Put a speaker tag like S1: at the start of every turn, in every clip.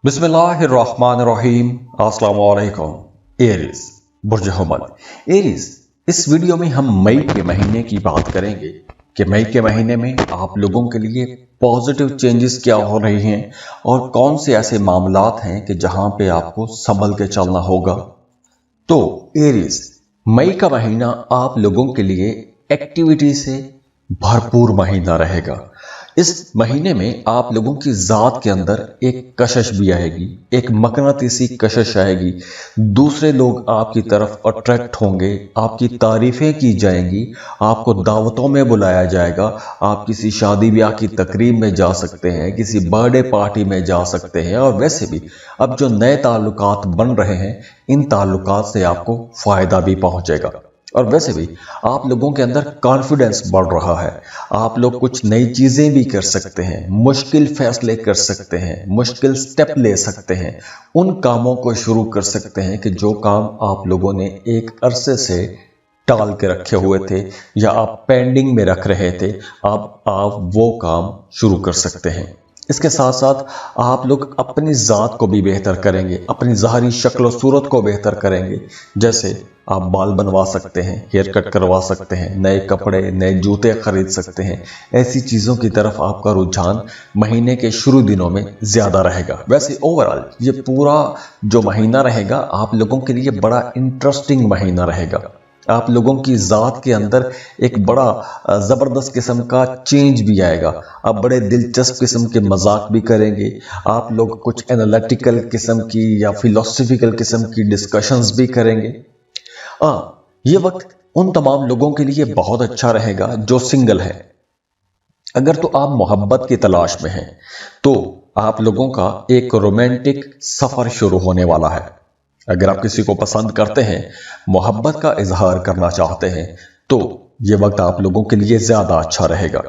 S1: बिस्मिल्लाहिर्रहमानिर्रहीम। अस्सलाम वालेकुम। एरीज बुर्ज हमल। एरीज, इस वीडियो में हम मई के महीने की बात करेंगे कि मई के महीने में आप लोगों के लिए पॉजिटिव चेंजेस क्या हो रही हैं और कौन से ऐसे मामलात हैं कि जहां पे आपको संभल के चलना होगा। तो एरीज, मई का महीना आप लोगों के लिए एक्टिविटी से भरपूर महीना रहेगा। इस महीने में आप लोगों की जात के अंदर एक कशिश भी आएगी, एक मकनातीसी कशिश आएगी। दूसरे लोग आपकी तरफ अट्रैक्ट होंगे, आपकी तारीफें की जाएंगी, आपको दावतों में बुलाया जाएगा। आप किसी शादी ब्याह की तकरीब में जा सकते हैं, किसी बर्थडे पार्टी में जा सकते हैं। और वैसे भी अब जो नए ताल्लुकात बन रहे हैं, इन ताल्लुकात से आपको फायदा भी पहुंचेगा। और वैसे भी आप लोगों के अंदर कॉन्फिडेंस बढ़ रहा है। आप लोग कुछ नई चीजें भी कर सकते हैं, मुश्किल फैसले कर सकते हैं, मुश्किल स्टेप ले सकते हैं, उन कामों को शुरू कर सकते हैं कि जो काम आप लोगों ने एक अरसे से टाल के रखे हुए थे या आप पेंडिंग में रख रहे थे। अब आप वो काम शुरू कर सकते हैं। इसके साथ साथ आप लोग अपनी ज़ात को भी बेहतर करेंगे, अपनी ज़ाहरी शक्ल और सूरत को बेहतर करेंगे। जैसे आप बाल बनवा सकते हैं, हेयर कट करवा सकते हैं, नए कपड़े, नए जूते खरीद सकते हैं। ऐसी चीज़ों की तरफ आपका रुझान महीने के शुरू दिनों में ज़्यादा रहेगा। वैसे ओवरऑल ये पूरा जो महीना रहेगा आप लोगों के लिए बड़ा इंटरेस्टिंग महीना रहेगा। आप लोगों की ज़ात के अंदर एक बड़ा ज़बरदस्त किस्म का चेंज भी आएगा। आप बड़े दिलचस्प किस्म के मजाक भी करेंगे। आप लोग कुछ एनालिटिकल किस्म की या फिलोसफिकल किस्म की डिस्कशंस भी करेंगे। ये वक्त उन तमाम लोगों के लिए बहुत अच्छा रहेगा जो सिंगल है। अगर तो आप मोहब्बत की तलाश में हैं तो आप लोगों का एक रोमांटिक सफ़र शुरू होने वाला है। अगर आप किसी को पसंद करते हैं, मोहब्बत का इजहार करना चाहते हैं, तो ये वक्त आप लोगों के लिए ज़्यादा अच्छा रहेगा।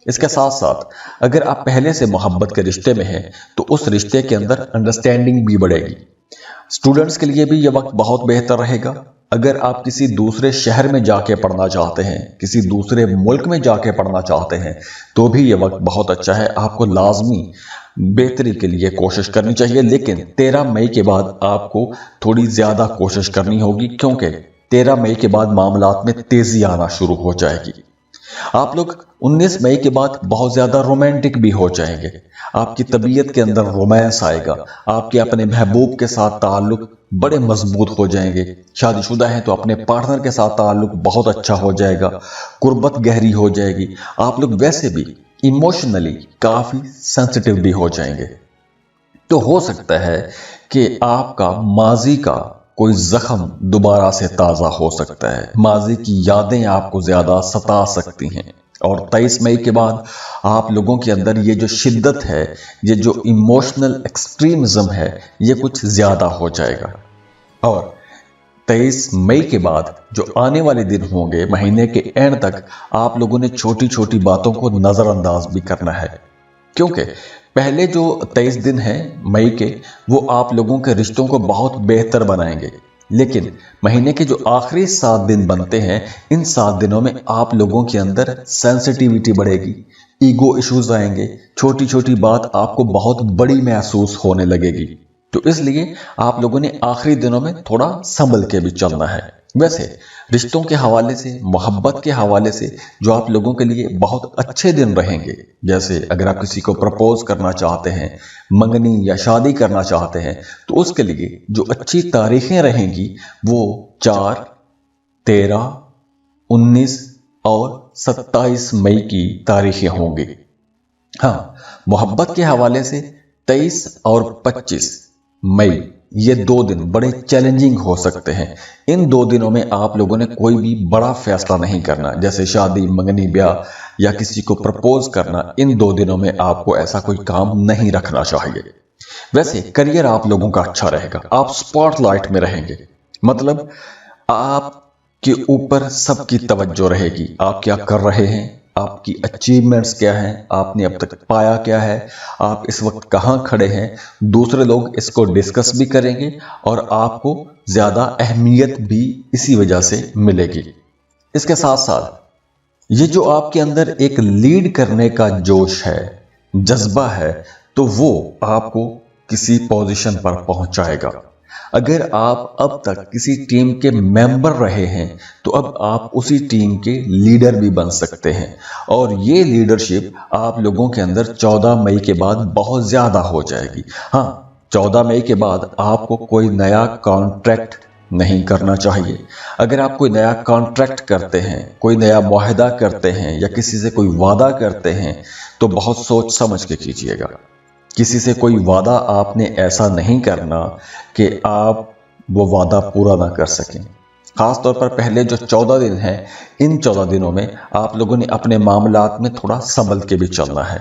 S1: इसके साथ साथ अगर आप पहले से मोहब्बत के रिश्ते में हैं तो उस रिश्ते के अंदर अंडरस्टैंडिंग भी बढ़ेगी। स्टूडेंट्स के लिए भी ये वक्त बहुत बेहतर रहेगा। अगर आप किसी दूसरे शहर में जाके पढ़ना चाहते हैं, किसी दूसरे मुल्क में जाके पढ़ना चाहते हैं, तो भी ये वक्त बहुत अच्छा है। आपको लाजमी बेहतरी के लिए कोशिश करनी चाहिए, लेकिन 13 मई के बाद आपको थोड़ी ज़्यादा कोशिश करनी होगी, क्योंकि 13 मई के बाद मामलात में तेज़ी आना शुरू हो जाएगी। आप लोग 19 मई के बाद बहुत ज़्यादा रोमांटिक भी हो जाएंगे। आपकी तबीयत के अंदर रोमांस आएगा। आपके अपने महबूब के साथ ताल्लुक बड़े मजबूत हो जाएंगे। शादीशुदा हैं तो अपने पार्टनर के साथ ताल्लुक बहुत अच्छा हो जाएगा, कुर्बत गहरी हो जाएगी। आप लोग वैसे भी इमोशनली काफ़ी सेंसिटिव भी हो जाएंगे। तो हो सकता है कि आपका माजी का कोई जख्म दोबारा से ताज़ा हो सकता है। माजी की यादें आपको ज़्यादा सता सकती हैं। और 23 मई के बाद आप लोगों के अंदर ये जो शिद्दत है, ये जो इमोशनल एक्सट्रीमिज्म है, ये कुछ ज़्यादा हो जाएगा। और 23 मई के बाद जो आने वाले दिन होंगे, महीने के एंड तक आप लोगों ने छोटी छोटी बातों को नज़रअंदाज भी करना है, क्योंकि पहले जो 23 दिन हैं मई के, वो आप लोगों के रिश्तों को बहुत बेहतर बनाएंगे। लेकिन महीने के जो आखिरी 7 दिन बनते हैं, इन 7 दिनों में आप लोगों के अंदर सेंसिटिविटी बढ़ेगी, ईगो इश्यूज आएंगे, छोटी छोटी बात आपको बहुत बड़ी महसूस होने लगेगी। तो इसलिए आप लोगों ने आखिरी दिनों में थोड़ा संभल के भी चलना है। वैसे रिश्तों के हवाले से, मोहब्बत के हवाले से जो आप लोगों के लिए बहुत अच्छे दिन रहेंगे, जैसे अगर आप किसी को प्रपोज करना चाहते हैं, मंगनी या शादी करना चाहते हैं, तो उसके लिए जो अच्छी तारीखें रहेंगी वो 4, 13, 19 और 27 मई की तारीखें होंगी। हाँ, मोहब्बत के हवाले से 23 और 25 मई, ये 2 दिन बड़े चैलेंजिंग हो सकते हैं। इन 2 दिनों में आप लोगों ने कोई भी बड़ा फैसला नहीं करना, जैसे शादी, मंगनी, ब्याह या किसी को प्रपोज करना। इन 2 दिनों में आपको ऐसा कोई काम नहीं रखना चाहिए। वैसे करियर आप लोगों का अच्छा रहेगा। आप स्पॉटलाइट में रहेंगे, मतलब आपके ऊपर सबकी तवज्जो रहेगी। आप क्या कर रहे हैं, आपकी अचीवमेंट्स क्या हैं, आपने अब तक पाया क्या है, आप इस वक्त कहाँ खड़े हैं, दूसरे लोग इसको डिस्कस भी करेंगे और आपको ज़्यादा अहमियत भी इसी वजह से मिलेगी। इसके साथ साथ ये जो आपके अंदर एक लीड करने का जोश है, जज्बा है, तो वो आपको किसी पोजीशन पर पहुंचाएगा। अगर आप अब तक किसी टीम के मेंबर रहे हैं तो अब आप उसी टीम के लीडर भी बन सकते हैं, और ये लीडरशिप आप लोगों के अंदर 14 मई के बाद बहुत ज्यादा हो जाएगी। हाँ, 14 मई के बाद आपको कोई नया कॉन्ट्रैक्ट नहीं करना चाहिए। अगर आप कोई नया कॉन्ट्रैक्ट करते हैं, कोई नया मुआहदा करते हैं या किसी से कोई वादा करते हैं तो बहुत सोच समझ के कीजिएगा। किसी से कोई वादा आपने ऐसा नहीं करना कि आप वो वादा पूरा ना कर सकें। खास तौर पर पहले जो 14 दिन हैं, इन 14 दिनों में आप लोगों ने अपने मामलात में थोड़ा संभल के भी चलना है।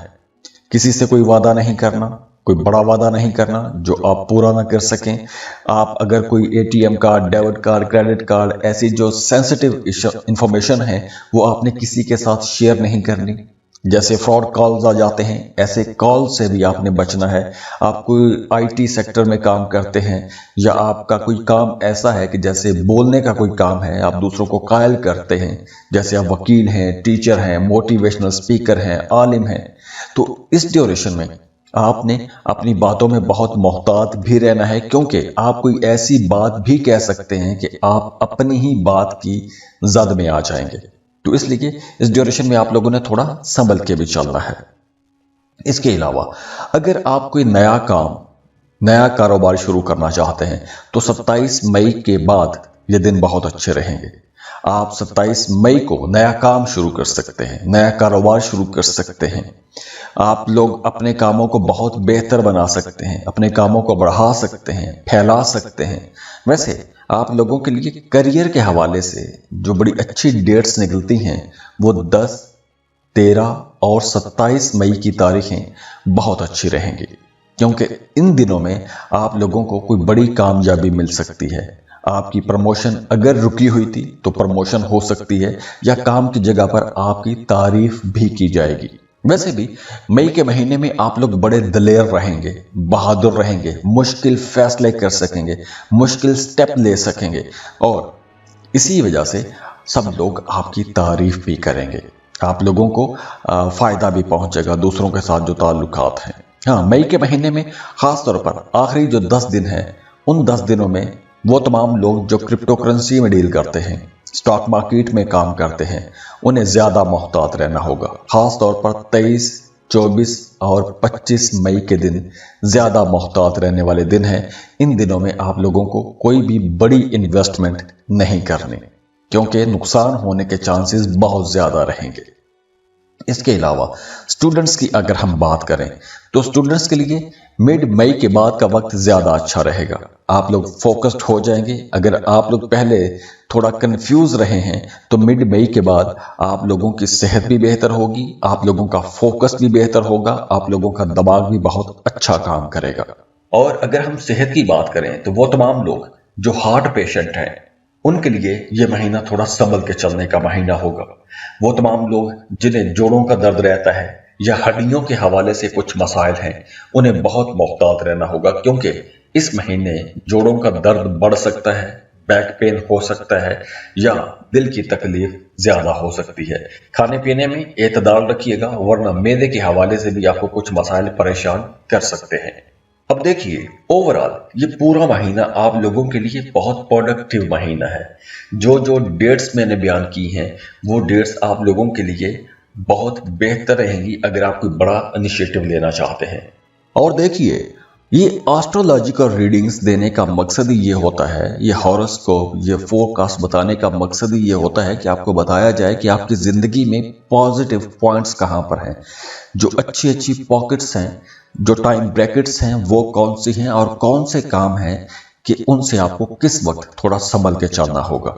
S1: किसी से कोई वादा नहीं करना, कोई बड़ा वादा नहीं करना जो आप पूरा ना कर सकें। आप अगर कोई ATM card, debit card, credit card, ऐसी जो सेंसिटिव इंफॉर्मेशन है वो आपने किसी के साथ शेयर नहीं करनी। जैसे फ्रॉड कॉल्स आ जाते हैं, ऐसे कॉल से भी आपने बचना है। आप कोई आईटी सेक्टर में काम करते हैं या आपका कोई काम ऐसा है कि जैसे बोलने का कोई काम है, आप दूसरों को कायल करते हैं, जैसे आप वकील हैं, टीचर हैं, मोटिवेशनल स्पीकर हैं, आलिम हैं, तो इस ड्यूरेशन में आपने अपनी बातों में बहुत मोहतात भी रहना है, क्योंकि आप कोई ऐसी बात भी कह सकते हैं कि आप अपनी ही बात की जद में आ जाएंगे। तो इसलिए इस ड्यूरेशन में आप लोगों ने थोड़ा संभल के भी चलना है। इसके अलावा अगर आप कोई नया काम, नया कारोबार शुरू करना चाहते हैं तो 27 मई के बाद ये दिन बहुत अच्छे रहेंगे। आप 27 मई को नया काम शुरू कर सकते हैं, नया कारोबार शुरू कर सकते हैं। आप लोग अपने कामों को बहुत बेहतर बना सकते हैं, अपने कामों को बढ़ा सकते हैं, फैला सकते हैं। वैसे आप लोगों के लिए करियर के हवाले से जो बड़ी अच्छी डेट्स निकलती हैं वो 10, 13 और 27 मई की तारीखें बहुत अच्छी रहेंगी, क्योंकि इन दिनों में आप लोगों को कोई बड़ी कामयाबी मिल सकती है। आपकी प्रमोशन अगर रुकी हुई थी तो प्रमोशन हो सकती है, या काम की जगह पर आपकी तारीफ भी की जाएगी। वैसे भी मई के महीने में आप लोग बड़े दलेर रहेंगे, बहादुर रहेंगे, मुश्किल फैसले कर सकेंगे, मुश्किल स्टेप ले सकेंगे, और इसी वजह से सब लोग आपकी तारीफ भी करेंगे। आप लोगों को फायदा भी पहुंचेगा दूसरों के साथ जो ताल्लुकात हैं। हाँ, मई के महीने में खास तौर पर आखिरी जो 10 दिन है, उन 10 दिनों में वो तमाम लोग जो क्रिप्टो करेंसी में डील करते हैं, स्टॉक मार्केट में काम करते हैं, उन्हें ज्यादा मोहतात रहना होगा। खास तौर पर 23, 24 और 25 मई के दिन ज्यादा मोहतात रहने वाले दिन हैं। इन दिनों में आप लोगों को कोई भी बड़ी इन्वेस्टमेंट नहीं करनी, क्योंकि नुकसान होने के चांसेस बहुत ज्यादा रहेंगे। इसके अलावा स्टूडेंट्स की अगर हम बात करें तो स्टूडेंट्स के लिए मिड मई के बाद का वक्त ज्यादा अच्छा रहेगा। आप लोग फोकस्ड हो जाएंगे। अगर आप लोग पहले थोड़ा कंफ्यूज रहे हैं तो मिड मई के बाद आप लोगों की सेहत भी बेहतर होगी, आप लोगों का फोकस भी बेहतर होगा, आप लोगों का दिमाग भी बहुत अच्छा काम करेगा। और अगर हम सेहत की बात करें तो वो तमाम लोग जो हार्ट पेशेंट हैं उनके लिए ये महीना थोड़ा संभल के चलने का महीना होगा। वो तमाम लोग जिन्हें जोड़ों का दर्द रहता है या हड्डियों के हवाले से कुछ मसाइल हैं, उन्हें बहुत मोहतात रहना होगा, क्योंकि इस महीने जोड़ों का दर्द बढ़ सकता है, बैक पेन हो सकता है, या दिल की तकलीफ ज्यादा हो सकती है। खाने पीने में एतदाल रखिएगा, वरना मैदे के हवाले से भी आपको कुछ मसाइल परेशान कर सकते हैं। अब देखिए, ओवरऑल ये पूरा महीना आप लोगों के लिए बहुत प्रोडक्टिव महीना है। जो जो डेट्स मैंने बयान की हैं वो डेट्स आप लोगों के लिए बहुत बेहतर रहेंगी अगर आप कोई बड़ा इनिशिएटिव लेना चाहते हैं। और देखिए, ये एस्ट्रोलॉजिकल रीडिंग्स देने का मकसद ही ये होता है, ये हॉरोस्कोप, ये फोरकास्ट बताने का मकसद ही ये होता है कि आपको बताया जाए कि आपकी जिंदगी में पॉजिटिव पॉइंट्स कहाँ पर हैं, जो अच्छी अच्छी पॉकेट्स हैं, जो टाइम ब्रैकेट्स हैं वो कौन सी हैं, और कौन से काम हैं कि उनसे आपको किस वक्त थोड़ा संभल के चलना होगा।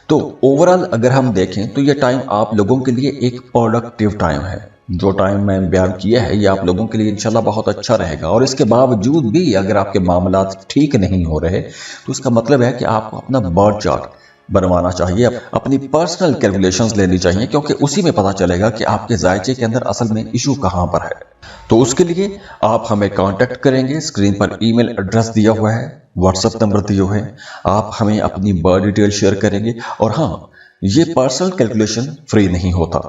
S1: तो ओवरऑल अगर हम देखें तो ये टाइम आप लोगों के लिए एक प्रोडक्टिव टाइम है। जो टाइम मैं बयान किया है ये आप लोगों के लिए इंशाल्लाह बहुत अच्छा रहेगा। और इसके बावजूद भी अगर आपके मामलात ठीक नहीं हो रहे तो इसका मतलब है कि आपको अपना बर्थ चार्ट बनवाना चाहिए, अपनी पर्सनल कैलकुलेशंस लेनी चाहिए, क्योंकि उसी में पता चलेगा कि आपके जायचे के अंदर असल में इशू कहां पर है। तो उसके लिए आप हमें कांटेक्ट करेंगे, स्क्रीन पर ईमेल एड्रेस दिया हुआ है, व्हाट्सएप नंबर दिए हुए हैं, आप हमें अपनी बर्थ डिटेल शेयर करेंगे। और हाँ, ये पर्सनल कैलकुलेशन फ्री नहीं होता,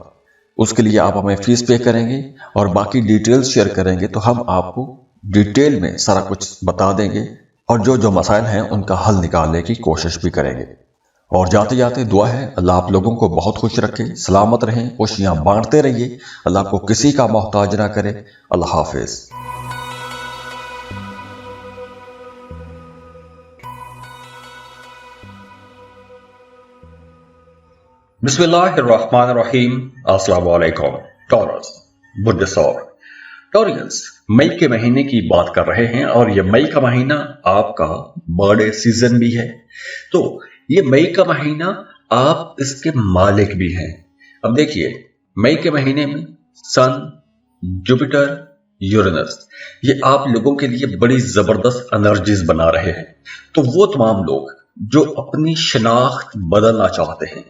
S1: उसके लिए आप हमें फीस पे करेंगे और बाकी डिटेल्स शेयर करेंगे तो हम आपको डिटेल में सारा कुछ बता देंगे और जो मसाइल हैं उनका हल निकालने की कोशिश भी करेंगे। और जाते जाते दुआ है अल्लाह आप लोगों को बहुत खुश रखे, सलामत रहें, खुशियां बांटते रहिए, अल्लाह को किसी का मोहताज ना करे। अल्लाह हाफिज। बिस्मिल्लाहिर्रहमानिर्रहीम। अस्सलाम वालेकुम। टॉरस बुर्ज सौर टॉरियंस, मई के महीने की बात कर रहे हैं और ये मई का महीना आपका बर्थडे सीजन भी है। तो ये मई का महीना आप इसके मालिक भी हैं। अब देखिए, मई के महीने में सन, जुपिटर, यूरेनस ये आप लोगों के लिए बड़ी जबरदस्त एनर्जीज बना रहे हैं। तो वो तमाम लोग जो अपनी शनाख्त बदलना चाहते हैं,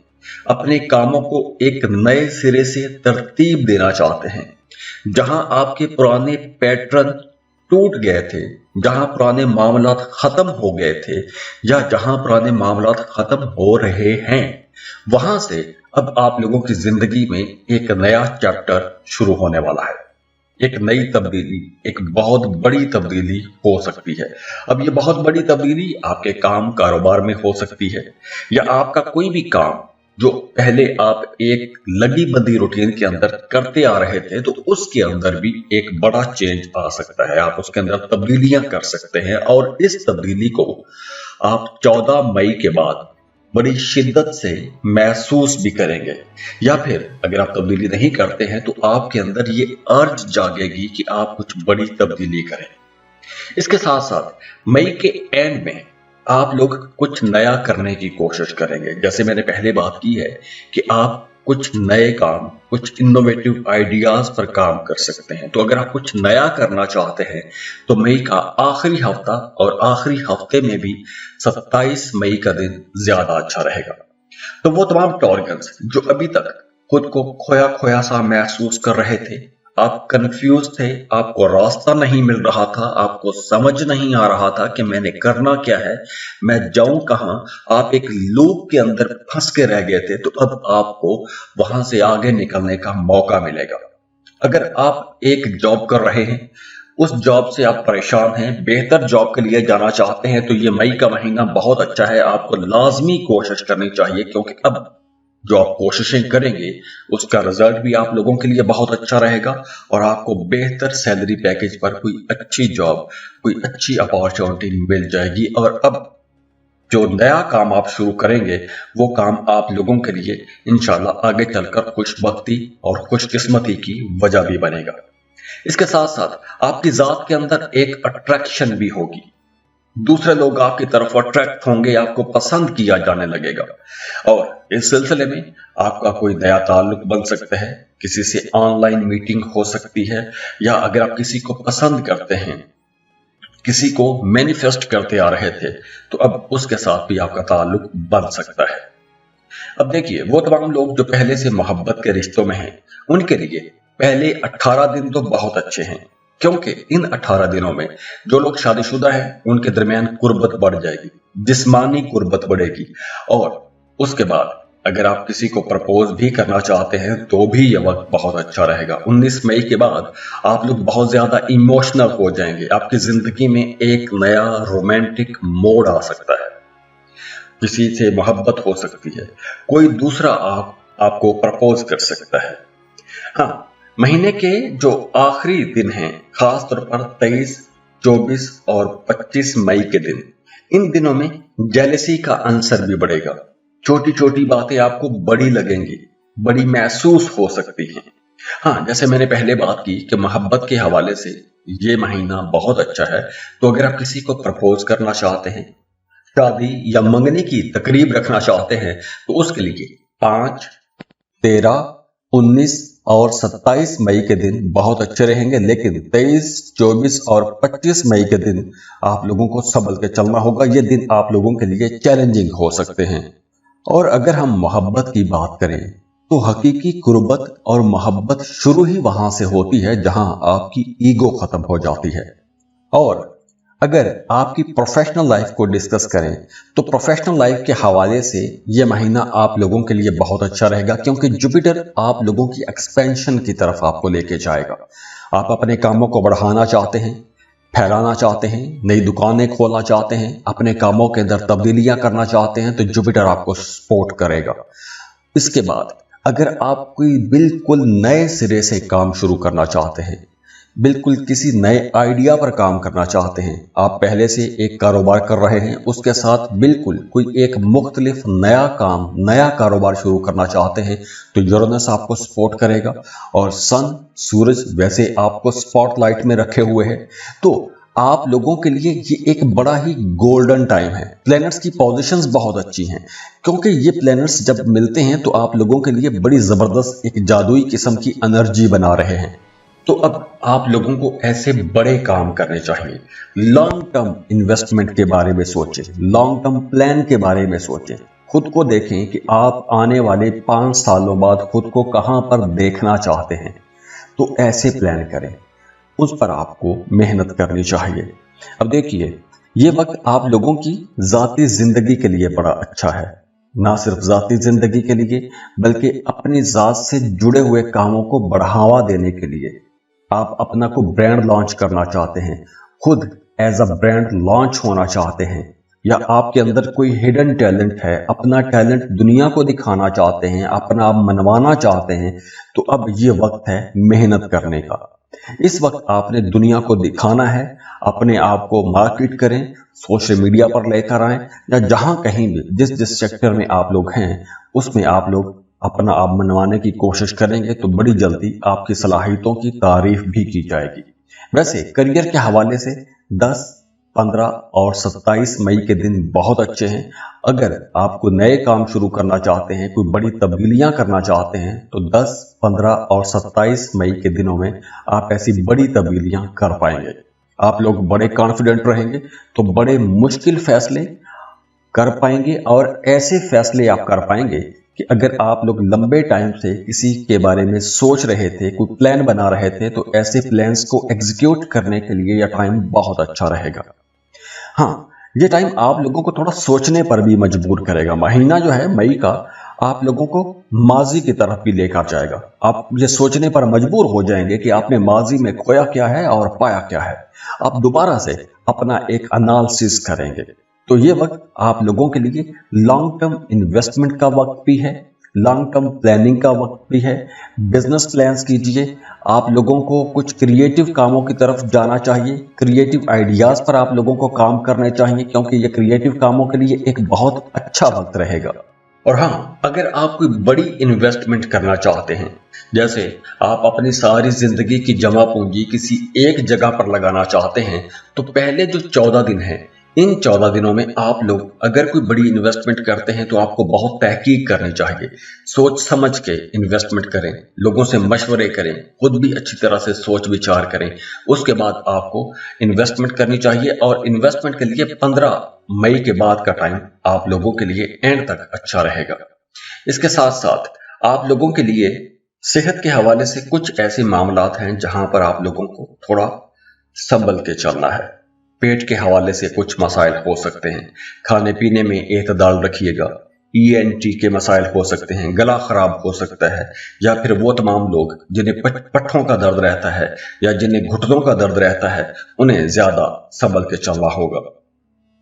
S1: अपने कामों को एक नए सिरे से तरतीब देना चाहते हैं, जहां आपके पुराने पैटर्न टूट गए थे, जहां पुराने मामलात खत्म हो गए थे या जहां पुराने मामलात खत्म हो रहे हैं, वहां से अब आप लोगों की जिंदगी में एक नया चैप्टर शुरू होने वाला है। एक नई तब्दीली, एक बहुत बड़ी तब्दीली हो सकती है। अब ये बहुत बड़ी तब्दीली आपके काम कारोबार में हो सकती है, या आपका कोई भी काम जो पहले आप एक लगी बंदी रूटीन के अंदर करते आ रहे थे, तो उसके अंदर भी एक बड़ा चेंज आ सकता है। आप उसके अंदर तब्दीलियां कर सकते हैं और इस तब्दीली को आप 14 मई के बाद बड़ी शिद्दत से महसूस भी करेंगे। या फिर अगर आप तब्दीली नहीं करते हैं तो आपके अंदर ये अर्ज जागेगी कि आप कुछ बड़ी तब्दीली करें। इसके साथ साथ मई के एंड में आप लोग कुछ नया करने की कोशिश करेंगे। जैसे मैंने पहले बात की है कि आप कुछ नए काम, कुछ इनोवेटिव आइडियाज पर काम कर सकते हैं। तो अगर आप कुछ नया करना चाहते हैं तो मई का आखिरी हफ्ता, और आखिरी हफ्ते में भी 27 मई का दिन ज्यादा अच्छा रहेगा। तो वो तमाम टॉरियंस जो अभी तक खुद को खोया खोया सा महसूस कर रहे थे, आप कंफ्यूज थे, आपको रास्ता नहीं मिल रहा था, आपको समझ नहीं आ रहा था कि मैंने करना क्या है, मैं जाऊं कहां, आप एक लूप के अंदर फंस के रह गए थे, तो अब आपको वहां से आगे निकलने का मौका मिलेगा। अगर आप एक जॉब कर रहे हैं, उस जॉब से आप परेशान हैं, बेहतर जॉब के लिए जाना चाहते हैं, तो ये मई का महीना बहुत अच्छा है। आपको लाजमी कोशिश करनी चाहिए, क्योंकि अब जो आप कोशिशें करेंगे उसका रिजल्ट भी आप लोगों के लिए बहुत अच्छा रहेगा और आपको बेहतर सैलरी पैकेज पर कोई अच्छी जॉब, कोई अच्छी अपॉर्चुनिटी मिल जाएगी। और अब जो नया काम आप शुरू करेंगे वो काम आप लोगों के लिए इंशाल्लाह आगे चलकर खुशबख्ती और खुशकिस्मती की वजह भी बनेगा। इसके साथ साथ आपकी जात के अंदर एक अट्रैक्शन भी होगी, दूसरे लोग आपकी तरफ अट्रैक्ट होंगे, आपको पसंद किया जाने लगेगा। और इस सिलसिले में आपका कोई नया ताल्लुक बन सकता है, किसी से ऑनलाइन मीटिंग हो सकती है, या अगर आप किसी को पसंद करते हैं, किसी को मैनिफेस्ट करते आ रहे थे, तो अब उसके साथ भी आपका ताल्लुक बन सकता है। अब देखिए, वो तमाम लोग जो पहले से मोहब्बत के रिश्तों में हैं, उनके लिए पहले 18 दिन तो बहुत अच्छे हैं, क्योंकि इन 18 दिनों में जो लोग शादीशुदा हैं उनके दरमियान कुर्बत बढ़ जाएगी, जिस्मानी कुर्बत बढ़ेगी। और उसके बाद अगर आप किसी को प्रपोज भी करना चाहते हैं तो भी यह वक्त बहुत अच्छा रहेगा। 19 मई के बाद आप लोग बहुत ज्यादा इमोशनल हो जाएंगे, आपकी जिंदगी में एक नया रोमांटिक मोड आ सकता है, किसी से मोहब्बत हो सकती है, कोई दूसरा आपको प्रपोज कर सकता है। हाँ, महीने के जो आखिरी दिन हैं, खास तौर पर 23, 24 और 25 मई के दिन, इन दिनों में जेलसी का आंसर भी बढ़ेगा। छोटी छोटी बातें आपको बड़ी लगेंगी, बड़ी महसूस हो सकती हैं। हाँ, जैसे मैंने पहले बात की कि मोहब्बत के हवाले से ये महीना बहुत अच्छा है। तो अगर आप किसी को प्रपोज करना चाहते हैं, शादी या मंगनी की तकरीब रखना चाहते हैं, तो उसके लिए 5, 13, 19 और 27 मई के दिन बहुत अच्छे रहेंगे। लेकिन 23, 24 और 25 मई के दिन आप लोगों को संभल के चलना होगा। ये दिन आप लोगों के लिए चैलेंजिंग हो सकते हैं। और अगर हम मोहब्बत की बात करें तो हकीकी कुर्बत और मोहब्बत शुरू ही वहां से होती है जहां आपकी ईगो खत्म हो जाती है। और अगर आपकी प्रोफेशनल लाइफ को डिस्कस करें तो प्रोफेशनल लाइफ के हवाले से यह महीना आप लोगों के लिए बहुत अच्छा रहेगा, क्योंकि जुपिटर आप लोगों की एक्सपेंशन की तरफ आपको लेके जाएगा। आप अपने कामों को बढ़ाना चाहते हैं, फैलाना चाहते हैं, नई दुकानें खोलना चाहते हैं, अपने कामों के अंदर तब्दीलियां करना चाहते हैं, तो जुपिटर आपको सपोर्ट करेगा। इसके बाद अगर आप कोई बिल्कुल नए सिरे से काम शुरू करना चाहते हैं, बिल्कुल किसी नए आइडिया पर काम करना चाहते हैं, आप पहले से एक कारोबार कर रहे हैं, उसके साथ बिल्कुल कोई एक मुख्तलिफ नया काम, नया कारोबार शुरू करना चाहते हैं, तो यूरेनस आपको सपोर्ट करेगा। और सन, सूरज वैसे आपको स्पॉटलाइट में रखे हुए हैं, तो आप लोगों के लिए ये एक बड़ा ही गोल्डन टाइम है। प्लैनेट्स की पोजीशंस बहुत अच्छी हैं, क्योंकि ये प्लैनेट्स जब मिलते हैं तो आप लोगों के लिए बड़ी जबरदस्त एक जादुई किस्म की एनर्जी बना रहे हैं। तो अब आप लोगों को ऐसे बड़े काम करने चाहिए। लॉन्ग टर्म इन्वेस्टमेंट के बारे में सोचें, लॉन्ग टर्म प्लान के बारे में सोचें, खुद को देखें कि आप आने वाले 5 सालों बाद खुद को कहां पर देखना चाहते हैं। तो ऐसे प्लान करें, उस पर आपको मेहनत करनी चाहिए। अब देखिए, ये वक्त आप लोगों की जाती जिंदगी के लिए बड़ा अच्छा है। ना सिर्फ जाती जिंदगी के लिए, बल्कि अपनी जात से जुड़े हुए कामों को बढ़ावा देने के लिए। आप अपना को ब्रांड लॉन्च करना चाहते हैं, खुद एज अ ब्रांड लॉन्च होना चाहते हैं, या आपके अंदर कोई हिडन टैलेंट है, अपना टैलेंट दुनिया को दिखाना चाहते हैं, अपना आप मनवाना चाहते हैं, तो अब ये वक्त है मेहनत करने का। इस वक्त आपने दुनिया को दिखाना है, अपने आप को मार्केट करें, सोशल मीडिया पर लेकर आएं, या जहां कहीं भी जिस जिस सेक्टर में आप लोग हैं उसमें आप लोग अपना आप मनवाने की कोशिश करेंगे, तो बड़ी जल्दी आपकी सलाहियतों की तारीफ भी की जाएगी। वैसे करियर के हवाले से 10, 15 और 27 मई के दिन बहुत अच्छे हैं। अगर आपको नए काम शुरू करना चाहते हैं, कोई बड़ी तब्दीलियां करना चाहते हैं, तो 10, 15 और 27 मई के दिनों में आप ऐसी बड़ी तब्दीलियां कर पाएंगे। आप लोग बड़े कॉन्फिडेंट रहेंगे, तो बड़े मुश्किल फैसले कर पाएंगे, और ऐसे फैसले आप कर पाएंगे कि अगर आप लोग लंबे टाइम से किसी के बारे में सोच रहे थे, कोई प्लान बना रहे थे, तो ऐसे प्लान्स को एग्जीक्यूट करने के लिए यह टाइम बहुत अच्छा रहेगा। हाँ, ये टाइम आप लोगों को थोड़ा सोचने पर भी मजबूर करेगा। महीना जो है मई का, आप लोगों को माजी की तरफ भी लेकर जाएगा। आप ये सोचने पर मजबूर हो जाएंगे कि आपने माजी में खोया क्या है और पाया क्या है। आप दोबारा से अपना एक एनालिसिस करेंगे। तो ये वक्त आप लोगों के लिए लॉन्ग टर्म इन्वेस्टमेंट का वक्त भी है, लॉन्ग टर्म प्लानिंग का वक्त भी है। बिजनेस प्लान्स कीजिए, आप लोगों को कुछ क्रिएटिव कामों की तरफ जाना चाहिए, क्रिएटिव आइडियाज पर आप लोगों को काम करने चाहिए, क्योंकि ये क्रिएटिव कामों के लिए एक बहुत अच्छा वक्त रहेगा। और हाँ, अगर आप कोई बड़ी इन्वेस्टमेंट करना चाहते हैं, जैसे आप अपनी सारी जिंदगी की जमा पूंजी किसी एक जगह पर लगाना चाहते हैं, तो पहले जो 14 दिन हैं, इन 14 दिनों में आप लोग अगर कोई बड़ी इन्वेस्टमेंट करते हैं तो आपको बहुत तहकीक करनी चाहिए। सोच समझ के इन्वेस्टमेंट करें, लोगों से मशवरे करें, खुद भी अच्छी तरह से सोच विचार करें, उसके बाद आपको इन्वेस्टमेंट करनी चाहिए। और इन्वेस्टमेंट के लिए 15 मई के बाद का टाइम आप लोगों के लिए एंड तक अच्छा रहेगा। इसके साथ साथ आप लोगों के लिए सेहत के हवाले से कुछ ऐसे मामलात हैं जहां पर आप लोगों को थोड़ा संभल के चलना है। पेट के हवाले से कुछ मसाइल हो सकते हैं, खाने पीने में एतदाल रखिएगा। ENT के मसाइल हो सकते हैं, गला खराब हो सकता है, या फिर वो तमाम लोग जिन्हें पट्ठों का दर्द रहता है या जिन्हें घुटनों का दर्द रहता है, उन्हें ज्यादा संभल के चलना होगा।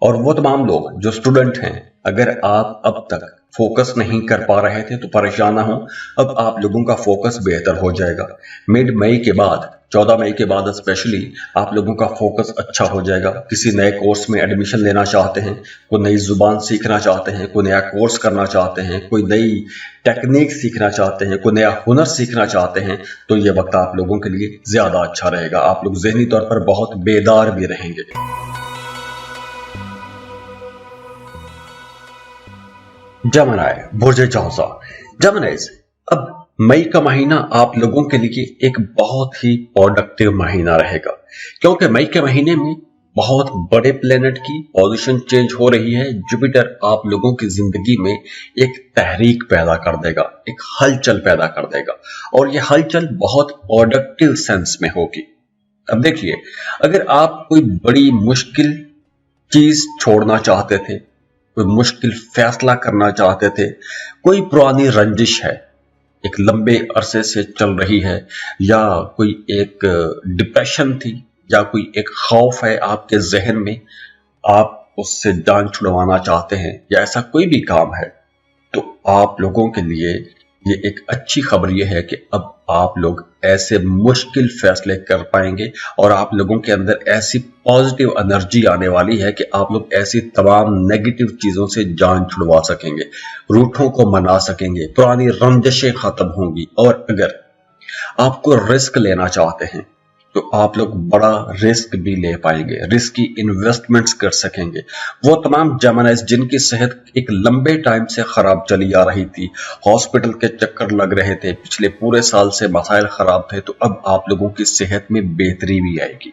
S1: और वो तमाम लोग जो स्टूडेंट हैं, अगर आप अब तक फोकस नहीं कर पा रहे थे तो परेशान ना हो, अब आप लोगों का फोकस बेहतर हो जाएगा। मिड मई के बाद, 14 मई के बाद स्पेशली आप लोगों का फोकस अच्छा हो जाएगा। किसी नए कोर्स में एडमिशन लेना चाहते हैं, कोई नई जुबान सीखना चाहते हैं, कोई नया कोर्स करना चाहते हैं, कोई नई टेक्निक सीखना चाहते हैं, कोई नया हुनर सीखना चाहते हैं, तो ये वक्त आप लोगों के लिए ज्यादा अच्छा रहेगा। आप लोग ज़हनी तौर पर बहुत बेदार भी रहेंगे। जमनाई, बुर्ज जौज़ा। जमनाइज, अब मई का महीना आप लोगों के लिए एक बहुत ही प्रोडक्टिव महीना रहेगा, क्योंकि मई के महीने में बहुत बड़े प्लेनेट की पोजीशन चेंज हो रही है। जुपिटर आप लोगों की जिंदगी में एक तहरीक पैदा कर देगा, एक हलचल पैदा कर देगा, और यह हलचल बहुत प्रोडक्टिव सेंस में होगी। अब देखिए, अगर आप कोई बड़ी मुश्किल चीज छोड़ना चाहते थे, कोई मुश्किल फैसला करना चाहते थे, कोई पुरानी रंजिश है, एक लंबे अरसे से चल रही है, या कोई एक डिप्रेशन थी या कोई एक खौफ है आपके जहन में, आप उससे जान छुड़वाना चाहते हैं, या ऐसा कोई भी काम है, तो आप लोगों के लिए ये एक अच्छी खबर ये है कि अब आप लोग ऐसे मुश्किल फैसले कर पाएंगे और आप लोगों के अंदर ऐसी पॉजिटिव एनर्जी आने वाली है कि आप लोग ऐसी तमाम नेगेटिव चीजों से जान छुड़वा सकेंगे, रूठों को मना सकेंगे, पुरानी रंजिशें खत्म होंगी। और अगर आपको रिस्क लेना चाहते हैं तो आप लोग बड़ा रिस्क भी ले पाएंगे, रिस्की इन्वेस्टमेंट्स कर सकेंगे। वो तमाम जेमिनीज जिनकी सेहत एक लंबे टाइम से खराब चली आ रही थी, हॉस्पिटल के चक्कर लग रहे थे, पिछले पूरे साल से मसाइल खराब थे, तो अब आप लोगों की सेहत में बेहतरी भी आएगी।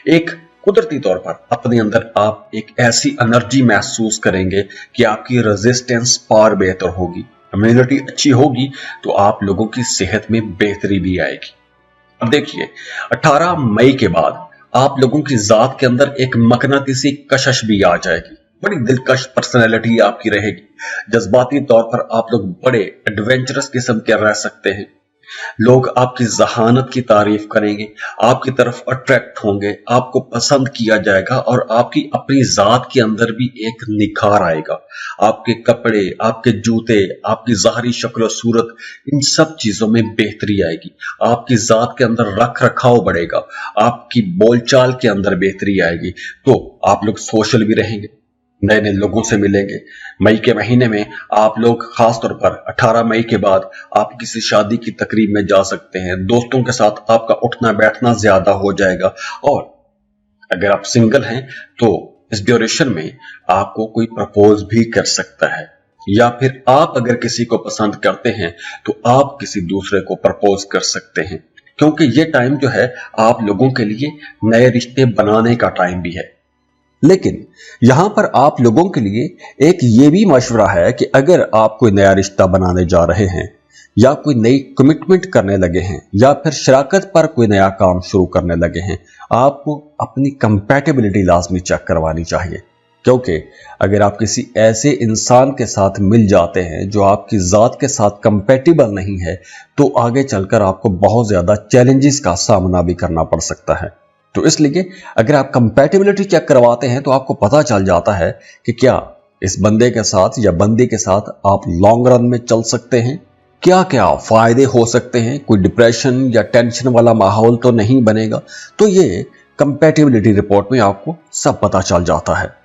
S1: एक कुदरती तौर पर अपने अंदर आप एक ऐसी एनर्जी महसूस करेंगे कि आपकी रेजिस्टेंस पार बेहतर होगी, इम्यूनिटी अच्छी होगी, तो आप लोगों की सेहत में बेहतरी भी आएगी। अब देखिए, 18 मई के बाद आप लोगों की जात के अंदर एक मकनातीसी कशिश भी आ जाएगी। बड़ी दिलकश पर्सनैलिटी आपकी रहेगी। जज्बाती तौर पर आप लोग बड़े एडवेंचरस किस्म के रह सकते हैं। लोग आपकी जहानत की तारीफ करेंगे, आपकी तरफ अट्रैक्ट होंगे, आपको पसंद किया जाएगा और आपकी अपनी जात के अंदर भी एक निखार आएगा। आपके कपड़े, आपके जूते, आपकी ज़ाहरी शक्ल सूरत, इन सब चीजों में बेहतरी आएगी। आपकी जात के अंदर रख रखाव बढ़ेगा, आपकी बोलचाल के अंदर बेहतरी आएगी। तो आप लोग सोशल भी रहेंगे, नए नए लोगों से मिलेंगे। मई के महीने में आप लोग खासतौर पर 18 मई के बाद आप किसी शादी की तकरीब में जा सकते हैं। दोस्तों के साथ आपका उठना बैठना ज्यादा हो जाएगा। और अगर आप सिंगल हैं तो इस ड्यूरेशन में आपको कोई प्रपोज भी कर सकता है, या फिर आप अगर किसी को पसंद करते हैं तो आप किसी दूसरे को प्रपोज कर सकते हैं, क्योंकि ये टाइम जो है आप लोगों के लिए नए रिश्ते बनाने का टाइम भी है। लेकिन यहां पर आप लोगों के लिए एक ये भी मशवरा है कि अगर आप कोई नया रिश्ता बनाने जा रहे हैं, या कोई नई कमिटमेंट करने लगे हैं, या फिर शराकत पर कोई नया काम शुरू करने लगे हैं, आपको अपनी कंपैटिबिलिटी लाजमी चेक करवानी चाहिए। क्योंकि अगर आप किसी ऐसे इंसान के साथ मिल जाते हैं जो आपकी जात के साथ कंपैटिबल नहीं है, तो आगे चलकर आपको बहुत ज्यादा चैलेंजेस का सामना भी करना पड़ सकता है। तो इसलिए अगर आप कंपैटिबिलिटी चेक करवाते हैं तो आपको पता चल जाता है कि क्या इस बंदे के साथ या बंदी के साथ आप लॉन्ग रन में चल सकते हैं, क्या क्या फायदे हो सकते हैं, कोई डिप्रेशन या टेंशन वाला माहौल तो नहीं बनेगा। तो ये कंपैटिबिलिटी रिपोर्ट में आपको सब पता चल जाता है।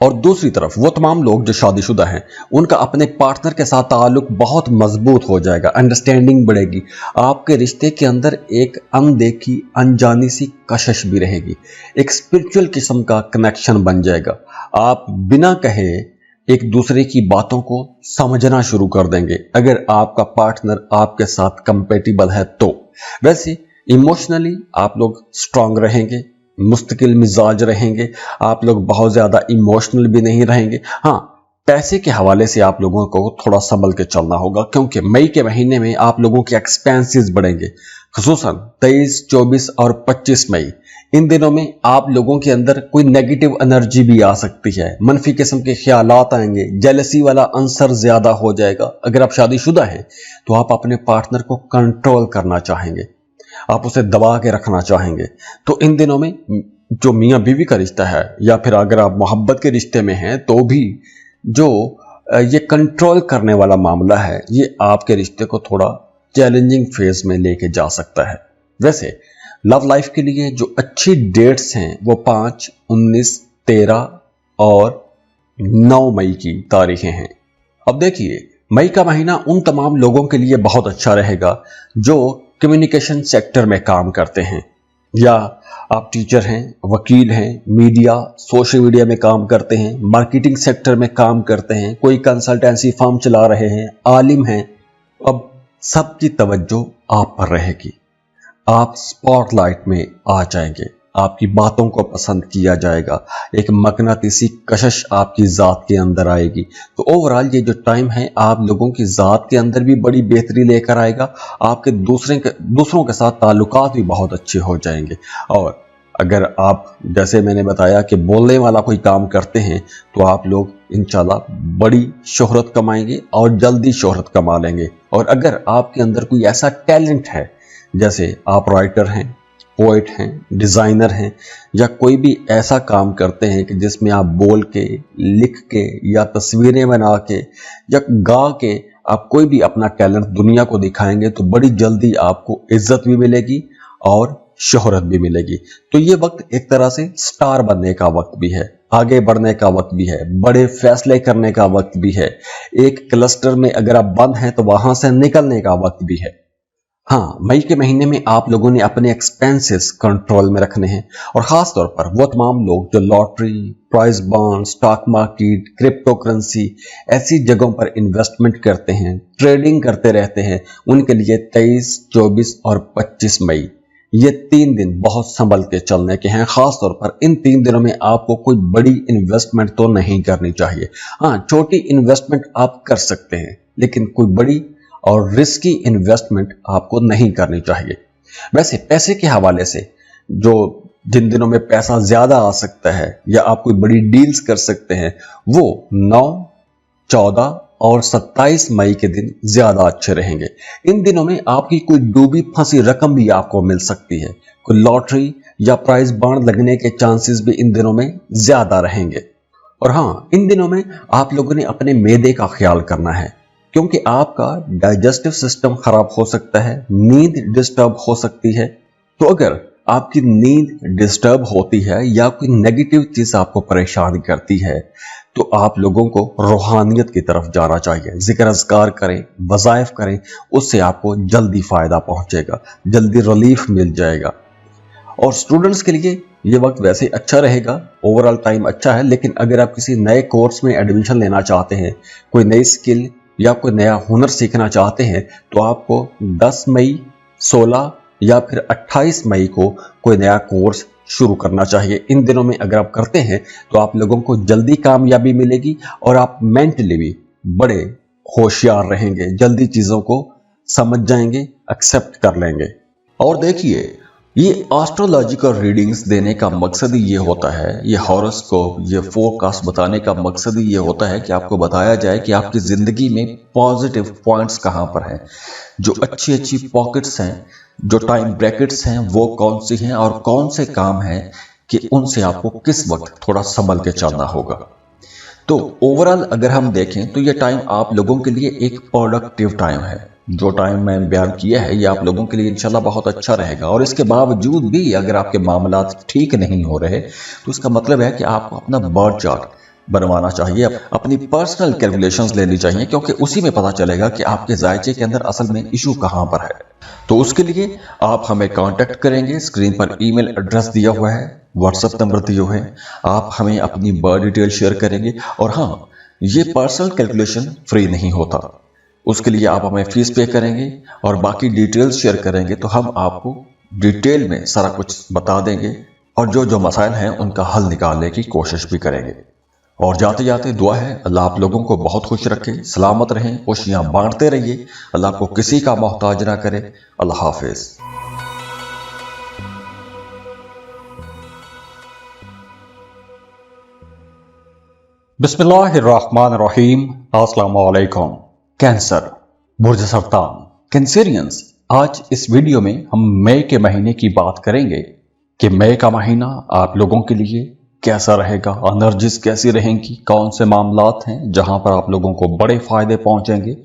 S1: और दूसरी तरफ वो तमाम लोग जो शादीशुदा हैं, उनका अपने पार्टनर के साथ ताल्लुक बहुत मजबूत हो जाएगा, अंडरस्टैंडिंग बढ़ेगी। आपके रिश्ते के अंदर एक अनदेखी अनजानी सी कशिश भी रहेगी, एक स्पिरिचुअल किस्म का कनेक्शन बन जाएगा। आप बिना कहे एक दूसरे की बातों को समझना शुरू कर देंगे अगर आपका पार्टनर आपके साथ कंपेटिबल है तो। वैसे इमोशनली आप लोग स्ट्रांग रहेंगे, मुस्तकिल मिजाज रहेंगे, आप लोग बहुत ज्यादा इमोशनल भी नहीं रहेंगे। हाँ, पैसे के हवाले से आप लोगों को थोड़ा संभल के चलना होगा, क्योंकि मई के महीने में आप लोगों के एक्सपेंसेस बढ़ेंगे। खुसूसन 23, 24 और 25 मई, इन दिनों में आप लोगों के अंदर कोई नेगेटिव एनर्जी भी आ सकती है, मनफी किस्म के ख्यालात आएंगे, जेलसी वाला अंसर ज्यादा हो जाएगा। अगर आप शादीशुदा हैं तो आप अपने पार्टनर को कंट्रोल करना चाहेंगे, आप उसे दबा के रखना चाहेंगे। तो इन दिनों में जो मियां बीवी का रिश्ता है, या फिर अगर आप मोहब्बत के रिश्ते में हैं तो भी जो ये कंट्रोल करने वाला मामला है, ये आपके रिश्ते को थोड़ा चैलेंजिंग फेज में लेके जा सकता है। वैसे लव लाइफ के लिए जो अच्छी डेट्स हैं वो 5, 19, 13 और 9 मई की तारीखें हैं। अब देखिए, मई का महीना उन तमाम लोगों के लिए बहुत अच्छा रहेगा जो कम्युनिकेशन सेक्टर में काम करते हैं, या आप टीचर हैं, वकील हैं, मीडिया सोशल मीडिया में काम करते हैं, मार्केटिंग सेक्टर में काम करते हैं, कोई कंसल्टेंसी फर्म चला रहे हैं, आलिम हैं। अब सबकी तवज्जो आप पर रहेगी, आप स्पॉटलाइट में आ जाएंगे, आपकी बातों को पसंद किया जाएगा, एक मकनातीसी कशिश आपकी जात के अंदर आएगी। तो ओवरऑल ये जो टाइम है आप लोगों की जात के अंदर भी बड़ी बेहतरी लेकर आएगा, आपके दूसरों के साथ ताल्लुकात भी बहुत अच्छे हो जाएंगे। और अगर आप, जैसे मैंने बताया कि बोलने वाला कोई काम करते हैं, तो आप लोग इंशाल्लाह बड़ी शोहरत कमाएंगे और जल्दी शोहरत कमा लेंगे। और अगर आपके अंदर कोई ऐसा टैलेंट है, जैसे आप राइटर हैं,
S2: पोएट हैं, डिज़ाइनर हैं, या कोई भी ऐसा काम करते हैं कि जिसमें आप बोल के, लिख के या तस्वीरें बना के या गा के आप कोई भी अपना टैलेंट दुनिया को दिखाएंगे तो बड़ी जल्दी आपको इज्जत भी मिलेगी और शोहरत भी मिलेगी। तो ये वक्त एक तरह से स्टार बनने का वक्त भी है, आगे बढ़ने का वक्त भी है, बड़े फैसले करने का वक्त भी है। एक क्लस्टर में अगर आप बंद हैं तो वहां से निकलने का वक्त भी है। हाँ, मई के महीने में आप लोगों ने अपने एक्सपेंसेस कंट्रोल में रखने हैं और खास तौर पर वो तमाम लोग जो lottery, prize bond, stock market, crypto currency ऐसी जगहों पर इन्वेस्टमेंट करते हैं, ट्रेडिंग करते रहते हैं, उनके लिए 23, 24 और 25 मई ये 3 दिन बहुत संभल के चलने के हैं। खास तौर पर इन 3 दिनों में आपको कोई बड़ी इन्वेस्टमेंट तो नहीं करनी चाहिए। हाँ, छोटी इन्वेस्टमेंट आप कर सकते हैं, लेकिन कोई बड़ी और रिस्की इन्वेस्टमेंट आपको नहीं करनी चाहिए। वैसे पैसे के हवाले से जो जिन दिनों में पैसा ज्यादा आ सकता है या आप कोई बड़ी डील्स कर सकते हैं वो 9, 14 और 27 मई के दिन ज्यादा अच्छे रहेंगे। इन दिनों में आपकी कोई डूबी फंसी रकम भी आपको मिल सकती है, कोई लॉटरी या प्राइज बॉन्ड लगने के चांसेस भी इन दिनों में ज्यादा रहेंगे। और हाँ, इन दिनों में आप लोगों ने अपने मैदे का ख्याल करना है, क्योंकि आपका डाइजेस्टिव सिस्टम खराब हो सकता है, नींद डिस्टर्ब हो सकती है। तो अगर आपकी नींद डिस्टर्ब होती है या कोई नेगेटिव चीज आपको परेशान करती है तो आप लोगों को रूहानियत की तरफ जाना चाहिए। जिक्र अज़कार करें, वज़ाइफ करें, उससे आपको जल्दी फायदा पहुंचेगा, जल्दी रिलीफ मिल जाएगा। और स्टूडेंट्स के लिए ये वक्त वैसे अच्छा रहेगा, ओवरऑल टाइम अच्छा है, लेकिन अगर आप किसी नए कोर्स में एडमिशन लेना चाहते हैं, कोई नई स्किल या कोई नया हुनर सीखना चाहते हैं तो आपको 10 मई, 16 या फिर 28 मई को कोई नया कोर्स शुरू करना चाहिए। इन दिनों में अगर आप करते हैं तो आप लोगों को जल्दी कामयाबी मिलेगी और आप मेंटली भी बड़े होशियार रहेंगे, जल्दी चीज़ों को समझ जाएंगे, एक्सेप्ट कर लेंगे। और देखिए, ये एस्ट्रोलॉजिकल रीडिंग्स देने का मकसद ही ये होता है, ये हॉरोस्कोप, ये फोरकास्ट बताने का मकसद ही ये होता है कि आपको बताया जाए कि आपकी ज़िंदगी में पॉजिटिव पॉइंट्स कहाँ पर हैं, जो अच्छी अच्छी पॉकेट्स हैं, जो टाइम ब्रैकेट्स हैं वो कौन सी हैं और कौन से काम हैं कि उनसे आपको किस वक्त थोड़ा संभल के चलना होगा। तो ओवरऑल अगर हम देखें तो ये टाइम आप लोगों के लिए एक प्रोडक्टिव टाइम है। जो टाइम मैं बयान किया है ये आप लोगों के लिए इंशाल्लाह बहुत अच्छा रहेगा। और इसके बावजूद भी अगर आपके मामलात ठीक नहीं हो रहे तो इसका मतलब है कि आपको अपना बर्थ चार्ट बनवाना चाहिए, अपनी पर्सनल कैलकुलेशंस लेनी चाहिए, क्योंकि उसी में पता चलेगा कि आपके जायचे के अंदर असल में इशू कहां पर है। तो उसके लिए आप हमें कांटेक्ट करेंगे, स्क्रीन पर ईमेल एड्रेस दिया हुआ है, व्हाट्सएप नंबर दिए हुए हैं, आप हमें अपनी बर्थ डिटेल शेयर करेंगे। और हाँ, ये पर्सनल कैलकुलेशन फ्री नहीं होता, उसके लिए आप हमें फीस पे करेंगे और बाकी डिटेल्स शेयर करेंगे तो हम आपको डिटेल में सारा कुछ बता देंगे और जो जो मसाइल हैं उनका हल निकालने की कोशिश भी करेंगे। और जाते जाते दुआ है अल्लाह आप लोगों को बहुत खुश रखे, सलामत रहें, खुशियां बांटते रहिए, अल्लाह आपको किसी का मोहताज ना करे। अल्लाह हाफिज।
S1: बिस्मिल्लाहिर्रहमानिर्रहीम। अस्सलाम वालेकुम। कैंसर, बुर्ज सरतान, कैंसेरियंस, आज इस वीडियो में हम मई के महीने की बात करेंगे कि मई का महीना आप लोगों के लिए कैसा रहेगा, एनर्जीज कैसी रहेंगी, कौन से मामलात हैं जहां पर आप लोगों को बड़े फायदे पहुंचेंगे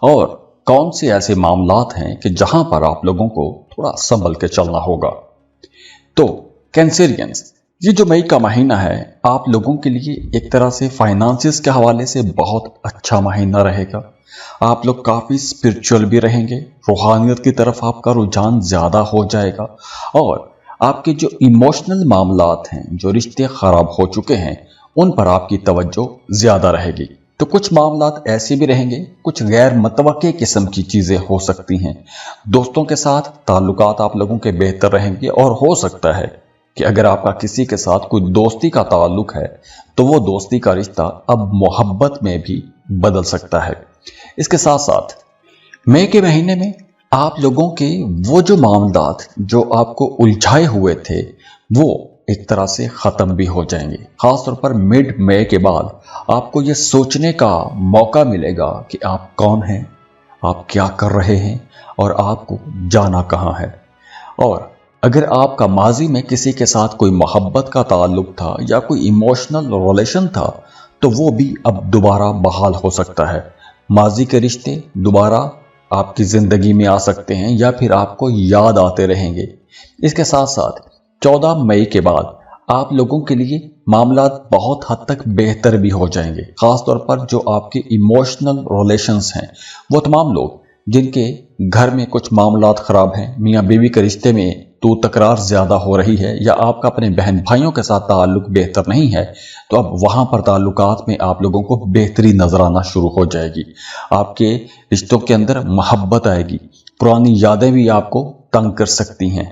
S1: और कौन से ऐसे मामलात हैं कि जहां पर आप लोगों को थोड़ा संभल के चलना होगा। तो कैंसेरियंस, ये जो मई का महीना है आप लोगों के लिए एक तरह से फाइनेंसिस के हवाले से बहुत अच्छा महीना रहेगा। आप लोग काफ़ी स्पिरिचुअल भी रहेंगे, रूहानियत की तरफ आपका रुझान ज़्यादा हो जाएगा और आपके जो इमोशनल मामलात हैं, जो रिश्ते ख़राब हो चुके हैं, उन पर आपकी तवज्जो ज़्यादा रहेगी। तो कुछ मामलात ऐसे भी रहेंगे, कुछ गैर मतवक्के किस्म की चीज़ें हो सकती हैं। दोस्तों के साथ ताल्लुकात आप लोगों के बेहतर रहेंगे और हो सकता है कि अगर आपका किसी के साथ कोई दोस्ती का ताल्लुक है तो वो दोस्ती का रिश्ता अब मोहब्बत में भी बदल सकता है। इसके साथ साथ मई के महीने में आप लोगों के वो जो मामलात जो आपको उलझाए हुए थे वो एक तरह से ख़त्म भी हो जाएंगे। ख़ासतौर पर मिड मई के बाद आपको ये सोचने का मौका मिलेगा कि आप कौन हैं, आप क्या कर रहे हैं और आपको जाना कहाँ है। और अगर आपका माजी में किसी के साथ कोई मोहब्बत का ताल्लुक था या कोई इमोशनल रिलेशन था तो वो भी अब दोबारा बहाल हो सकता है। माजी के रिश्ते दोबारा आपकी जिंदगी में आ सकते हैं या फिर आपको याद आते रहेंगे। इसके साथ साथ 14 मई के बाद आप लोगों के लिए मामला बहुत हद तक बेहतर भी हो जाएंगे। खासतौर पर जो आपके इमोशनल रिलेशंस हैं, वो तमाम लोग जिनके घर में कुछ मामलात खराब हैं, मियाँ बीवी के रिश्ते में तो तकरार ज्यादा हो रही है या आपका अपने बहन भाइयों के साथ ताल्लुक बेहतर नहीं है, तो अब वहां पर ताल्लुकात में आप लोगों को बेहतरी नजर आना शुरू हो जाएगी। आपके रिश्तों के अंदर मोहब्बत आएगी, पुरानी यादें भी आपको तंग कर सकती हैं।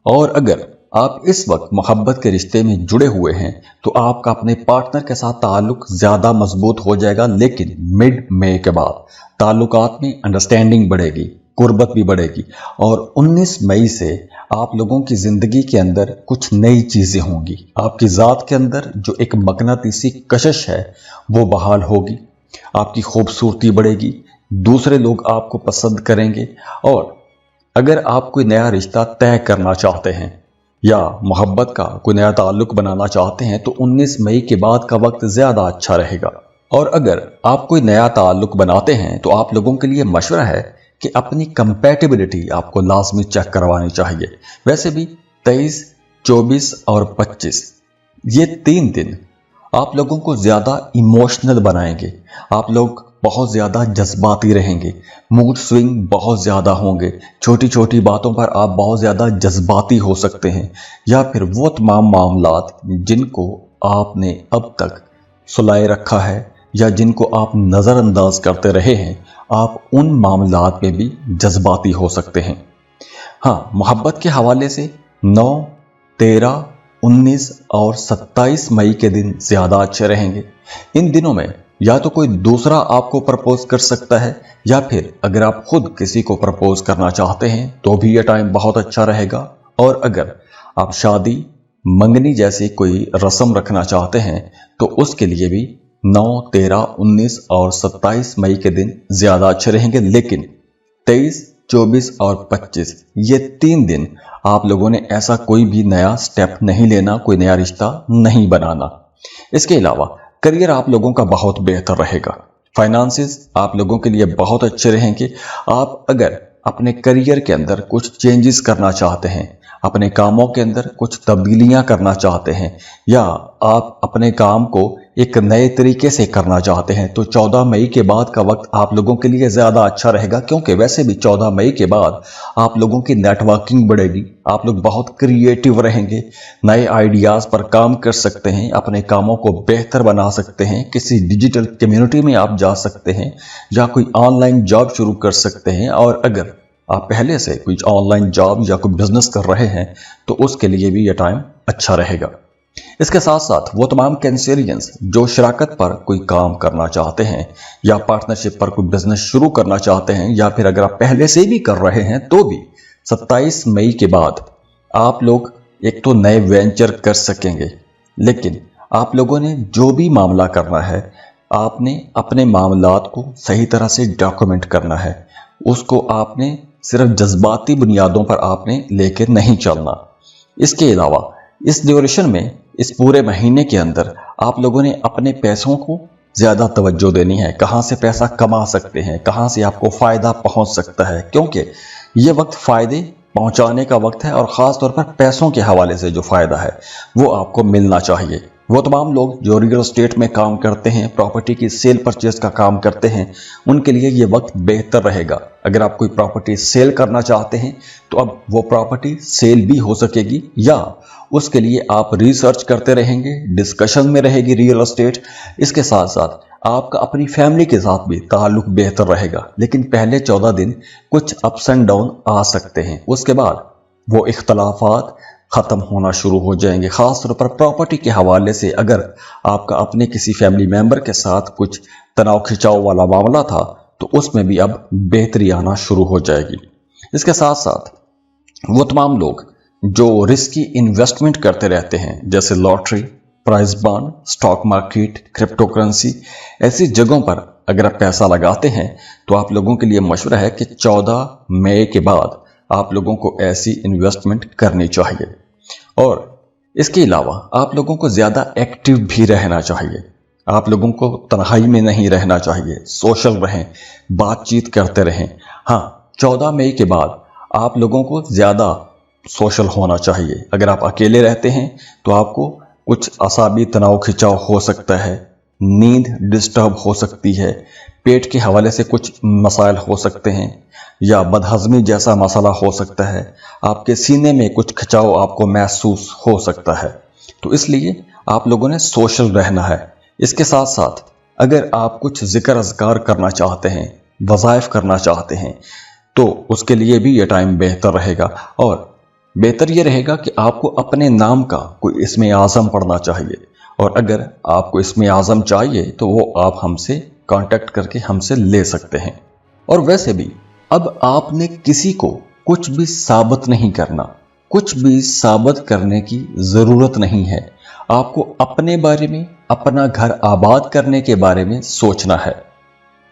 S1: और अगर आप इस वक्त मोहब्बत के रिश्ते में जुड़े हुए हैं तो आपका अपने पार्टनर के साथ ताल्लुक ज्यादा मजबूत हो जाएगा, लेकिन मिड मई के बाद ताल्लुकात में अंडरस्टैंडिंग बढ़ेगी, कुर्बत भी बढ़ेगी और 19 मई से आप लोगों की जिंदगी के अंदर कुछ नई चीजें होंगी। आपकी जात के अंदर जो एक मकनातीसी कशिश है वो बहाल होगी, आपकी खूबसूरती बढ़ेगी, दूसरे लोग आपको पसंद करेंगे। और अगर आप कोई नया रिश्ता तय करना चाहते हैं या मोहब्बत का कोई नया ताल्लुक बनाना चाहते हैं तो 19 मई के बाद का वक्त ज्यादा अच्छा रहेगा। और अगर आप कोई नया ताल्लुक बनाते हैं तो आप लोगों के लिए मशवरा है कि अपनी कंपैटिबिलिटी आपको लाजमी चेक करवानी चाहिए। वैसे भी 23, 24 और 25 ये 3 दिन आप लोगों को ज्यादा इमोशनल बनाएंगे। आप लोग बहुत ज्यादा जज्बाती रहेंगे, मूड स्विंग बहुत ज्यादा होंगे, छोटी छोटी बातों पर आप बहुत ज्यादा जज्बाती हो सकते हैं या फिर वो तमाम मामलात जिनको आपने अब तक सुलाए रखा है या जिनको आप नज़रअंदाज करते रहे हैं, आप उन मामलात में भी जज्बाती हो सकते हैं। हाँ, मोहब्बत के हवाले से 9, 13, 19 और 27 मई के दिन ज़्यादा अच्छे रहेंगे। इन दिनों में या तो कोई दूसरा आपको प्रपोज कर सकता है या फिर अगर आप खुद किसी को प्रपोज करना चाहते हैं तो भी यह टाइम बहुत अच्छा रहेगा। और अगर आप शादी, मंगनी जैसी कोई रस्म रखना चाहते हैं तो उसके लिए भी 9, 13, 19 और 27 मई के दिन ज़्यादा अच्छे रहेंगे। लेकिन 23, 24 और 25 ये 3 दिन आप लोगों ने ऐसा कोई भी नया स्टेप नहीं लेना, कोई नया रिश्ता नहीं बनाना। इसके अलावा करियर आप लोगों का बहुत बेहतर रहेगा। फाइनेंसेस आप लोगों के लिए बहुत अच्छे रहेंगे। आप अगर अपने करियर के अंदर कुछ चेंजेस करना चाहते हैं, अपने कामों के अंदर कुछ तब्दीलियां करना चाहते हैं या आप अपने काम को एक नए तरीके से करना चाहते हैं तो 14 मई के बाद का वक्त आप लोगों के लिए ज़्यादा अच्छा रहेगा, क्योंकि वैसे भी 14 मई के बाद आप लोगों की नेटवर्किंग बढ़ेगी, आप लोग बहुत क्रिएटिव रहेंगे, नए आइडियाज़ पर काम कर सकते हैं, अपने कामों को बेहतर बना सकते हैं, किसी डिजिटल कम्युनिटी में आप जा सकते हैं या कोई ऑनलाइन जॉब शुरू कर सकते हैं। और अगर आप पहले से कुछ ऑनलाइन जॉब या कोई बिजनेस कर रहे हैं तो उसके लिए भी यह टाइम अच्छा रहेगा। इसके साथ साथ वो तमाम कैंसेरियंस जो शराकत पर कोई काम करना चाहते हैं या पार्टनरशिप पर कोई बिजनेस शुरू करना चाहते हैं या फिर अगर आप पहले से भी कर रहे हैं तो भी 27 मई के बाद आप लोग एक तो नए वेंचर कर सकेंगे। लेकिन आप लोगों ने जो भी मामला करना है, आपने अपने मामलात को सही तरह से डॉक्यूमेंट करना है। उसको आपने सिर्फ जज्बाती बुनियादों पर आपने लेके नहीं चलना। इसके अलावा इस ड्यूरेशन में, इस पूरे महीने के अंदर आप लोगों ने अपने पैसों को ज़्यादा तवज्जो देनी है। कहाँ से पैसा कमा सकते हैं, कहाँ से आपको फ़ायदा पहुँच सकता है, क्योंकि ये वक्त फ़ायदे पहुँचाने का वक्त है और ख़ास तौर पर पैसों के हवाले से जो फ़ायदा है वो आपको मिलना चाहिए। वो तमाम लोग जो रियल एस्टेट में काम करते हैं, प्रॉपर्टी की सेल परचेज का काम करते हैं, उनके लिए ये वक्त बेहतर रहेगा। अगर आप कोई प्रॉपर्टी सेल करना चाहते हैं तो अब वो प्रॉपर्टी सेल भी हो सकेगी या उसके लिए आप रिसर्च करते रहेंगे, डिस्कशन में रहेगी रियल एस्टेट। इसके साथ साथ आपका अपनी फैमिली के साथ भी ताल्लुक बेहतर रहेगा। लेकिन पहले 14 दिन कुछ अप्स एंड डाउन आ सकते हैं, उसके बाद वो इख्तलाफात ख़त्म होना शुरू हो जाएंगे। ख़ास तौर पर प्रॉपर्टी के हवाले से अगर आपका अपने किसी फैमिली मेंबर के साथ कुछ तनाव खिंचाव वाला मामला था तो उसमें भी अब बेहतरी आना शुरू हो जाएगी। इसके साथ साथ वो तमाम लोग जो रिस्की इन्वेस्टमेंट करते रहते हैं, जैसे lottery, prize bond, stock market, crypto currency, ऐसी जगहों पर अगर आप पैसा लगाते हैं तो आप लोगों के लिए मशवरा है कि 14 मई के बाद आप लोगों को ऐसी इन्वेस्टमेंट करनी चाहिए। और इसके अलावा आप लोगों को ज़्यादा एक्टिव भी रहना चाहिए। आप लोगों को तन्हाई में नहीं रहना चाहिए, सोशल रहें, बातचीत करते रहें। हाँ, 14 मई के बाद आप लोगों को ज़्यादा सोशल होना चाहिए। अगर आप अकेले रहते हैं तो आपको कुछ असाबी तनाव खिंचाव हो सकता है, नींद डिस्टर्ब हो सकती है, पेट के हवाले से कुछ मसाइल हो सकते हैं, या बदहजमी जैसा मसला हो सकता है, आपके सीने में कुछ खिंचाव आपको महसूस हो सकता है। तो इसलिए आप लोगों ने सोशल रहना है। इसके साथ साथ अगर आप कुछ जिक्र अज़कार करना चाहते हैं, वज़ाइफ करना चाहते हैं, तो उसके लिए भी ये टाइम बेहतर रहेगा। और बेहतर ये रहेगा कि आपको अपने नाम का कोई इसमें आज़म पढ़ना चाहिए। और अगर आपको इसमें आज़म चाहिए तो वो आप हमसे कांटेक्ट करके हमसे ले सकते हैं। और वैसे भी अब आपने किसी को कुछ भी साबित नहीं करना, कुछ भी साबित करने की ज़रूरत नहीं है। आपको अपने बारे में, अपना घर आबाद करने के बारे में सोचना है,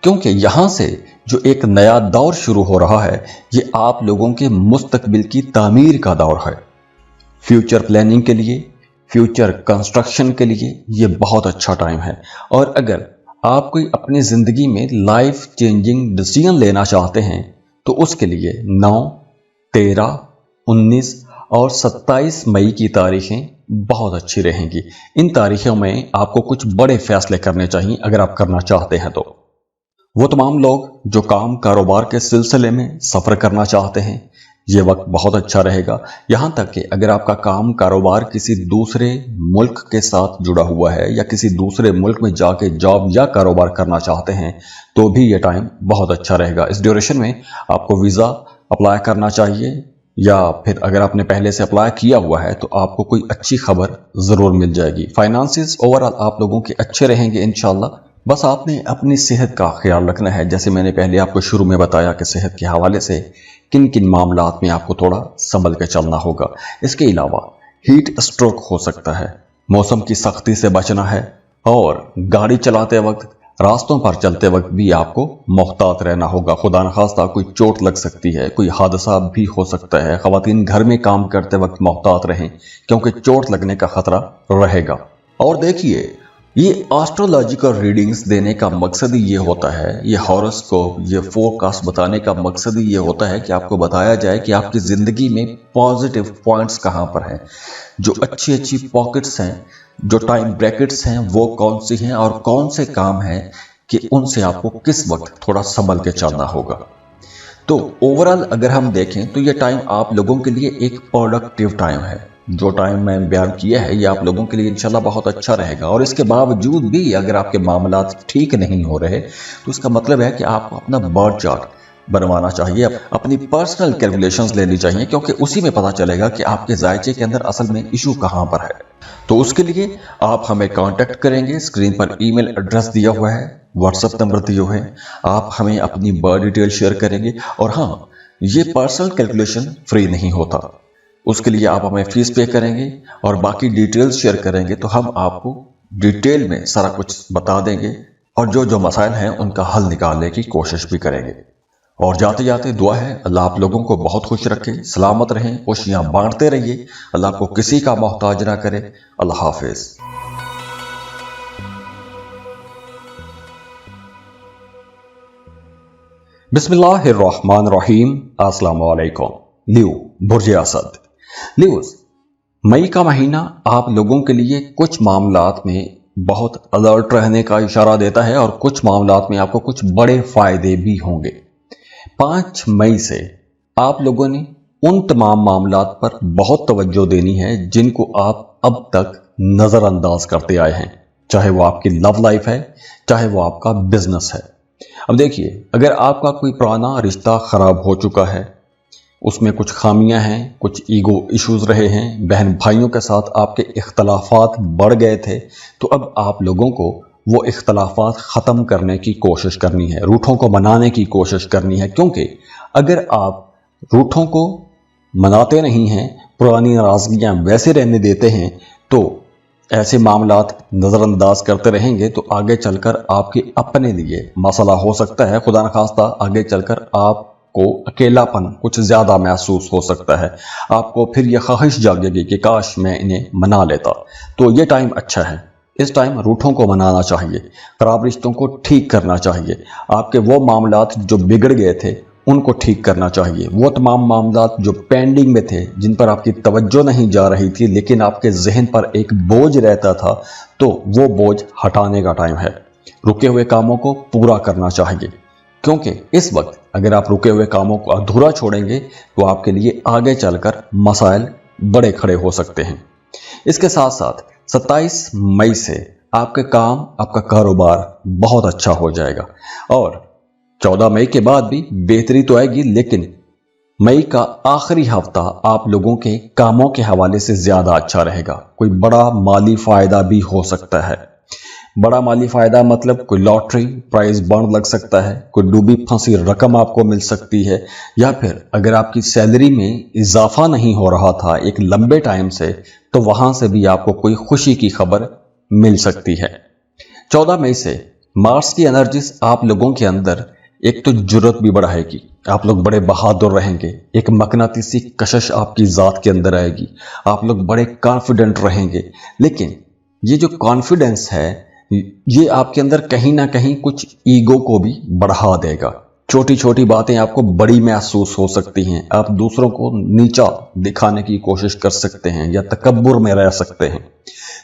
S1: क्योंकि यहाँ से जो एक नया दौर शुरू हो रहा है, ये आप लोगों के मुस्तकबिल की तामीर का दौर है। फ्यूचर प्लानिंग के लिए, फ्यूचर कंस्ट्रक्शन के लिए ये बहुत अच्छा टाइम है। और अगर आप कोई अपनी ज़िंदगी में लाइफ चेंजिंग डिसीजन लेना चाहते हैं तो उसके लिए 9, 13, 19 और 27 मई की तारीखें बहुत अच्छी रहेंगी। इन तारीखों में आपको कुछ बड़े फैसले करने चाहिए अगर आप करना चाहते हैं तो। वो तमाम लोग जो काम कारोबार के सिलसिले में सफ़र करना चाहते हैं, ये वक्त बहुत अच्छा रहेगा। यहाँ तक कि अगर आपका काम कारोबार किसी दूसरे मुल्क के साथ जुड़ा हुआ है या किसी दूसरे मुल्क में जाके जॉब या कारोबार करना चाहते हैं तो भी ये टाइम बहुत अच्छा रहेगा। इस ड्यूरेशन में आपको वीज़ा अप्लाई करना चाहिए, या फिर अगर आपने पहले से अप्लाई किया हुआ है तो आपको कोई अच्छी खबर ज़रूर मिल जाएगी। फाइनेंसेस ओवरऑल आप लोगों के अच्छे रहेंगे इंशाल्लाह। बस आपने अपनी सेहत का ख्याल रखना है। जैसे मैंने पहले आपको शुरू में बताया कि सेहत के हवाले से किन किन मामलात में आपको थोड़ा संभल के चलना होगा। इसके अलावा हीट स्ट्रोक हो सकता है, मौसम की सख्ती से बचना है, और गाड़ी चलाते वक्त, रास्तों पर चलते वक्त भी आपको मोहतात रहना होगा। खुदा न खास्ता कोई चोट लग सकती है, कोई हादसा भी हो सकता है। ख़वातीन घर में काम करते वक्त मोहतात रहें, क्योंकि चोट लगने का ख़तरा रहेगा। और देखिए, ये एस्ट्रोलॉजिकल रीडिंग्स देने का मकसद ही ये होता है, ये हॉरोस्कोप, ये फोरकास्ट बताने का मकसद ही ये होता है कि आपको बताया जाए कि आपकी ज़िंदगी में पॉजिटिव पॉइंट्स कहाँ पर हैं, जो अच्छी अच्छी पॉकेट्स हैं, जो टाइम ब्रैकेट्स हैं वो कौन सी हैं, और कौन से काम हैं कि उनसे आपको किस वक्त थोड़ा संभल के चलना होगा। तो ओवरऑल अगर हम देखें तो ये टाइम आप लोगों के लिए एक प्रोडक्टिव टाइम है। जो टाइम मैं बयान किया है ये आप लोगों के लिए इंशाल्लाह बहुत अच्छा रहेगा। और इसके बावजूद भी अगर आपके मामलात ठीक नहीं हो रहे तो इसका मतलब है कि आपको अपना बर्थ चार्ट बनवाना चाहिए, अपनी पर्सनल कैलकुलेशंस लेनी चाहिए, क्योंकि उसी में पता चलेगा कि आपके जायचे के अंदर असल में इशू कहाँ पर है। तो उसके लिए आप हमें कांटेक्ट करेंगे। स्क्रीन पर ईमेल एड्रेस दिया हुआ है, व्हाट्सएप नंबर दिए हुए हैं, आप हमें अपनी बर्थ डिटेल शेयर करेंगे। और हाँ, ये पर्सनल कैलकुलेशन फ्री नहीं होता, उसके लिए आप हमें फीस पे करेंगे और बाकी डिटेल्स शेयर करेंगे तो हम आपको डिटेल में सारा कुछ बता देंगे, और जो जो मसाइल हैं उनका हल निकालने की कोशिश भी करेंगे। और जाते जाते दुआ है अल्लाह आप लोगों को बहुत खुश रखे, सलामत रहें, खुशियां बांटते रहिए, अल्लाह को किसी का मोहताज ना करे। अल्लाह हाफिज। बिस्मिल्लाहिर्रहमानिर्रहीम। अस्सलाम वालेकुम। लियो बुर्ज असद। लियोस, मई का महीना आप लोगों के लिए कुछ मामलात में बहुत अलर्ट रहने का इशारा देता है, और कुछ मामलात में आपको कुछ बड़े फायदे भी होंगे। 5 मई से आप लोगों ने उन तमाम मामलात पर बहुत तवज्जो देनी है जिनको आप अब तक नज़रअंदाज करते आए हैं, चाहे वो आपकी लव लाइफ है, चाहे वो आपका बिजनेस है। अब देखिए, अगर आपका कोई पुराना रिश्ता ख़राब हो चुका है, उसमें कुछ खामियां हैं, कुछ ईगो इश्यूज रहे हैं, बहन भाइयों के साथ आपके इख्तलाफात बढ़ गए थे, तो अब आप लोगों को वो इख्तलाफात ख़त्म करने की कोशिश करनी है, रूठों को मनाने की कोशिश करनी है। क्योंकि अगर आप रूठों को मनाते नहीं हैं, पुरानी नाराज़गियाँ वैसे रहने देते हैं, तो ऐसे मामलात नज़रअंदाज करते रहेंगे तो आगे चलकर आपके अपने लिए मसला हो सकता है। खुदा न खास्ता आगे चलकर आप
S2: आपको अकेलापन कुछ ज़्यादा महसूस हो सकता है। आपको फिर यह ख्वाहिश जागेगी कि काश मैं इन्हें मना लेता। तो ये टाइम अच्छा है। इस टाइम रूठों को मनाना चाहिए, खराब रिश्तों को ठीक करना चाहिए, आपके वो मामलात जो बिगड़ गए थे उनको ठीक करना चाहिए, वो तमाम मामलात जो पेंडिंग में थे, जिन पर आपकी तवज्जो नहीं जा रही थी लेकिन आपके जहन पर एक बोझ रहता था, तो वो बोझ हटाने का टाइम है। रुके हुए कामों को पूरा करना चाहिए, क्योंकि इस वक्त अगर आप रुके हुए कामों को अधूरा छोड़ेंगे तो आपके लिए आगे चलकर मसाइल बड़े खड़े हो सकते हैं। इसके साथ साथ 27 मई से आपके काम, आपका कारोबार बहुत अच्छा हो जाएगा और 14 मई के बाद भी बेहतरी तो आएगी, लेकिन मई का आखिरी हफ्ता आप लोगों के कामों के हवाले से ज्यादा अच्छा रहेगा। कोई बड़ा माली फायदा भी हो सकता है। बड़ा माली फायदा मतलब कोई लॉटरी प्राइज बॉन्ड लग सकता है, कोई डूबी फंसी रकम आपको मिल सकती है, या फिर अगर आपकी सैलरी में इजाफा नहीं हो रहा था एक लंबे टाइम से, तो वहां से भी आपको कोई खुशी की खबर मिल सकती है। 14 मई से मार्स की एनर्जीज आप लोगों के अंदर एक तो जुर्रत भी बढ़ाएगी, आप लोग बड़े बहादुर रहेंगे, एक मकनातीसी कशिश आपकी ज़ात के अंदर आएगी, आप लोग बड़े कॉन्फिडेंट रहेंगे। लेकिन ये जो कॉन्फिडेंस है ये आपके अंदर कहीं ना कहीं कुछ ईगो को भी बढ़ा देगा। छोटी छोटी बातें आपको बड़ी महसूस हो सकती हैं, आप दूसरों को नीचा दिखाने की कोशिश कर सकते हैं या तकब्बुर में रह सकते हैं।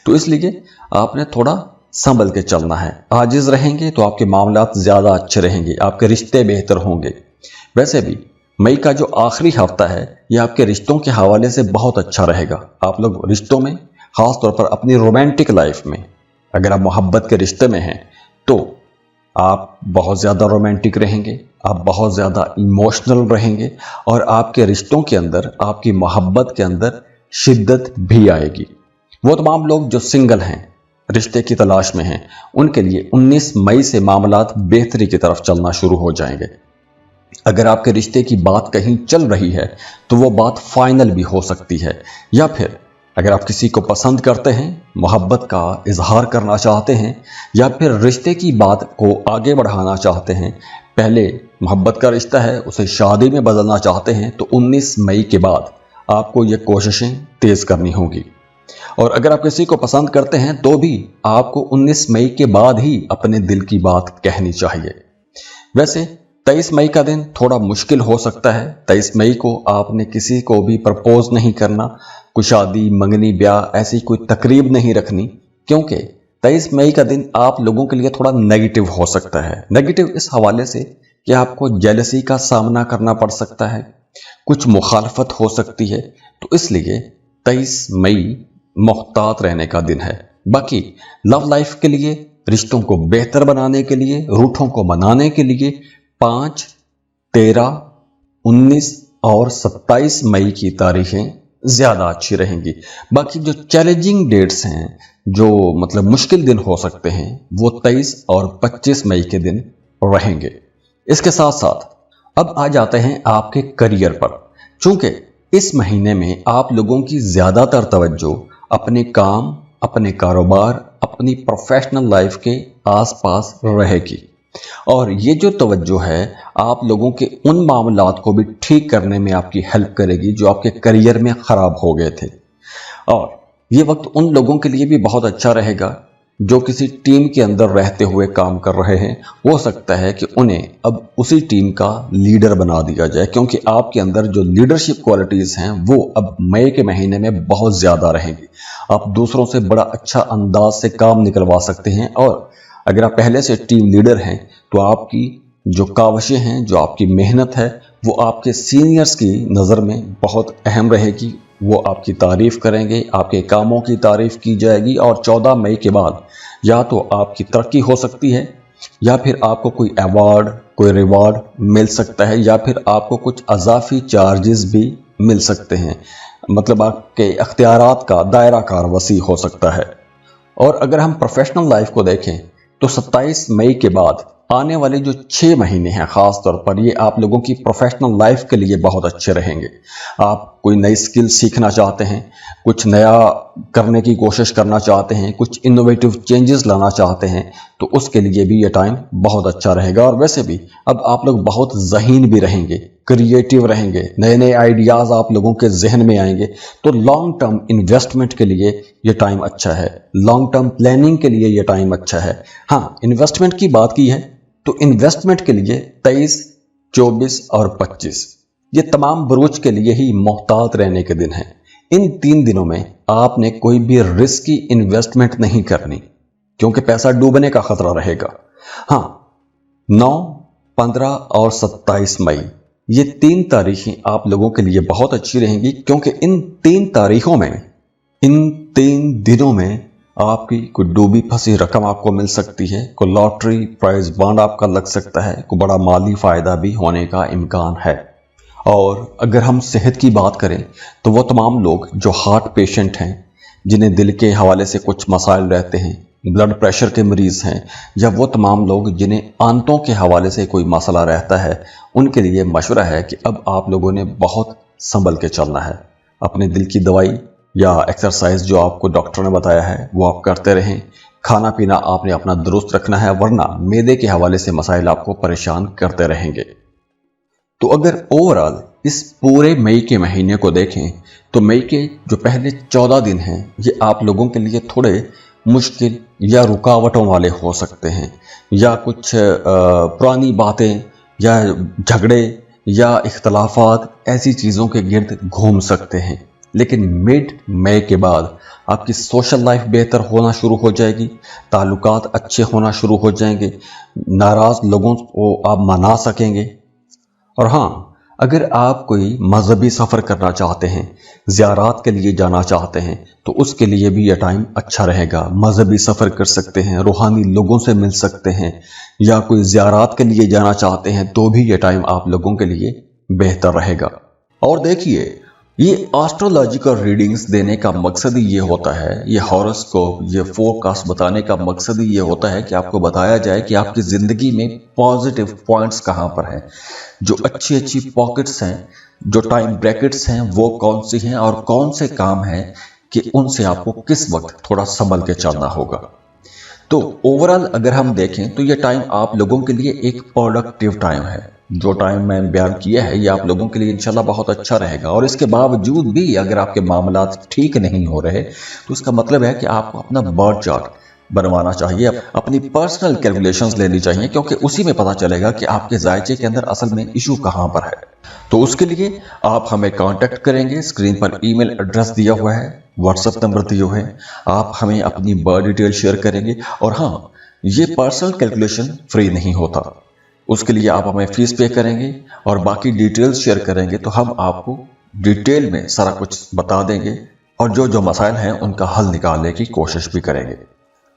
S2: तो इसलिए आपने थोड़ा संभल के चलना है। आजिज रहेंगे तो आपके मामलात ज़्यादा अच्छे रहेंगे, आपके रिश्ते बेहतर होंगे। वैसे भी मई का जो आखिरी हफ्ता है ये आपके रिश्तों के हवाले से बहुत अच्छा रहेगा। आप लोग रिश्तों में, ख़ास तौर पर अपनी रोमांटिक लाइफ में, अगर आप मोहब्बत के रिश्ते में हैं तो आप बहुत ज़्यादा रोमांटिक रहेंगे, आप बहुत ज़्यादा इमोशनल रहेंगे और आपके रिश्तों के अंदर, आपकी मोहब्बत के अंदर शिद्दत भी आएगी। वो तमाम लोग जो सिंगल हैं, रिश्ते की तलाश में हैं, उनके लिए 19 मई से मामलात बेहतरी की तरफ चलना शुरू हो जाएंगे। अगर आपके रिश्ते की बात कहीं चल रही है तो वो बात फाइनल भी हो सकती है, या फिर अगर आप किसी को पसंद करते हैं, मोहब्बत का इजहार करना चाहते हैं, या फिर रिश्ते की बात को आगे बढ़ाना चाहते हैं, पहले मोहब्बत का रिश्ता है उसे शादी में बदलना चाहते हैं, तो 19 मई के बाद आपको ये कोशिशें तेज़ करनी होगी। और अगर आप किसी को पसंद करते हैं तो भी आपको 19 मई के बाद ही अपने दिल की बात कहनी चाहिए। वैसे 23 मई का दिन थोड़ा मुश्किल हो सकता है। 23 मई को आपने किसी को भी प्रपोज नहीं करना, कोई शादी, मंगनी, ब्याह ऐसी कोई तकरीब नहीं रखनी, क्योंकि 23 मई का दिन आप लोगों के लिए थोड़ा नेगेटिव हो सकता है। नेगेटिव इस हवाले से कि आपको जेलसी का सामना करना पड़ सकता है, कुछ मुखालफत हो सकती है, तो इसलिए 23 मई मुहतात रहने का दिन है। बाकी लव लाइफ के लिए, रिश्तों को बेहतर बनाने के लिए, रूठों को मनाने के लिए 5, 13, 19 और 27 मई की तारीखें ज़्यादा अच्छी रहेंगी। बाकी जो चैलेंजिंग डेट्स हैं, जो मतलब मुश्किल दिन हो सकते हैं, वो 23 और 25 मई के दिन रहेंगे। इसके साथ साथ अब आ जाते हैं आपके करियर पर। चूंकि इस महीने में आप लोगों की ज़्यादातर तवज्जो अपने काम, अपने कारोबार, अपनी प्रोफेशनल लाइफ के आसपास रहेगी, और ये जो तवज्जो है आप लोगों के उन मामलात को भी ठीक करने में आपकी हेल्प करेगी जो आपके करियर में ख़राब हो गए थे। और ये वक्त उन लोगों के लिए भी बहुत अच्छा रहेगा जो किसी टीम के अंदर रहते हुए काम कर रहे हैं। हो सकता है कि उन्हें अब उसी टीम का लीडर बना दिया जाए, क्योंकि आपके अंदर जो लीडरशिप क्वालिटीज़ हैं वो अब मई के महीने में बहुत ज़्यादा रहेंगी। आप दूसरों से बड़ा अच्छा अंदाज से काम निकलवा सकते हैं, और अगर आप पहले से टीम लीडर हैं तो आपकी जो काविशें हैं, जो आपकी मेहनत है, वो आपके सीनियर्स की नज़र में बहुत अहम रहेगी। वो आपकी तारीफ़ करेंगे, आपके कामों की तारीफ़ की जाएगी, और 14 मई के बाद या तो आपकी तरक्की हो सकती है, या फिर आपको कोई अवार्ड, कोई रिवार्ड मिल सकता है, या फिर आपको कुछ अज़ाफ़ी चार्जेस भी मिल सकते हैं। मतलब आपके अख्तियारात का दायरा कार वसी हो सकता है। और अगर हम प्रोफेशनल लाइफ को देखें तो 27 मई के बाद आने वाले जो 6 महीने हैं, ख़ास तौर पर ये आप लोगों की प्रोफेशनल लाइफ के लिए बहुत अच्छे रहेंगे। आप कोई नई स्किल सीखना चाहते हैं, कुछ नया करने की कोशिश करना चाहते हैं, कुछ इनोवेटिव चेंजेस लाना चाहते हैं, तो उसके लिए भी ये टाइम बहुत अच्छा रहेगा। और वैसे भी अब आप लोग बहुत ज़हीन भी रहेंगे, क्रिएटिव रहेंगे, नए नए आइडियाज आप लोगों के जहन में आएंगे, तो लॉन्ग टर्म इन्वेस्टमेंट के लिए ये टाइम अच्छा है, लॉन्ग टर्म प्लानिंग के लिए ये टाइम अच्छा है। हाँ, इन्वेस्टमेंट की बात की है तो इन्वेस्टमेंट के लिए 23, 24 और 25 ये तमाम बुरूज के लिए ही मोहतात रहने के दिन हैं। इन 3 दिनों में आपने कोई भी रिस्की इन्वेस्टमेंट नहीं करनी, क्योंकि पैसा डूबने का खतरा रहेगा। हाँ, 9, 15 और 27 मई ये 3 तारीखें आप लोगों के लिए बहुत अच्छी रहेंगी, क्योंकि इन 3 तारीखों में, इन 3 दिनों में आपकी कोई डूबी फंसी रकम आपको मिल सकती है, कोई लॉटरी प्राइज बॉन्ड आपका लग सकता है, कोई बड़ा माली फायदा भी होने का इम्कान है। और अगर हम सेहत की बात करें तो वो तमाम लोग जो हार्ट पेशेंट हैं, जिन्हें दिल के हवाले से कुछ मसाइल रहते हैं, ब्लड प्रेशर के मरीज हैं, या वो तमाम लोग जिन्हें आंतों के हवाले से कोई मसला रहता है, उनके लिए मशवरा है कि अब आप लोगों ने बहुत संभल के चलना है। अपने दिल की दवाई या एक्सरसाइज जो आपको डॉक्टर ने बताया है वो आप करते रहें। खाना पीना आपने अपना दुरुस्त रखना है, वरना मैदे के हवाले से मसाइल आपको परेशान करते रहेंगे। तो अगर ओवरऑल इस पूरे मई के महीने को देखें तो मई के जो पहले 14 दिन हैं ये आप लोगों के लिए थोड़े मुश्किल या रुकावटों वाले हो सकते हैं, या कुछ पुरानी बातें या झगड़े या इख्तलाफात ऐसी चीज़ों के गिर्द घूम सकते हैं। लेकिन मिड मई के बाद आपकी सोशल लाइफ बेहतर होना शुरू हो जाएगी, ताल्लुकात अच्छे होना शुरू हो जाएंगे, नाराज़ लोगों को आप मना सकेंगे। और हाँ, अगर आप कोई मजहबी सफ़र करना चाहते हैं, ज़ियारात के लिए जाना चाहते हैं, तो उसके लिए भी यह टाइम अच्छा रहेगा। मजहबी सफ़र कर सकते हैं, रूहानी लोगों से मिल सकते हैं, या कोई ज़ियारात के लिए जाना चाहते हैं तो भी यह टाइम आप लोगों के लिए बेहतर रहेगा। और देखिए, ये एस्ट्रोलॉजिकल रीडिंग्स देने का मकसद ही ये होता है, ये हॉरोस्कोप, ये फोरकास्ट बताने का मकसद ही ये होता है कि आपको बताया जाए कि आपकी ज़िंदगी में पॉजिटिव पॉइंट्स कहाँ पर हैं, जो अच्छी अच्छी पॉकेट्स हैं, जो टाइम ब्रैकेट्स हैं वो कौन सी हैं, और कौन से काम हैं कि उनसे आपको किस वक्त थोड़ा संभल के चलना होगा। तो ओवरऑल अगर हम देखें तो ये टाइम आप लोगों के लिए एक प्रोडक्टिव टाइम है। जो टाइम मैं बयान किया है ये आप लोगों के लिए इंशाल्लाह बहुत अच्छा रहेगा। और इसके बावजूद भी अगर आपके मामलात ठीक नहीं हो रहे तो इसका मतलब है कि आपको अपना बर्थ चार्ट बनवाना चाहिए, अपनी पर्सनल कैलकुलेशंस लेनी चाहिए, क्योंकि उसी में पता चलेगा कि आपके जायचे के अंदर असल में इशू कहाँ पर है। तो उसके लिए आप हमें कांटेक्ट करेंगे, स्क्रीन पर ईमेल एड्रेस दिया हुआ है, व्हाट्सएप नंबर दिए हुए हैं, आप हमें अपनी बर्थ डिटेल शेयर करेंगे। और हाँ, ये पर्सनल कैलकुलेशन फ्री नहीं होता, उसके लिए आप हमें फीस पे करेंगे और बाकी डिटेल्स शेयर करेंगे, तो हम आपको डिटेल में सारा कुछ बता देंगे और जो जो मसाइल हैं उनका हल निकालने की कोशिश भी करेंगे।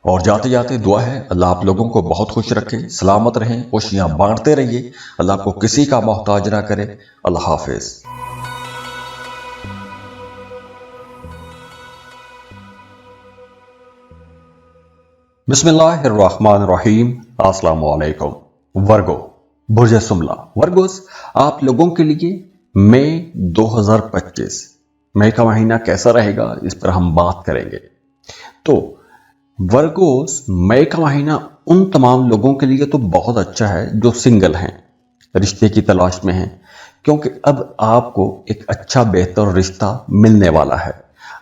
S2: और जाते जाते दुआ है अल्लाह आप लोगों को बहुत खुश रखे, सलामत रहें, खुशियां बांटते रहिए, अल्लाह आपको किसी का मोहताज ना करे। अल्लाह हाफिज। बिस्मिल्लाहिर्रहमानिर्रहीम। अस्सलाम वालेकुम। वर्गो, बुर्ज सुमला। वर्गोस, आप लोगों के लिए मई 2025 मई का महीना कैसा रहेगा इस पर हम बात करेंगे। तो वर्गोस, मई का महीना उन तमाम लोगों के लिए तो बहुत अच्छा है जो सिंगल हैं, रिश्ते की तलाश में हैं, क्योंकि अब आपको एक अच्छा बेहतर रिश्ता मिलने वाला है।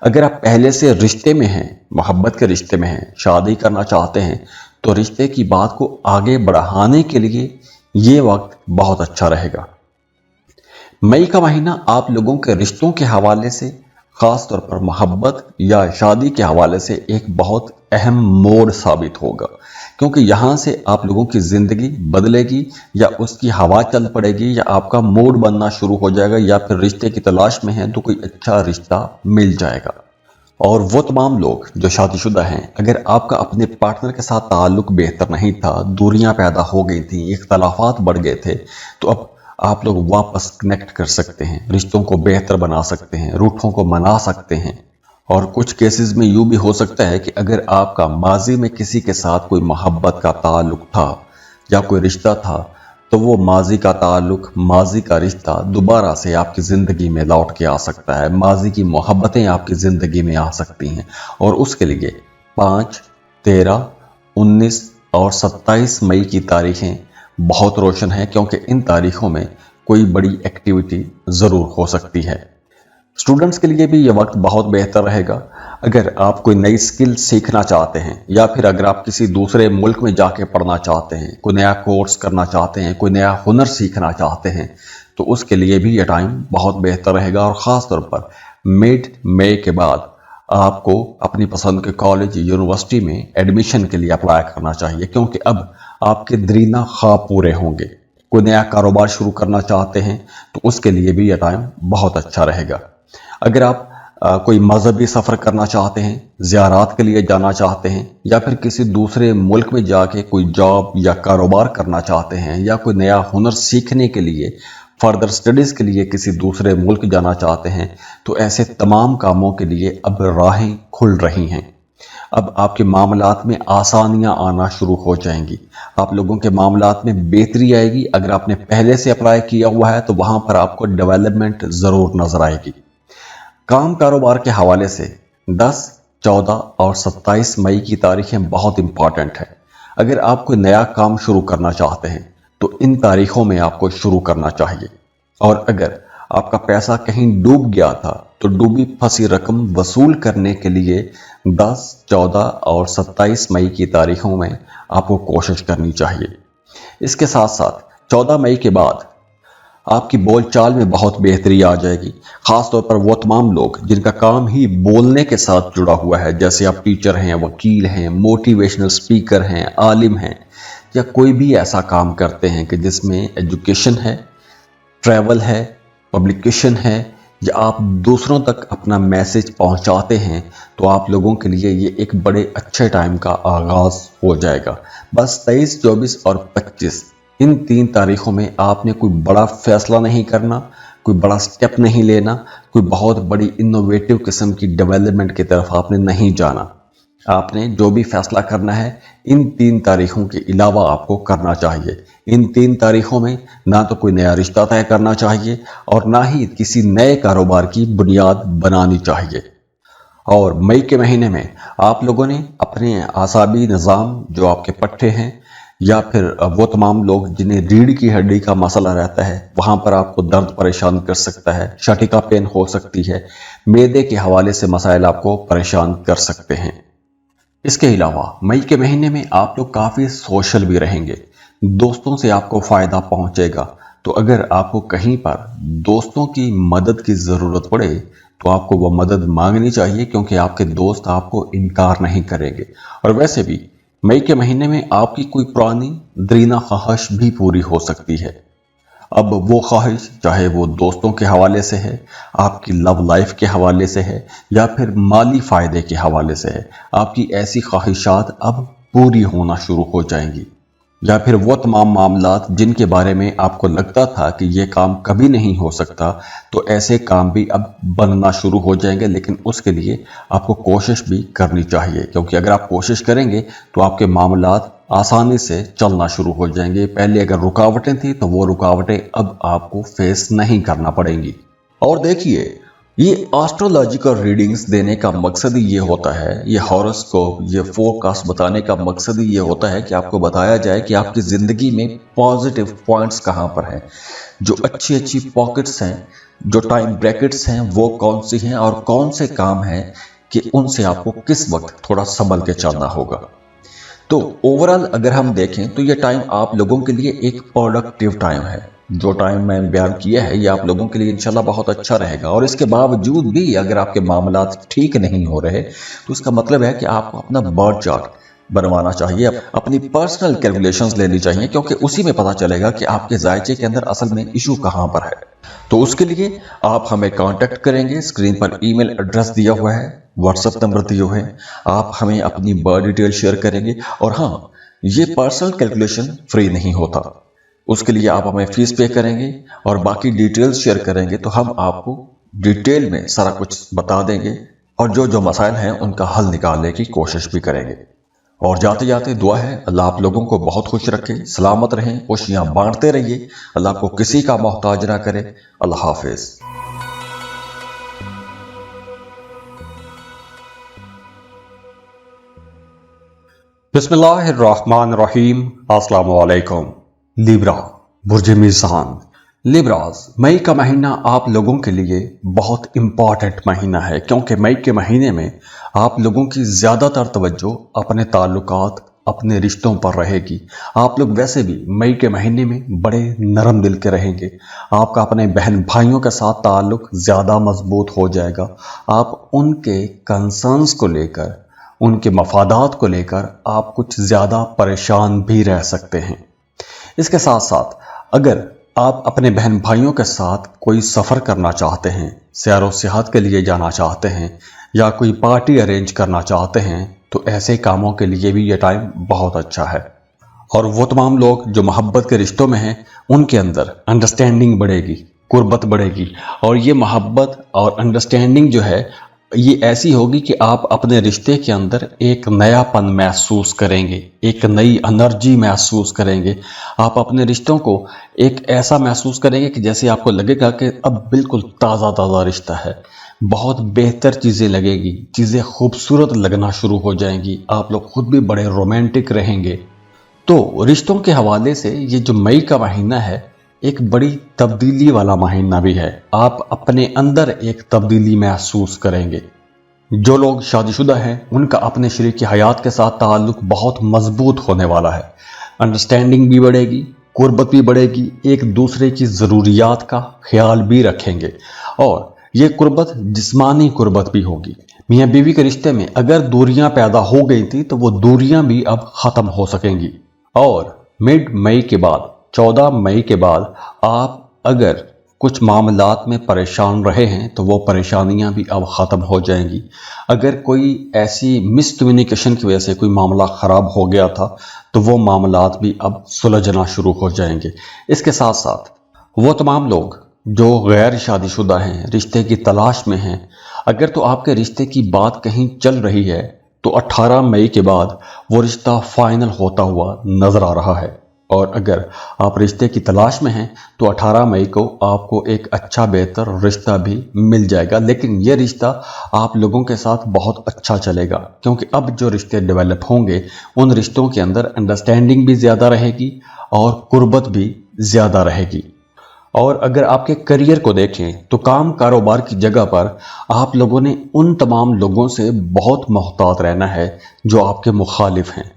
S2: अगर आप पहले से रिश्ते में हैं, मोहब्बत के रिश्ते में हैं, शादी करना चाहते हैं, तो रिश्ते की बात को आगे बढ़ाने के लिए ये वक्त बहुत अच्छा रहेगा। मई का महीना आप लोगों के रिश्तों के हवाले से, खास तौर पर मोहब्बत या शादी के हवाले से एक बहुत अहम मोड़ साबित होगा, क्योंकि यहाँ से आप लोगों की ज़िंदगी बदलेगी या उसकी हवा चल पड़ेगी, या आपका मूड बनना शुरू हो जाएगा, या फिर रिश्ते की तलाश में हैं तो कोई अच्छा रिश्ता मिल जाएगा। और वो तमाम लोग जो शादीशुदा हैं, अगर आपका अपने पार्टनर के साथ ताल्लुक बेहतर नहीं था, दूरियां पैदा हो गई थी, इख्तलाफात बढ़ गए थे, तो अब आप लोग वापस कनेक्ट कर सकते हैं, रिश्तों को बेहतर बना सकते हैं, रूठों को मना सकते हैं। और कुछ केसेस में यूँ भी हो सकता है कि अगर आपका माजी में किसी के साथ कोई मोहब्बत का ताल्लुक था या कोई रिश्ता था, तो वो माजी का ताल्लुक, माजी का रिश्ता दोबारा से आपकी ज़िंदगी में लौट के आ सकता है, माजी की मोहब्बतें आपकी ज़िंदगी में आ सकती हैं। और उसके लिए 5, 13, 19 और 27 मई की तारीखें बहुत रोशन हैं, क्योंकि इन तारीखों में कोई बड़ी एक्टिविटी ज़रूर हो सकती है। स्टूडेंट्स के लिए भी ये वक्त बहुत बेहतर रहेगा। अगर आप कोई नई स्किल सीखना चाहते हैं या फिर अगर आप किसी दूसरे मुल्क में जाके पढ़ना चाहते हैं, कोई नया कोर्स करना चाहते हैं, कोई नया हुनर सीखना चाहते हैं, तो उसके लिए भी ये टाइम बहुत बेहतर रहेगा। और ख़ास तौर पर मिड मई के बाद आपको अपनी पसंद के कॉलेज यूनिवर्सिटी में एडमिशन के लिए अप्लाई करना चाहिए, क्योंकि अब आपके दरीना ख्वाब पूरे होंगे। कोई नया कारोबार शुरू करना चाहते हैं तो उसके लिए भी यह टाइम बहुत अच्छा रहेगा। अगर आप कोई मजहबी सफ़र करना चाहते हैं, ज़ियारात के लिए जाना चाहते हैं, या फिर किसी दूसरे मुल्क में जाके कोई जॉब या कारोबार करना चाहते हैं, या कोई नया हुनर सीखने के लिए फर्दर स्टडीज़ के लिए किसी दूसरे मुल्क जाना चाहते हैं, तो ऐसे तमाम कामों के लिए अब राहें खुल रही हैं। अब आपके मामलात में आसानियां आना शुरू हो जाएंगी, आप लोगों के मामलात में बेहतरी आएगी। अगर आपने पहले से अप्लाई किया हुआ है तो वहां पर आपको डेवलपमेंट ज़रूर नज़र आएगी। काम कारोबार के हवाले से 10, 14 और 27 मई की तारीखें बहुत इंपॉर्टेंट है। अगर आप कोई नया काम शुरू करना चाहते हैं तो इन तारीखों में आपको शुरू करना चाहिए। और अगर आपका पैसा कहीं डूब गया था तो डूबी फंसी रकम वसूल करने के लिए 10, 14 और 27 मई की तारीखों में आपको कोशिश करनी चाहिए। इसके साथ साथ 14 मई के बाद आपकी बोलचाल में बहुत बेहतरी आ जाएगी। ख़ास तौर पर वो तमाम लोग जिनका काम ही बोलने के साथ जुड़ा हुआ है, जैसे आप टीचर हैं, वकील हैं, मोटिवेशनल स्पीकर हैं, आलिम हैं, या कोई भी ऐसा काम करते हैं कि जिसमें एजुकेशन है, ट्रैवल है, पब्लिकेशन है, या आप दूसरों तक अपना मैसेज पहुंचाते हैं, तो आप लोगों के लिए ये एक बड़े अच्छे टाइम का आगाज़ हो जाएगा। बस 23, 24 और 25 इन 3 तारीखों में आपने कोई बड़ा फैसला नहीं करना, कोई बड़ा स्टेप नहीं लेना, कोई बहुत बड़ी इनोवेटिव किस्म की डेवलपमेंट की तरफ आपने नहीं जाना। आपने जो भी फैसला करना है इन 3 तारीखों के अलावा आपको करना चाहिए। इन 3 तारीखों में ना तो कोई नया रिश्ता तय करना चाहिए और ना ही किसी नए कारोबार की बुनियाद बनानी चाहिए। और मई के महीने में आप लोगों ने अपने आसाबी निज़ाम, जो आपके पट्टे हैं, या फिर वो तमाम लोग जिन्हें रीढ़ की हड्डी का मसला रहता है, वहाँ पर आपको दर्द परेशान कर सकता है, शटिका पेन हो सकती है, मैदे के हवाले से मसाइल आपको परेशान कर सकते हैं। इसके अलावा मई के महीने में आप लोग काफ़ी सोशल भी रहेंगे, दोस्तों से आपको फ़ायदा पहुँचेगा। तो अगर आपको कहीं पर दोस्तों की मदद की ज़रूरत पड़े तो आपको वो मदद मांगनी चाहिए, क्योंकि आपके दोस्त आपको इनकार नहीं करेंगे। और वैसे भी मई के महीने में आपकी कोई पुरानी दरीना ख्वाहिश भी पूरी हो सकती है। अब वो ख्वाहिश चाहे वो दोस्तों के हवाले से है, आपकी लव लाइफ के हवाले से है, या फिर माली फ़ायदे के हवाले से है, आपकी ऐसी ख्वाहिशात अब पूरी होना शुरू हो जाएंगी। या फिर वो तमाम मामलात जिनके बारे में आपको लगता था कि ये काम कभी नहीं हो सकता, तो ऐसे काम भी अब बनना शुरू हो जाएंगे। लेकिन उसके लिए आपको कोशिश भी करनी चाहिए, क्योंकि अगर आप कोशिश करेंगे तो आपके मामलात आसानी से चलना शुरू हो जाएंगे। पहले अगर रुकावटें थी तो वो रुकावटें अब आपको फेस नहीं करना पड़ेंगी। और देखिए, ये एस्ट्रोलॉजिकल रीडिंग्स देने का मकसद ही ये होता है, ये हॉरोस्कोप, ये फोरकास्ट बताने का मकसद ही ये होता है कि आपको बताया जाए कि आपकी ज़िंदगी में पॉजिटिव पॉइंट्स कहाँ पर हैं, जो अच्छी अच्छी पॉकेट्स हैं, जो टाइम ब्रैकेट्स हैं वो कौन सी हैं, और कौन से काम हैं कि उनसे आपको किस वक्त थोड़ा संभल के चलना होगा। तो ओवरऑल अगर हम देखें तो ये टाइम आप लोगों के लिए एक प्रोडक्टिव टाइम है। जो टाइम मैं बयान किया है ये आप लोगों के लिए इंशाल्लाह बहुत अच्छा रहेगा। और इसके बावजूद भी अगर आपके मामलात ठीक नहीं हो रहे तो इसका मतलब है कि आपको अपना बर्थ चार्ट बनवाना चाहिए, अपनी पर्सनल कैलकुलेशंस लेनी चाहिए, क्योंकि उसी में पता चलेगा कि आपके जायचे के अंदर असल में इशू कहाँ पर है। तो उसके लिए आप हमें कांटेक्ट करेंगे, स्क्रीन पर ईमेल एड्रेस दिया हुआ है, व्हाट्सएप नंबर दिए हुए हैं, आप हमें अपनी बर्थ डिटेल शेयर करेंगे। और हाँ, ये पर्सनल कैलकुलेशन फ्री नहीं होता, उसके लिए आप हमें फीस पे करेंगे और बाकी डिटेल्स शेयर करेंगे, तो हम आपको डिटेल में सारा कुछ बता देंगे और जो जो मसाइल हैं उनका हल निकालने की कोशिश भी करेंगे। और जाते जाते दुआ है अल्लाह आप लोगों को बहुत खुश रखे, सलामत रहें, खुशियां बांटते रहिए, अल्लाह आपको किसी का मोहताज ना करे। अल्लाह हाफिज।
S1: बिस्मिल्लाहिर्रहमानिर्रहीम। अस्सलाम वालेकुम। लिब्रा, बुर्ज मीज़ान, लिब्रास, मई का महीना आप लोगों के लिए बहुत इम्पॉर्टेंट महीना है, क्योंकि मई के महीने में आप लोगों की ज़्यादातर तवज्जो अपने ताल्लुकात, अपने रिश्तों पर रहेगी। आप लोग वैसे भी मई के महीने में बड़े नरम दिल के रहेंगे। आपका अपने बहन भाइयों के साथ ताल्लुक ज़्यादा मजबूत हो जाएगा। आप उनके कंसर्न्स को लेकर, उनके मफादात को लेकर आप कुछ ज़्यादा परेशान भी रह सकते हैं। इसके साथ साथ अगर आप अपने बहन भाइयों के साथ कोई सफ़र करना चाहते हैं, सैर व सियाहत के लिए जाना चाहते हैं, या कोई पार्टी अरेंज करना चाहते हैं, तो ऐसे कामों के लिए भी ये टाइम बहुत अच्छा है। और वो तमाम लोग जो मोहब्बत के रिश्तों में हैं, उनके अंदर अंडरस्टैंडिंग बढ़ेगी, कुर्बत बढ़ेगी। और ये मोहब्बत और अंडरस्टैंडिंग जो है, ये ऐसी होगी कि आप अपने रिश्ते के अंदर एक नयापन महसूस करेंगे, एक नई एनर्जी महसूस करेंगे। आप अपने रिश्तों को एक ऐसा महसूस करेंगे कि जैसे आपको लगेगा कि अब बिल्कुल ताज़ा ताज़ा रिश्ता है। बहुत बेहतर चीज़ें लगेगी, चीज़ें खूबसूरत लगना शुरू हो जाएंगी। आप लोग खुद भी बड़े रोमांटिक रहेंगे। तो रिश्तों के हवाले से ये जो मई का महीना है, एक बड़ी तब्दीली वाला महीना भी है। आप अपने अंदर एक तब्दीली महसूस करेंगे। जो लोग शादीशुदा हैं, उनका अपने शरीक हयात के साथ ताल्लुक बहुत मजबूत होने वाला है। अंडरस्टैंडिंग भी बढ़ेगी, कुर्बत भी बढ़ेगी, एक दूसरे की ज़रूरियात का ख्याल भी रखेंगे। और ये कुर्बत जिस्मानी कुर्बत भी होगी। मियाँ बीवी के रिश्ते में अगर दूरियां पैदा हो गई थी, तो वो दूरियां भी अब ख़त्म हो सकेंगी। और मिड मई के बाद, 14 मई के बाद, आप अगर कुछ मामलात में परेशान रहे हैं, तो वो परेशानियां भी अब ख़त्म हो जाएंगी। अगर कोई ऐसी मिसकम्युनिकेशन की वजह से कोई मामला ख़राब हो गया था, तो वो मामलात भी अब सुलझना शुरू हो जाएंगे। इसके साथ साथ वो तमाम लोग जो गैर शादीशुदा हैं, रिश्ते की तलाश में हैं, अगर तो आपके रिश्ते की बात कहीं चल रही है, तो 18 मई के बाद वो रिश्ता फाइनल होता हुआ नज़र आ रहा है। और अगर आप रिश्ते की तलाश में हैं, तो 18 मई को आपको एक अच्छा बेहतर रिश्ता भी मिल जाएगा। लेकिन ये रिश्ता आप लोगों के साथ बहुत अच्छा चलेगा, क्योंकि अब जो रिश्ते डेवलप होंगे, उन रिश्तों के अंदर अंडरस्टैंडिंग भी ज़्यादा रहेगी और कुर्बत भी ज़्यादा रहेगी। और अगर आपके करियर को देखें, तो काम कारोबार की जगह पर आप लोगों ने उन तमाम लोगों से बहुत मोहतात रहना है जो आपके मुखालिफ हैं,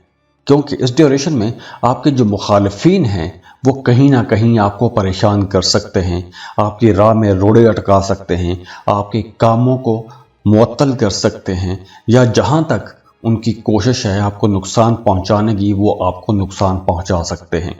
S1: क्योंकि इस ड्यूरेशन में आपके जो मुखालिफिन हैं, वो कहीं ना कहीं आपको परेशान कर सकते हैं, आपकी राह में रोड़े अटका सकते हैं, आपके कामों को मुअत्तल कर सकते हैं, या जहां तक उनकी कोशिश है आपको नुकसान पहुंचाने की, वो आपको नुकसान पहुंचा सकते हैं।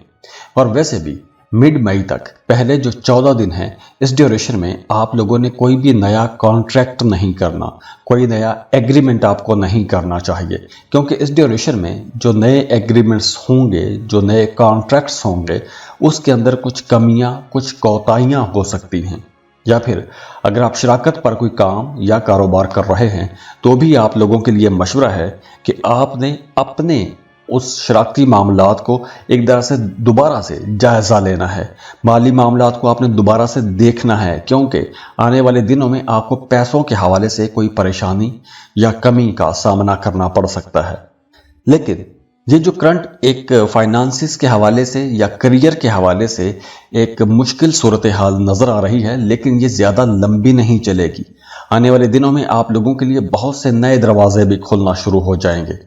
S1: और वैसे भी मिड मई तक पहले जो 14 दिन हैं, इस ड्यूरेशन में आप लोगों ने कोई भी नया कॉन्ट्रैक्ट नहीं करना, कोई नया एग्रीमेंट आपको नहीं करना चाहिए, क्योंकि इस ड्यूरेशन में जो नए एग्रीमेंट्स होंगे, जो नए कॉन्ट्रैक्ट्स होंगे, उसके अंदर कुछ कमियां, कुछ कोताहियां हो सकती हैं। या फिर अगर आप शराकत पर कोई काम या कारोबार कर रहे हैं, तो भी आप लोगों के लिए मशवरा है कि आपने अपने उस शराकती मामलात को एक तरह से दोबारा से जायज़ा लेना है। माली मामलात को आपने दोबारा से देखना है, क्योंकि आने वाले दिनों में आपको पैसों के हवाले से कोई परेशानी या कमी का सामना करना पड़ सकता है। लेकिन ये जो करंट एक फाइनेंसिस के हवाले से या करियर के हवाले से एक मुश्किल सूरत हाल नज़र आ रही है, लेकिन ये ज़्यादा लंबी नहीं चलेगी। आने वाले दिनों में आप लोगों के लिए बहुत से नए दरवाजे भी खुलना शुरू हो जाएंगे।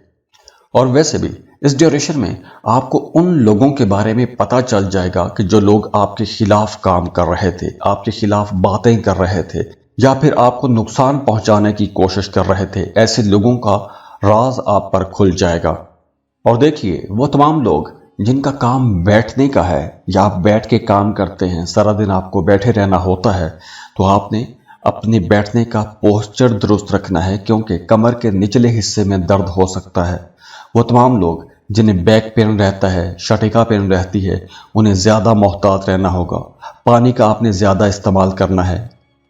S1: और वैसे भी इस ड्यूरेशन में आपको उन लोगों के बारे में पता चल जाएगा कि जो लोग आपके खिलाफ काम कर रहे थे, आपके खिलाफ बातें कर रहे थे, या फिर आपको नुकसान पहुंचाने की कोशिश कर रहे थे। ऐसे लोगों का राज आप पर खुल जाएगा। और देखिए, वो तमाम लोग जिनका काम बैठने का है, या आप बैठ के काम करते हैं, सारा दिन आपको बैठे रहना होता है, तो आपने अपने बैठने का पोस्चर दुरुस्त रखना है, क्योंकि कमर के निचले हिस्से में दर्द हो सकता है। वो तमाम लोग जिन्हें बैक पेन रहता है, शटिका पेन रहती है, उन्हें ज़्यादा मोहतात रहना होगा। पानी का आपने ज़्यादा इस्तेमाल करना है,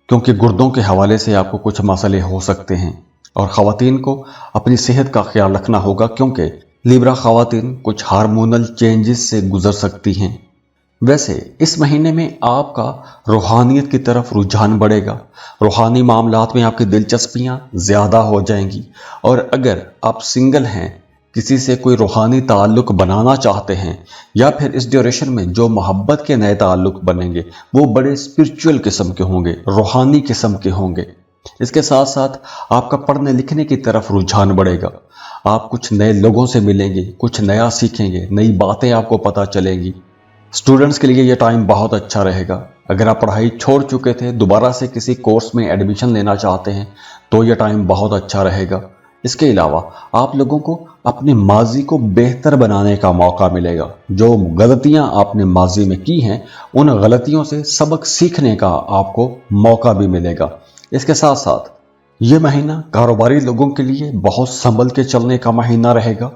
S1: क्योंकि गुर्दों के हवाले से आपको कुछ मसले हो सकते हैं। और ख़वातीन को अपनी सेहत का ख्याल रखना होगा, क्योंकि लिब्रा ख़वातीन कुछ हार्मोनल चेंजेस से गुजर सकती हैं। वैसे इस महीने में आपका रूहानियत की तरफ रुझान बढ़ेगा, रूहानी मामलात में आपकी दिलचस्पियां ज़्यादा हो जाएंगी। और अगर आप सिंगल हैं,
S2: किसी से कोई रूहानी ताल्लुक बनाना चाहते हैं, या फिर इस ड्यूरेशन में जो मोहब्बत के नए ताल्लुक बनेंगे वो बड़े स्पिरिचुअल किस्म के होंगे, रूहानी किस्म के होंगे। इसके साथ साथ आपका पढ़ने लिखने की तरफ रुझान बढ़ेगा। आप कुछ नए लोगों से मिलेंगे, कुछ नया सीखेंगे, नई बातें आपको पता चलेंगी। स्टूडेंट्स के लिए ये टाइम बहुत अच्छा रहेगा। अगर आप पढ़ाई छोड़ चुके थे, दोबारा से किसी कोर्स में एडमिशन लेना चाहते हैं, तो ये टाइम बहुत अच्छा रहेगा। इसके अलावा आप लोगों को अपने माजी को बेहतर बनाने का मौका मिलेगा। जो गलतियां आपने माजी में की हैं, उन गलतियों से सबक सीखने का आपको मौका भी मिलेगा। इसके साथ साथ ये महीना कारोबारी लोगों के लिए बहुत संभल के चलने का महीना रहेगा,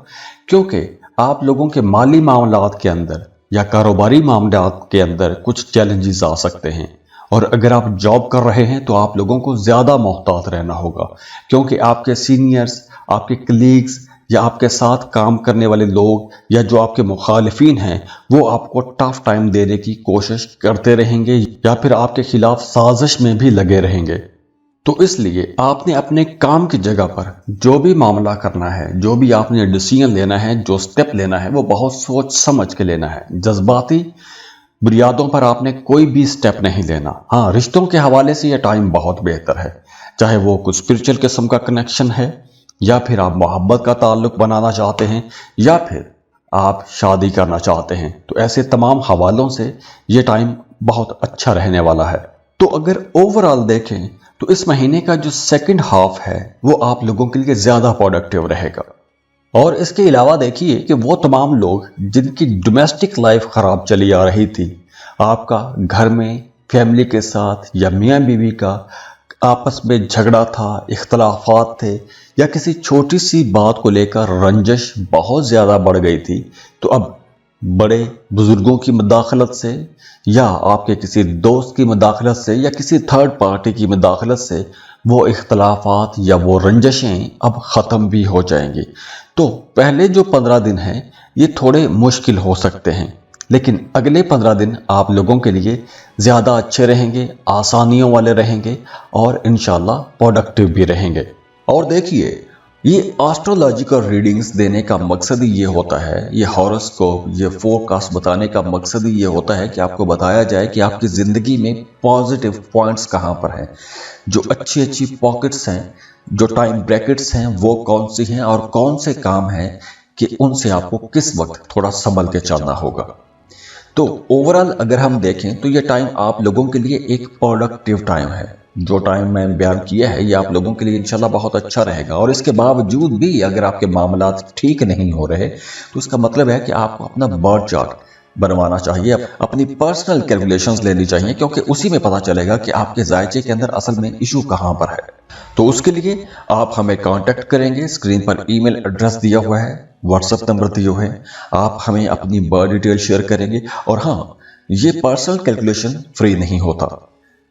S2: क्योंकि आप लोगों के माली मामलात के अंदर या कारोबारी मामलात के अंदर कुछ चैलेंजेस आ सकते हैं। और अगर आप जॉब कर रहे हैं तो आप लोगों को ज़्यादा मोहतात रहना होगा, क्योंकि आपके सीनियर्स, आपके कलीग्स या आपके साथ काम करने वाले लोग या जो आपके मुखालिफिन हैं, वो आपको टफ टाइम देने की कोशिश करते रहेंगे या फिर आपके खिलाफ साजिश में भी लगे रहेंगे। तो इसलिए आपने अपने काम की जगह पर जो भी मामला करना है, जो भी आपने डिसीजन लेना है, जो स्टेप लेना है, वो बहुत सोच समझ के लेना है। जज्बाती बुनियादों पर आपने कोई भी स्टेप नहीं लेना। हाँ, रिश्तों के हवाले से यह टाइम बहुत बेहतर है, चाहे वो कुछ स्पिरिचुअल किस्म का कनेक्शन है, या फिर आप मोहब्बत का ताल्लुक बनाना चाहते हैं, या फिर आप शादी करना चाहते हैं। तो ऐसे तमाम हवालों से ये टाइम बहुत अच्छा रहने वाला है। तो अगर ओवरऑल देखें तो इस महीने का जो सेकंड हाफ है वो आप लोगों के लिए ज़्यादा प्रोडक्टिव रहेगा। और इसके अलावा देखिए कि वो तमाम लोग जिनकी डोमेस्टिक लाइफ ख़राब चली आ रही थी, आपका घर में फैमिली के साथ या मियाँ बीवी का आपस में झगड़ा था, इख्तलाफात थे, या किसी छोटी सी बात को लेकर रंजिश बहुत ज़्यादा बढ़ गई थी, तो अब बड़े बुजुर्गों की मदाखलत से या आपके किसी दोस्त की मदाखलत से या किसी थर्ड पार्टी की मदाखलत से वो इख्तलाफात या वो रंजशें अब ख़त्म भी हो जाएंगी। तो पहले जो 15 दिन हैं ये थोड़े मुश्किल हो सकते हैं, लेकिन अगले 15 दिन आप लोगों के लिए ज़्यादा अच्छे रहेंगे, आसानियों वाले रहेंगे और इंशाल्लाह प्रोडक्टिव भी रहेंगे। और देखिए, ये एस्ट्रोलॉजिकल रीडिंग्स देने का मकसद ही ये होता है, ये हॉरोस्कोप, ये फोरकास्ट बताने का मकसद ही ये होता है कि आपको बताया जाए कि आपकी ज़िंदगी में पॉजिटिव पॉइंट्स कहाँ पर हैं, जो अच्छी अच्छी पॉकेट्स हैं, जो टाइम ब्रैकेट्स हैं वो कौन सी हैं, और कौन से काम हैं कि उनसे आपको किस वक्त थोड़ा संभल के चलना होगा। तो ओवरऑल अगर हम देखें तो ये टाइम आप लोगों के लिए एक प्रोडक्टिव टाइम है। जो टाइम मैं बयान किया है ये आप लोगों के लिए इंशाल्लाह बहुत अच्छा रहेगा। और इसके बावजूद भी अगर आपके मामलात ठीक नहीं हो रहे तो इसका मतलब है कि आपको अपना बर्थ चार्ट बनवाना चाहिए, अपनी पर्सनल कैलकुलेशंस लेनी चाहिए, क्योंकि उसी में पता चलेगा कि आपके जायचे के अंदर असल में इशू कहाँ पर है। तो उसके लिए आप हमें कांटेक्ट करेंगे, स्क्रीन पर ईमेल एड्रेस दिया हुआ है, व्हाट्सएप नंबर दिए हुए हैं, आप हमें अपनी बर्थ डिटेल शेयर करेंगे। और हाँ, ये पर्सनल कैलकुलेशन फ्री नहीं होता,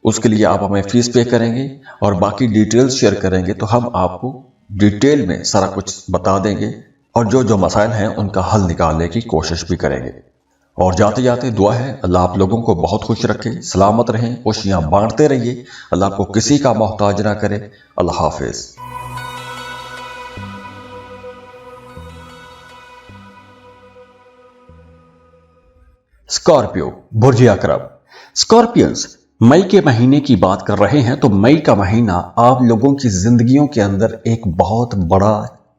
S2: उसके लिए आप हमें फीस पे करेंगे और बाकी डिटेल्स शेयर करेंगे तो हम आपको डिटेल में सारा कुछ बता देंगे और जो जो मसाइल हैं उनका हल निकालने की कोशिश भी करेंगे। और जाते जाते दुआ है अल्लाह आप लोगों को बहुत खुश रखे, सलामत रहें, खुशियां बांटते रहिए, अल्लाह आपको किसी का मोहताज ना करे। अल्लाह हाफिज। स्कॉर्पियो, बुर्ज अकरब। स्कॉर्पियंस, मई के महीने की बात कर रहे हैं तो मई का महीना आप लोगों की जिंदगियों के अंदर एक बहुत बड़ा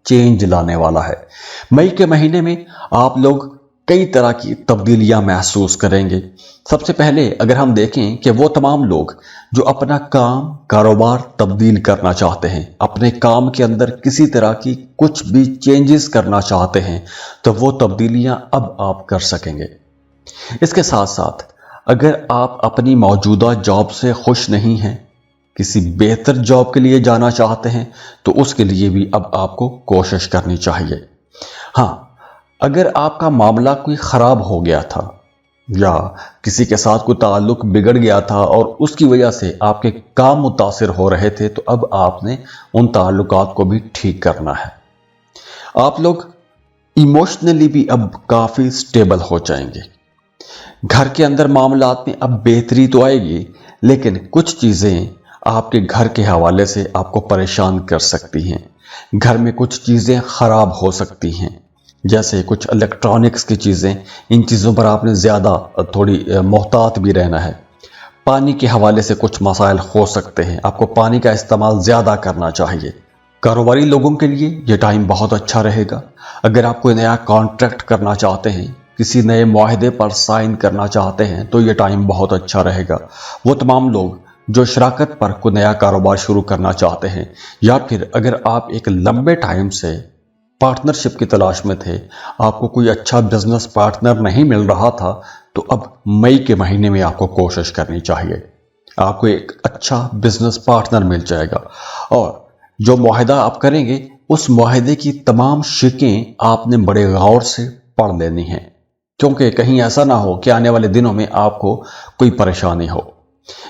S2: चेंज लाने वाला है। मई के महीने में आप लोग कई तरह की तब्दीलियां महसूस करेंगे। सबसे पहले अगर हम देखें कि वो तमाम लोग जो अपना काम, कारोबार तब्दील करना चाहते हैं, अपने काम के अंदर किसी तरह की कुछ भी चेंजेस करना चाहते हैं, तो वो तब्दीलियां अब आप कर सकेंगे। इसके साथ साथ अगर आप अपनी मौजूदा जॉब से खुश नहीं हैं, किसी बेहतर जॉब के लिए जाना चाहते हैं, तो उसके लिए भी अब आपको कोशिश करनी चाहिए। हाँ, अगर आपका मामला कोई ख़राब हो गया था या किसी के साथ कोई ताल्लुक बिगड़ गया था और उसकी वजह से आपके काम मुतासिर हो रहे थे, तो अब आपने उन ताल्लुकात को भी ठीक करना है। आप लोग इमोशनली भी अब काफ़ी स्टेबल हो जाएंगे। घर के अंदर मामलात में अब बेहतरी तो आएगी, लेकिन कुछ चीज़ें आपके घर के हवाले से आपको परेशान कर सकती हैं। گھر میں کچھ چیزیں خراب ہو سکتی ہیں، جیسے کچھ الیکٹرانکس کی چیزیں، ان چیزوں پر آپ نے زیادہ تھوڑی محتاط بھی رہنا ہے۔ پانی کے حوالے سے کچھ مسائل ہو سکتے ہیں، آپ کو پانی کا استعمال زیادہ کرنا چاہیے۔ کاروباری لوگوں کے لیے یہ ٹائم بہت اچھا رہے گا۔ اگر آپ کوئی نیا کانٹریکٹ کرنا چاہتے ہیں، کسی نئے معاہدے پر سائن کرنا چاہتے ہیں تو یہ ٹائم بہت اچھا رہے گا۔ وہ تمام لوگ جو شراکت پر کوئی نیا کاروبار شروع کرنا چاہتے ہیں، یا پھر اگر آپ ایک لمبے ٹائم سے پارٹنرشپ کی تلاش میں تھے، آپ کو کوئی اچھا بزنس پارٹنر نہیں مل رہا تھا، تو اب مئی کے مہینے میں آپ کو کوشش کرنی چاہیے، آپ کو ایک اچھا بزنس پارٹنر مل جائے گا۔ اور جو معاہدہ آپ کریں گے، اس معاہدے کی تمام شرطیں آپ نے بڑے غور سے پڑھ لینی ہیں، کیونکہ کہیں ایسا نہ ہو کہ آنے والے دنوں میں آپ کو کوئی پریشانی ہو۔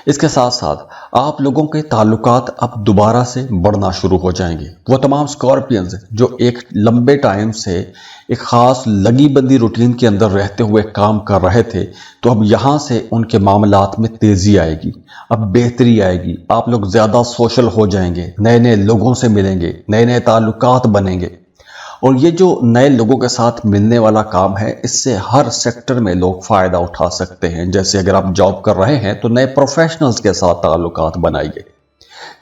S2: اس کے ساتھ ساتھ آپ لوگوں کے تعلقات اب دوبارہ سے بڑھنا شروع ہو جائیں گے۔ وہ تمام اسکارپینز جو ایک لمبے ٹائم سے ایک خاص لگی بندی روٹین کے اندر رہتے ہوئے کام کر رہے تھے، تو اب یہاں سے ان کے معاملات میں تیزی آئے گی، اب بہتری آئے گی، آپ لوگ زیادہ سوشل ہو جائیں گے، نئے نئے لوگوں سے ملیں گے، نئے نئے تعلقات بنیں گے۔ اور یہ جو نئے لوگوں کے ساتھ ملنے والا کام ہے، اس سے ہر سیکٹر میں لوگ فائدہ اٹھا سکتے ہیں۔ جیسے اگر آپ جاب کر رہے ہیں تو نئے پروفیشنلز کے ساتھ تعلقات بنائیے،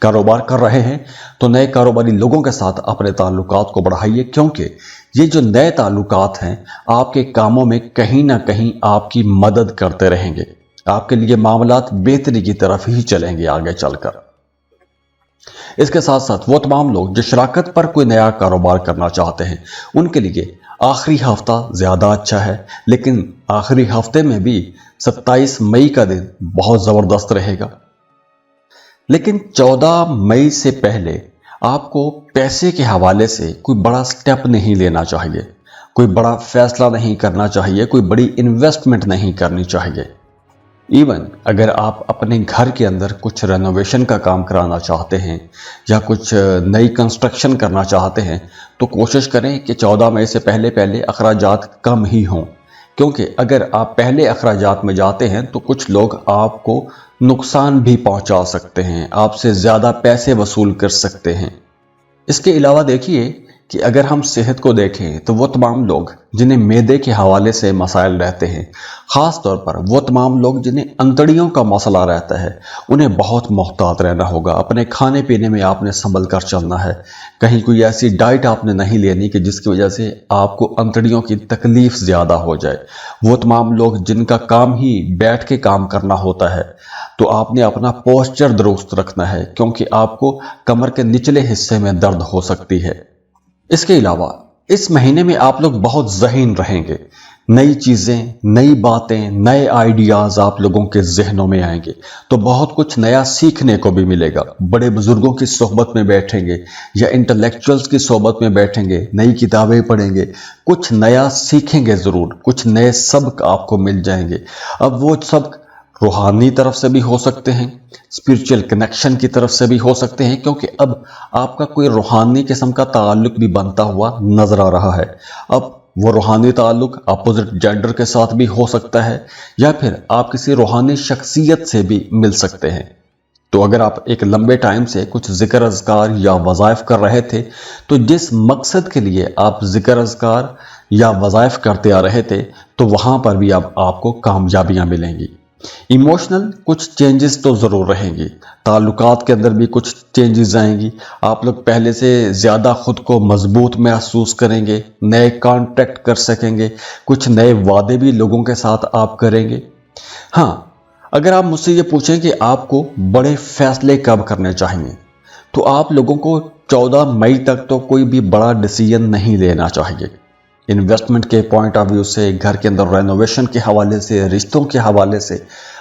S2: کاروبار کر رہے ہیں تو نئے کاروباری لوگوں کے ساتھ اپنے تعلقات کو بڑھائیے، کیونکہ یہ جو نئے تعلقات ہیں آپ کے کاموں میں کہیں نہ کہیں آپ کی مدد کرتے رہیں گے، آپ کے لیے معاملات بہتری کی طرف ہی چلیں گے آگے چل کر۔ اس کے ساتھ ساتھ وہ تمام لوگ جو شراکت پر کوئی نیا کاروبار کرنا چاہتے ہیں، ان کے لیے آخری ہفتہ زیادہ اچھا ہے، لیکن آخری ہفتے میں بھی 27 مئی کا دن بہت زبردست رہے گا۔ لیکن 14 مئی سے پہلے آپ کو پیسے کے حوالے سے کوئی بڑا سٹیپ نہیں لینا چاہیے، کوئی بڑا فیصلہ نہیں کرنا چاہیے، کوئی بڑی انویسٹمنٹ نہیں کرنی چاہیے۔ ایون اگر آپ اپنے گھر کے اندر کچھ رینوویشن کا کام کرانا چاہتے ہیں یا کچھ نئی کنسٹرکشن کرنا چاہتے ہیں، تو کوشش کریں کہ 14 مئی سے پہلے اخراجات کم ہی ہوں، کیونکہ اگر آپ پہلے اخراجات میں جاتے ہیں تو کچھ لوگ آپ کو نقصان بھی پہنچا سکتے ہیں، آپ سے زیادہ پیسے وصول کر سکتے ہیں۔ اس کے علاوہ دیکھیے کہ اگر ہم صحت کو دیکھیں تو وہ تمام لوگ جنہیں معدے کے حوالے سے مسائل رہتے ہیں، خاص طور پر وہ تمام لوگ جنہیں انتڑیوں کا مسئلہ رہتا ہے، انہیں بہت محتاط رہنا ہوگا۔ اپنے کھانے پینے میں آپ نے سنبھل کر چلنا ہے، کہیں کوئی ایسی ڈائٹ آپ نے نہیں لینی کہ جس کی وجہ سے آپ کو انتڑیوں کی تکلیف زیادہ ہو جائے۔ وہ تمام لوگ جن کا کام ہی بیٹھ کے کام کرنا ہوتا ہے، تو آپ نے اپنا پوسچر درست رکھنا ہے، کیونکہ آپ کو کمر کے نچلے حصے میں درد ہو سکتی ہے۔ اس کے علاوہ اس مہینے میں آپ لوگ بہت ذہین رہیں گے، نئی چیزیں، نئی باتیں، نئے آئیڈیاز آپ لوگوں کے ذہنوں میں آئیں گے، تو بہت کچھ نیا سیکھنے کو بھی ملے گا۔ بڑے بزرگوں کی صحبت میں بیٹھیں گے یا انٹلیکچوئلز کی صحبت میں بیٹھیں گے، نئی کتابیں پڑھیں گے، کچھ نیا سیکھیں گے، ضرور کچھ نئے سبق آپ کو مل جائیں گے۔ اب وہ سبق روحانی طرف سے بھی ہو سکتے ہیں، اسپرچل کنیکشن کی طرف سے بھی ہو سکتے ہیں، کیونکہ اب آپ کا کوئی روحانی قسم کا تعلق بھی بنتا ہوا نظر آ رہا ہے۔ اب وہ روحانی تعلق اپوزٹ جینڈر کے ساتھ بھی ہو سکتا ہے، یا پھر آپ کسی روحانی شخصیت سے بھی مل سکتے ہیں۔ تو اگر آپ ایک لمبے ٹائم سے کچھ ذکر اذکار یا وظائف کر رہے تھے، تو جس مقصد کے لیے آپ ذکر اذکار یا وظائف کرتے آ رہے تھے، تو وہاں پر بھی اب آپ کو کامیابیاں ملیں گی۔ ایموشنل کچھ چینجز تو ضرور رہیں گی، تعلقات کے اندر بھی کچھ چینجز آئیں گی، آپ لوگ پہلے سے زیادہ خود کو مضبوط محسوس کریں گے، نئے کانٹیکٹ کر سکیں گے، کچھ نئے وعدے بھی لوگوں کے ساتھ آپ کریں گے۔ ہاں، اگر آپ مجھ سے یہ پوچھیں کہ آپ کو بڑے فیصلے کب کرنے چاہیے، تو آپ لوگوں کو 14 مئی تک تو کوئی بھی بڑا ڈیسیژن نہیں لینا چاہیے۔ انویسٹمنٹ کے پوائنٹ آف ویو سے، گھر کے اندر رینوویشن کے حوالے سے، رشتوں کے حوالے سے،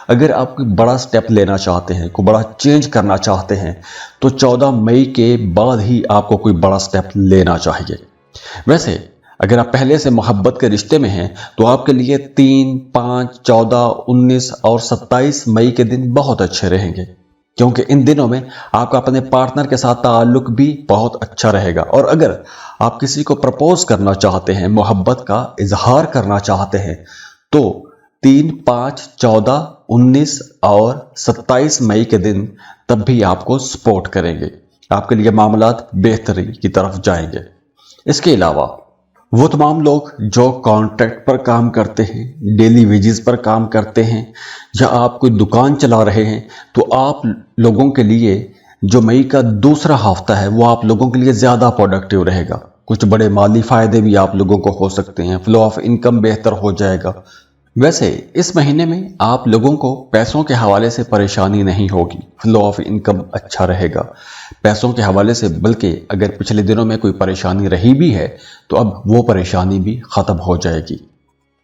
S2: اگر آپ کوئی بڑا سٹیپ لینا چاہتے ہیں، کوئی بڑا چینج کرنا چاہتے ہیں، تو 14 مئی کے بعد ہی آپ کو کوئی بڑا سٹیپ لینا چاہیے۔ ویسے اگر آپ پہلے سے محبت کے رشتے میں ہیں تو آپ کے لیے 3، 5، 14، 19 اور 27 مئی کے دن بہت اچھے رہیں گے، کیونکہ ان دنوں میں آپ کا اپنے پارٹنر کے ساتھ تعلق بھی بہت اچھا رہے گا۔ اور اگر آپ کسی کو پرپوز کرنا چاہتے ہیں، محبت کا اظہار کرنا چاہتے ہیں، تو 3، 5، 14، 19 اور 27 مئی کے دن تب بھی آپ کو سپورٹ کریں گے۔ आपके लिए मामलात बेहतरी की तरफ जाएंगे। इसके अलावा वो तमाम लोग जो कॉन्ट्रैक्ट पर काम करते हैं, डेली वेजेस पर काम करते हैं, या आप कोई दुकान चला रहे हैं, तो आप लोगों के लिए जो मई का दूसरा हफ्ता है वो आप लोगों के लिए ज़्यादा प्रोडक्टिव रहेगा। कुछ बड़े माली फ़ायदे भी आप लोगों को हो सकते हैं, फ्लो ऑफ इनकम बेहतर हो जाएगा। वैसे इस महीने में आप लोगों को पैसों के हवाले से परेशानी नहीं होगी, फ्लो ऑफ इनकम अच्छा रहेगा पैसों के हवाले से। बल्कि अगर पिछले दिनों में कोई परेशानी रही भी है तो अब वो परेशानी भी ख़त्म हो जाएगी।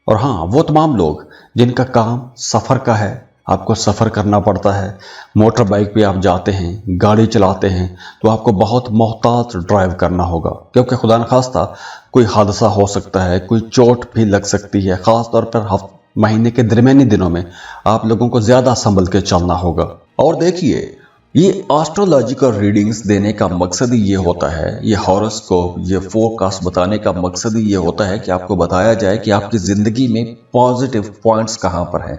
S2: और हाँ, वो तमाम लोग जिनका काम सफ़र का है, आपको सफ़र करना पड़ता है, मोटर बाइक पे आप जाते हैं, गाड़ी चलाते हैं, तो आपको बहुत मोहतात ड्राइव करना होगा, क्योंकि खुदा न खास्ता कोई हादसा हो सकता है, कोई चोट भी लग सकती है। ख़ास तौर पर महीने के दरमियानी दिनों में आप लोगों को ज़्यादा संभल के चलना होगा। और देखिए, ये एस्ट्रोलॉजिकल रीडिंग्स देने का मकसद ही ये होता है, ये हॉरोस्कोप, ये फोरकास्ट बताने का मकसद ही ये होता है कि आपको बताया जाए कि आपकी ज़िंदगी में पॉजिटिव पॉइंट्स कहाँ पर हैं,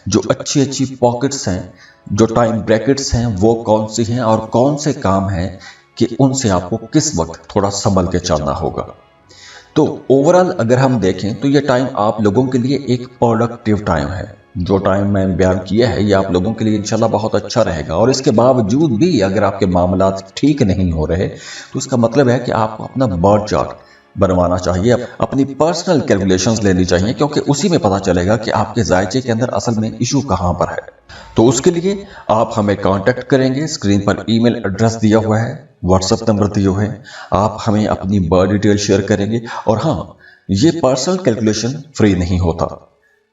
S2: जो अच्छी अच्छी पॉकेट्स हैं, जो टाइम ब्रैकेट्स हैं वो कौन सी हैं, और कौन से काम हैं कि उनसे आपको किस वक्त थोड़ा संभल के चलना होगा। तो ओवरऑल अगर हम देखें तो ये टाइम आप लोगों के लिए एक प्रोडक्टिव टाइम है। जो टाइम मैंने बयान किया है ये आप लोगों के लिए इंशाल्लाह बहुत अच्छा रहेगा। और इसके बावजूद भी अगर आपके मामलात ठीक नहीं हो रहे तो इसका मतलब है कि आपको अपना बर्थ चार्ट बनवाना चाहिए, अपनी पर्सनल कैलकुलेशंस लेनी चाहिए, क्योंकि उसी में पता चलेगा कि आपके जायचे के अंदर असल में इशू कहाँ पर है। तो उसके लिए आप हमें कांटेक्ट करेंगे, स्क्रीन पर ईमेल एड्रेस दिया हुआ है, व्हाट्सएप नंबर दिए हुए हैं, आप हमें अपनी बर्थ डिटेल शेयर करेंगे। और हाँ, ये पर्सनल कैलकुलेशन फ्री नहीं होता,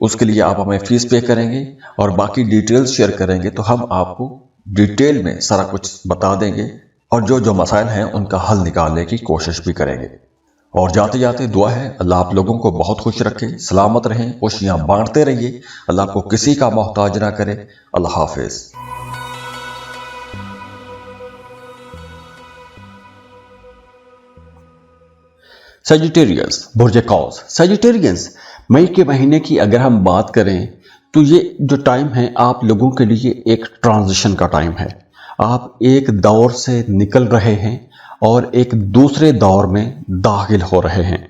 S2: उसके लिए आप हमें फीस पे करेंगे और बाकी डिटेल्स शेयर करेंगे तो हम आपको डिटेल में सारा कुछ बता देंगे और जो जो मसाइल हैं उनका हल निकालने की कोशिश भी करेंगे। और जाते जाते दुआ है अल्लाह आप लोगों को बहुत खुश रखे, सलामत रहें, खुशियां बांटते रहिए, अल्लाह को किसी का मोहताज ना करे। अल्लाह हाफिज।
S1: सजिटेरियस, बुर्ज कौस। सजिटेरियंस, मई के महीने की अगर हम बात करें तो ये जो टाइम है आप लोगों के लिए एक ट्रांजिशन का टाइम है। आप एक दौर से निकल रहे हैं और एक दूसरे दौर में दाखिल हो रहे हैं।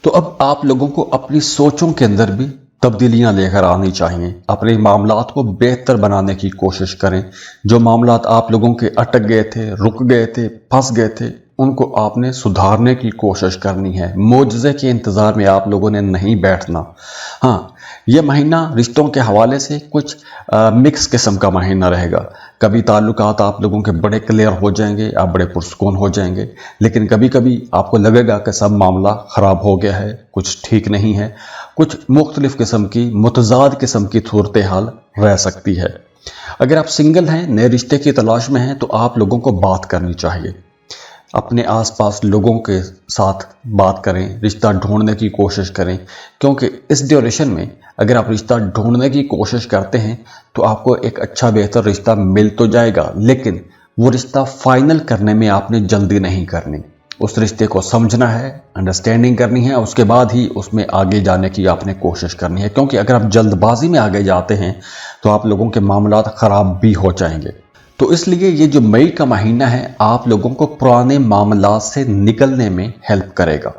S1: तो अब आप लोगों को अपनी सोचों के अंदर भी तब्दीलियां लेकर आनी चाहिए। अपने मामलात को बेहतर बनाने की कोशिश करें। जो मामलात आप लोगों के अटक गए थे, रुक गए थे, फंस गए थे, उनको आपने सुधारने की कोशिश करनी है। मोजज़े के इंतज़ार में आप लोगों ने नहीं बैठना। हाँ, ये महीना रिश्तों के हवाले से कुछ मिक्स किस्म का महीना रहेगा। कभी ताल्लुकात आप लोगों के बड़े क्लियर हो जाएंगे, आप बड़े पुरसकून हो जाएंगे, लेकिन कभी कभी आपको लगेगा कि सब मामला ख़राब हो गया है, कुछ ठीक नहीं है, कुछ मुख्तलिफ किस्म की मुतज़ाद किस्म की सूरत हाल रह सकती है। अगर आप सिंगल हैं, नए रिश्ते की तलाश में हैं, तो आप लोगों को बात करनी चाहिए। अपने आसपास लोगों के साथ बात करें, रिश्ता ढूंढने की कोशिश करें, क्योंकि इस ड्यूरेशन में अगर आप रिश्ता ढूंढने की कोशिश करते हैं तो आपको एक अच्छा बेहतर रिश्ता मिल तो जाएगा, लेकिन वो रिश्ता फाइनल करने में आपने जल्दी नहीं करनी। उस रिश्ते को समझना है, अंडरस्टैंडिंग करनी है, उसके बाद ही उसमें आगे जाने की आपने कोशिश करनी है। क्योंकि अगर आप जल्दबाजी में आगे जाते हैं तो आप लोगों के मामलात ख़राब भी हो जाएंगे। तो इसलिए ये जो मई का महीना है आप लोगों को पुराने मामलात से निकलने में हेल्प करेगा।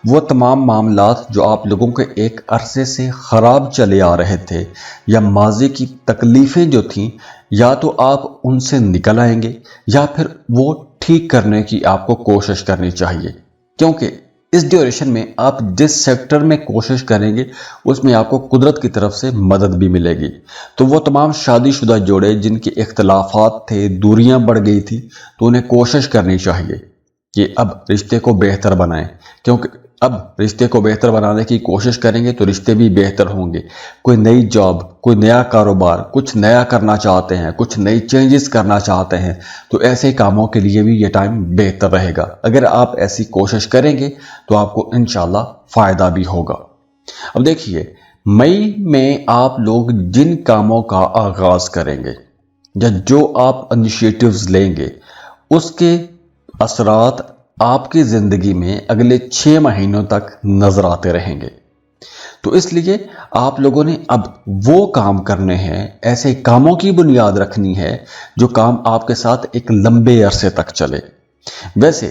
S1: वो तमाम मामलात जो आप लोगों के एक अरसे से ख़राब चले आ रहे थे या माजी की तकलीफ़ें जो थीं, या तो आप उनसे निकल आएंगे या फिर वो ठीक करने की आपको कोशिश करनी चाहिए। क्योंकि इस ड्यूरेशन में आप जिस सेक्टर में कोशिश करेंगे उसमें आपको कुदरत की तरफ से मदद भी मिलेगी। तो वो तमाम शादीशुदा जोड़े जिनके इख्तलाफात थे, दूरियां बढ़ गई थी, तो उन्हें कोशिश करनी चाहिए कि अब रिश्ते को बेहतर बनाएं। क्योंकि अब रिश्ते को बेहतर बनाने की कोशिश करेंगे तो रिश्ते भी बेहतर होंगे। कोई नई जॉब, कोई नया कारोबार, कुछ नया करना चाहते हैं, कुछ नई चेंजेस करना चाहते हैं, तो ऐसे कामों के लिए भी ये टाइम बेहतर रहेगा। अगर आप ऐसी कोशिश करेंगे तो आपको इंशाल्लाह फ़ायदा भी होगा। अब देखिए, मई में आप लोग जिन कामों का आगाज़ करेंगे या जो आप इनिशिएटिव्स लेंगे उसके असरात आपकी ज़िंदगी में अगले 6 महीनों तक नज़र आते रहेंगे।
S2: तो इसलिए आप लोगों ने अब वो काम करने हैं, ऐसे कामों की बुनियाद रखनी है जो काम आपके साथ एक लंबे अरसे तक चले। वैसे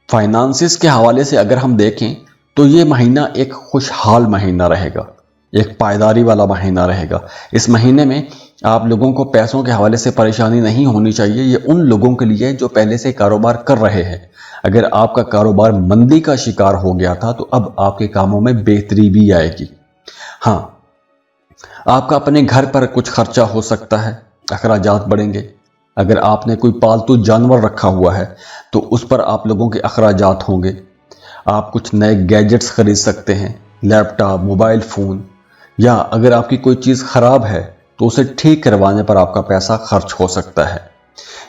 S2: फाइनेंसिस के हवाले से अगर हम देखें तो ये महीना एक खुशहाल महीना रहेगा, एक पायदारी वाला महीना रहेगा। इस महीने में आप लोगों को पैसों के हवाले से परेशानी नहीं होनी चाहिए। ये उन लोगों के लिए जो पहले से कारोबार कर रहे हैं। अगर आपका कारोबार मंदी का शिकार हो गया था तो अब आपके कामों में बेहतरी भी आएगी। हाँ, आपका अपने घर पर कुछ खर्चा हो सकता है, अखराजात बढ़ेंगे। अगर आपने कोई पालतू जानवर रखा हुआ है तो उस पर आप लोगों के अखराजात होंगे। आप कुछ नए गैजेट्स खरीद सकते हैं, लैपटॉप, मोबाइल फ़ोन, या अगर आपकी कोई चीज़ ख़राब है तो उसे ठीक करवाने पर आपका पैसा खर्च हो सकता है।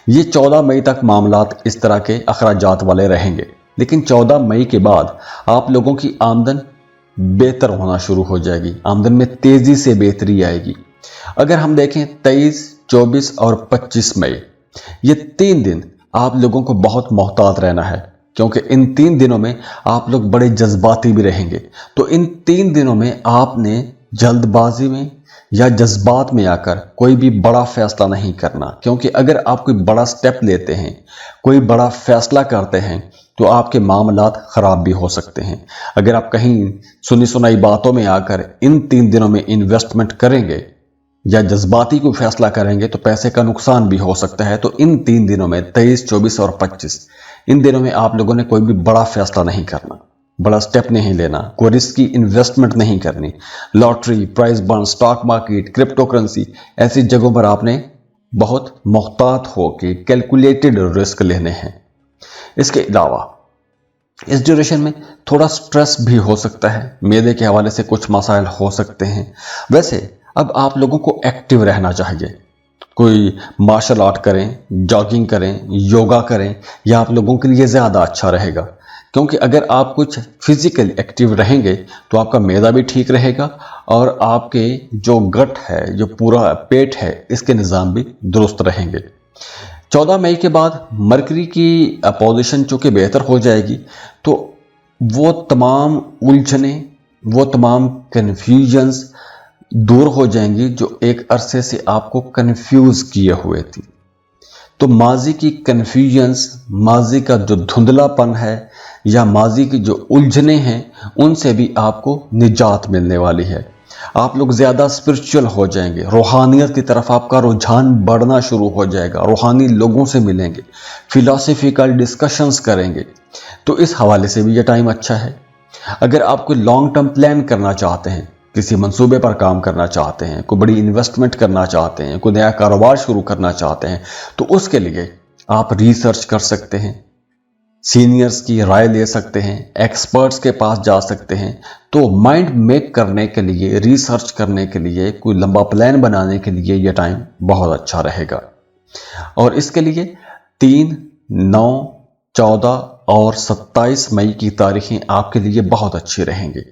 S2: ये 14 मई तक मामलात इस तरह के अखराजात वाले रहेंगे, लेकिन 14 मई के बाद आप लोगों की आमदन बेहतर होना शुरू हो जाएगी, आमदन में तेज़ी से बेहतरी आएगी। अगर हम देखें 23, 24 और 25 मई, ये 3 दिन आप लोगों को बहुत मोहतात रहना है, क्योंकि इन 3 दिनों में आप लोग बड़े जज्बाती भी रहेंगे। तो इन 3 दिनों में आपने जल्दबाजी में या जज्बात में आकर कोई भी बड़ा फैसला नहीं करना, क्योंकि अगर आप कोई बड़ा स्टेप लेते हैं, कोई बड़ा फैसला करते हैं तो आपके मामलात ख़राब भी हो सकते हैं। अगर आप कहीं सुनी सुनाई बातों में आकर इन 3 दिनों में इन्वेस्टमेंट करेंगे या जज्बाती कोई फैसला करेंगे तो पैसे का नुकसान भी हो सकता है। तो इन 3 दिनों में 23, 24 और 25, इन दिनों में आप लोगों ने कोई भी बड़ा फैसला नहीं करना, बड़ा स्टेप नहीं लेना, कोई रिस्की इन्वेस्टमेंट नहीं करनी। Lottery, price bond, stock market, crypto currency, ऐसी जगहों पर आपने बहुत मुहतात होकर कैलकुलेटेड रिस्क लेने हैं। इसके अलावा इस ड्यूरेशन में थोड़ा स्ट्रेस भी हो सकता है, मैदे के हवाले से कुछ मसाइल हो सकते हैं। वैसे अब आप लोगों को एक्टिव रहना चाहिए, कोई मार्शल आर्ट करें, जॉगिंग करें, योगा करें, यह आप लोगों के लिए ज़्यादा अच्छा रहेगा, क्योंकि अगर आप कुछ फिजिकल एक्टिव रहेंगे तो आपका मैदा भी ठीक रहेगा और आपके जो गट है, जो पूरा पेट है, इसके निज़ाम भी दुरुस्त रहेंगे। 14 मई के बाद मरकरी की पोजीशन चूँकि बेहतर हो जाएगी तो वो तमाम उलझने, वो तमाम कन्फ्यूजन्स दूर हो जाएंगी जो एक अरसे से आपको कन्फ्यूज किए हुए थी। तो माजी की कन्फ्यूजन्स, माजी का जो धुंधलापन है या माजी की जो उलझने हैं, उनसे भी आपको निजात मिलने वाली है। आप लोग ज़्यादा स्पिरिचुअल हो जाएंगे, रूहानियत की तरफ आपका रुझान बढ़ना शुरू हो जाएगा, रूहानी लोगों से मिलेंगे, फिलॉसफिकल डिस्कशंस करेंगे। तो इस हवाले से भी ये टाइम अच्छा है। अगर आप कोई लॉन्ग टर्म प्लान करना चाहते हैं, किसी मंसूबे पर काम करना चाहते हैं, कोई बड़ी इन्वेस्टमेंट करना चाहते हैं, कोई नया कारोबार शुरू करना चाहते हैं, तो उसके लिए आप रिसर्च कर सकते हैं, सीनियर्स की राय ले सकते हैं, एक्सपर्ट्स के पास जा सकते हैं। तो माइंड मेक करने के लिए, रिसर्च करने के लिए, कोई लंबा प्लान बनाने के लिए यह टाइम बहुत अच्छा रहेगा। और इसके लिए 3, 9, 14 और 27 मई की तारीखें आपके लिए बहुत अच्छी रहेंगी।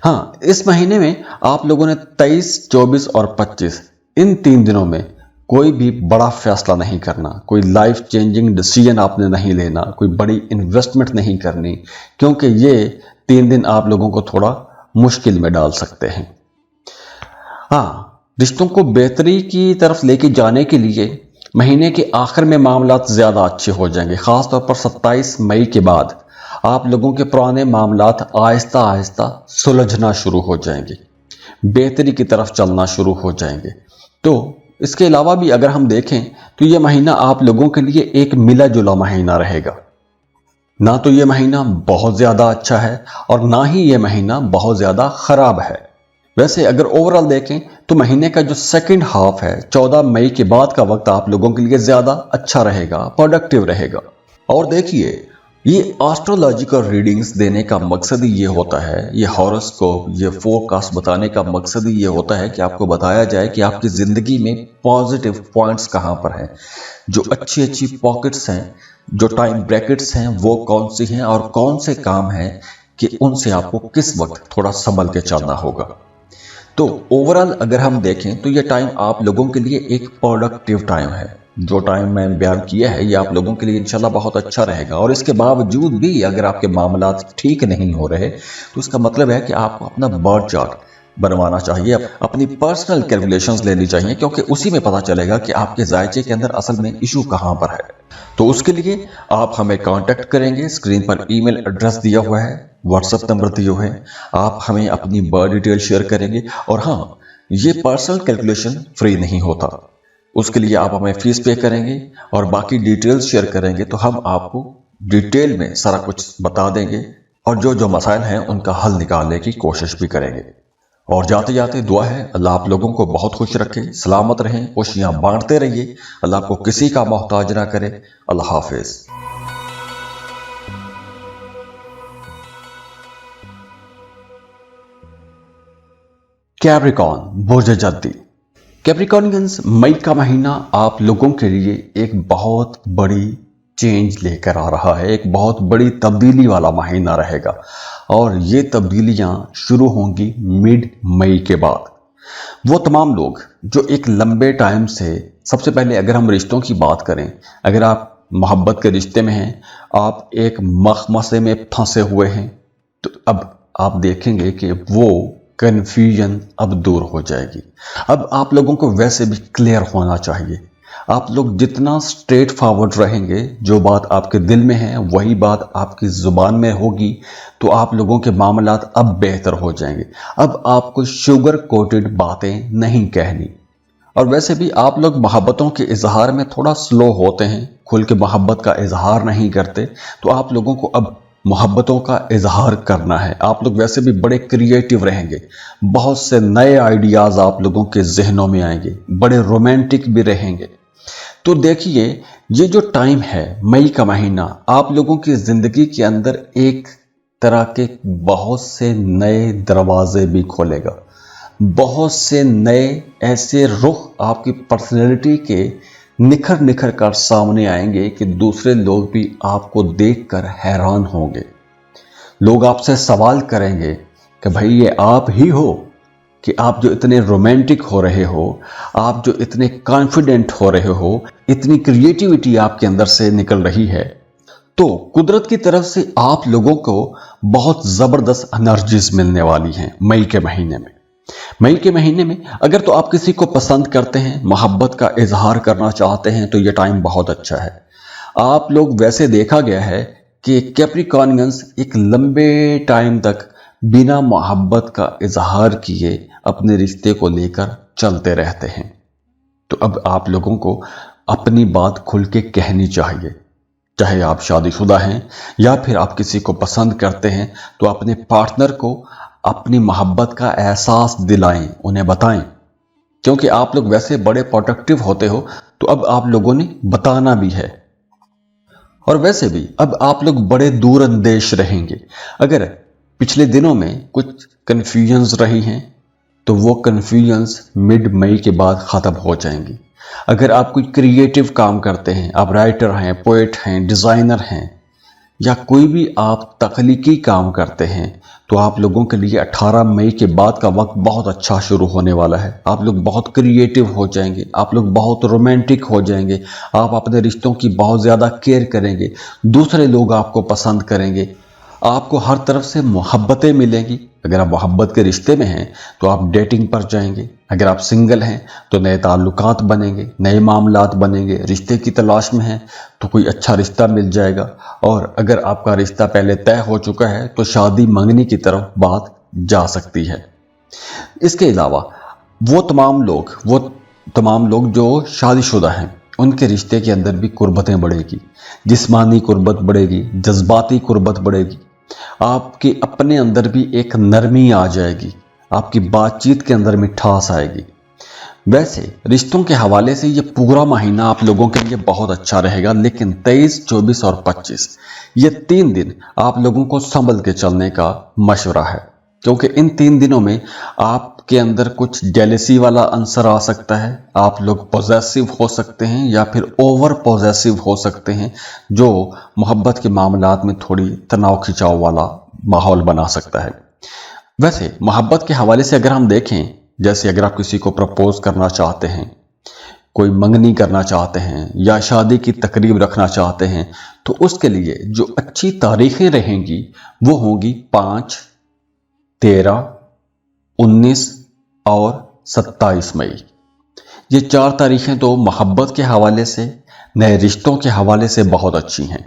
S2: हाँ, इस महीने में आप लोगों ने 23, 24 और 25, इन 3 दिनों में कोई भी बड़ा फैसला नहीं करना, कोई लाइफ चेंजिंग डिसीजन आपने नहीं लेना, कोई बड़ी इन्वेस्टमेंट नहीं करनी, क्योंकि ये 3 दिन आप लोगों को थोड़ा मुश्किल में डाल सकते हैं। हाँ, रिश्तों को बेहतरी की तरफ लेके जाने के लिए महीने के आखिर में मामलात ज़्यादा अच्छे हो जाएंगे। ख़ास तौर पर 27 मई के बाद आप लोगों के पुराने मामलात आहिस्ता आहिस्ता सुलझना शुरू हो जाएंगे, बेहतरी की तरफ चलना शुरू हो जाएंगे। तो इसके अलावा भी अगर हम देखें तो ये महीना आप लोगों के लिए एक मिला जुला महीना रहेगा। ना तो ये महीना बहुत ज़्यादा अच्छा है और ना ही ये महीना बहुत ज़्यादा ख़राब है। वैसे अगर ओवरऑल देखें तो महीने का जो सेकंड हाफ है, 14 मई के बाद का वक्त आप लोगों के लिए ज़्यादा अच्छा रहेगा, प्रोडक्टिव रहेगा। और देखिए, ये एस्ट्रोलॉजिकल रीडिंग्स देने का मकसद ही ये होता है, ये हॉरोस्कोप, ये फोरकास्ट बताने का मकसद ही ये होता है कि आपको बताया जाए कि आपकी ज़िंदगी में पॉजिटिव पॉइंट्स कहाँ पर हैं, जो अच्छी अच्छी पॉकेट्स हैं, जो टाइम ब्रैकेट्स हैं, वो कौन सी हैं और कौन से काम हैं कि उनसे आपको किस वक्त थोड़ा संभल के चलना होगा। तो ओवरऑल अगर हम देखें तो ये टाइम आप लोगों के लिए एक प्रोडक्टिव टाइम है,
S1: जो टाइम मैं बयान किया है ये आप लोगों के लिए इंशाल्लाह बहुत अच्छा रहेगा। और इसके बावजूद भी अगर आपके मामलात ठीक नहीं हो रहे तो इसका मतलब है कि आपको अपना बर्थ चार्ट बनवाना चाहिए, अपनी पर्सनल कैलकुलेशंस लेनी चाहिए, क्योंकि उसी में पता चलेगा कि आपके जायचे के अंदर असल में इशू कहां पर है। तो उसके लिए आप हमें कांटेक्ट करेंगे, स्क्रीन पर ईमेल एड्रेस दिया हुआ है, व्हाट्सएप नंबर दिए हुए हैं, आप हमें अपनी बर्थ डिटेल शेयर करेंगे। और हाँ, ये पर्सनल कैलकुलेशन फ्री नहीं होता, उसके लिए आप हमें फीस पे करेंगे और बाकी डिटेल्स शेयर करेंगे तो हम आपको डिटेल में सारा कुछ बता देंगे और जो जो मसाइल हैं उनका हल निकालने की कोशिश भी करेंगे। और जाते जाते दुआ है अल्लाह आप लोगों को बहुत खुश रखे, सलामत रहें, खुशियां बांटते रहिए, अल्लाह आपको किसी का मोहताज ना करे। अल्लाह हाफिज। कैप्रिकॉर्न बुर्ज जद्दी। कैप्रिकॉर्नियंस, मई का महीना आप लोगों के लिए एक बहुत बड़ी चेंज लेकर आ रहा है, एक बहुत बड़ी तब्दीली वाला महीना रहेगा और ये तब्दीलियां शुरू होंगी मिड मई के बाद। वो तमाम लोग जो एक लंबे टाइम से, सबसे पहले अगर हम रिश्तों की बात करें, अगर आप मोहब्बत के रिश्ते में हैं, आप एक मखमसे में फंसे हुए हैं, तो अब आप देखेंगे कि वो कन्फ्यूजन अब दूर हो जाएगी। अब आप लोगों को वैसे भी क्लियर होना चाहिए। आप लोग जितना स्ट्रेट फॉरवर्ड रहेंगे, जो बात आपके दिल में है वही बात आपकी जुबान में होगी, तो आप लोगों के मामलात अब बेहतर हो जाएंगे। अब आपको शुगर कोटेड बातें नहीं कहनी। और वैसे भी आप लोग मोहब्बतों के इजहार में थोड़ा स्लो होते हैं, खुल के मोहब्बत का इजहार नहीं करते, तो आप लोगों को अब मोहब्बतों का इजहार करना है। आप लोग वैसे भी बड़े क्रिएटिव रहेंगे, बहुत से नए आइडियाज आप लोगों के जहनों में आएंगे, बड़े रोमांटिक भी रहेंगे। तो देखिए, ये जो टाइम है मई का महीना आप लोगों की जिंदगी के अंदर एक तरह के बहुत से नए दरवाजे भी खोलेगा, बहुत से नए ऐसे रुख आपकी पर्सनैलिटी के निखर निखर कर सामने आएंगे कि दूसरे लोग भी आपको देखकर हैरान होंगे। लोग आपसे सवाल करेंगे कि भाई ये आप ही हो, कि आप जो इतने रोमांटिक हो रहे हो, आप जो इतने कॉन्फिडेंट हो रहे हो, इतनी क्रिएटिविटी आपके अंदर से निकल रही है। तो कुदरत की तरफ से आप लोगों को बहुत जबरदस्त एनर्जीज मिलने वाली हैं मई के महीने में। मई के महीने में अगर तो आप किसी को पसंद करते हैं, मोहब्बत का इजहार करना चाहते हैं, तो ये टाइम बहुत अच्छा है। आप लोग वैसे देखा गया है कि कैप्रिकॉर्नियंस एक लंबे टाइम तक बिना मोहब्बत का इजहार किए अपने रिश्ते को लेकर चलते रहते हैं। तो अब आप लोगों को अपनी बात खुल के कहनी चाहिए। चाहे आप शादीशुदा हैं या फिर आप किसी को पसंद करते हैं, तो अपने पार्टनर को अपनी मोहब्बत का एहसास दिलाएं, उन्हें बताएं, क्योंकि आप लोग वैसे बड़े प्रोटेक्टिव होते हो, तो अब आप लोगों ने बताना भी है। और वैसे भी अब आप लोग बड़े दूरअंदेश रहेंगे। अगर पिछले दिनों में कुछ कन्फ्यूजन्स रही हैं, तो वो कन्फ्यूजन्स मिड मई के बाद ख़त्म हो जाएंगी। अगर आप कोई क्रिएटिव काम करते हैं, आप राइटर हैं, पोएट हैं, डिज़ाइनर हैं, या कोई भी आप तख्लीकी काम करते हैं, तो आप लोगों के लिए 18 मई के बाद का वक्त बहुत अच्छा शुरू होने वाला है। आप लोग बहुत क्रिएटिव हो जाएंगे, आप लोग बहुत रोमांटिक हो जाएंगे, आप अपने रिश्तों की बहुत ज़्यादा केयर करेंगे, दूसरे लोग आपको पसंद करेंगे, आपको हर तरफ से मोहब्बतें मिलेंगी। अगर आप मोहब्बत के रिश्ते में हैं तो आप डेटिंग पर जाएंगे, अगर आप सिंगल हैं तो नए ताल्लुकात बनेंगे, नए मामलात बनेंगे, रिश्ते की तलाश में हैं तो कोई अच्छा रिश्ता मिल जाएगा। और अगर आपका रिश्ता पहले तय हो चुका है तो शादी मंगनी की तरफ बात जा सकती है। इसके अलावा वो तमाम लोग जो शादीशुदा हैं, उनके रिश्ते के अंदर भी कुर्बतें बढ़ेगी, जिस्मानी कुर्बत बढ़ेगी, जज्बाती कुर्बत बढ़ेगी, आपके अपने अंदर भी एक नरमी आ जाएगी, आपकी बातचीत के अंदर मिठास आएगी। वैसे रिश्तों के हवाले से ये पूरा महीना आप लोगों के लिए बहुत अच्छा रहेगा, लेकिन 23, 24 और 25 ये 3 दिन आप लोगों को संभल के चलने का मशवरा है, क्योंकि इन 3 दिनों में आपके अंदर कुछ जेलसी वाला आंसर आ सकता है, आप लोग पॉजेसिव हो सकते हैं या फिर ओवर पॉजेसिव हो सकते हैं, जो मोहब्बत के मामलात में थोड़ी तनाव खिंचाव वाला माहौल बना सकता है। वैसे मोहब्बत के हवाले से अगर हम देखें, जैसे अगर आप किसी को प्रपोज करना चाहते हैं,
S2: कोई मंगनी करना चाहते हैं या शादी की तकरीब रखना चाहते हैं, तो उसके लिए जो अच्छी तारीखें रहेंगी वो होंगी 5, 13, 19 और 27 मई। ये 4 तारीखें तो मोहब्बत के हवाले से, नए रिश्तों के हवाले से बहुत अच्छी हैं,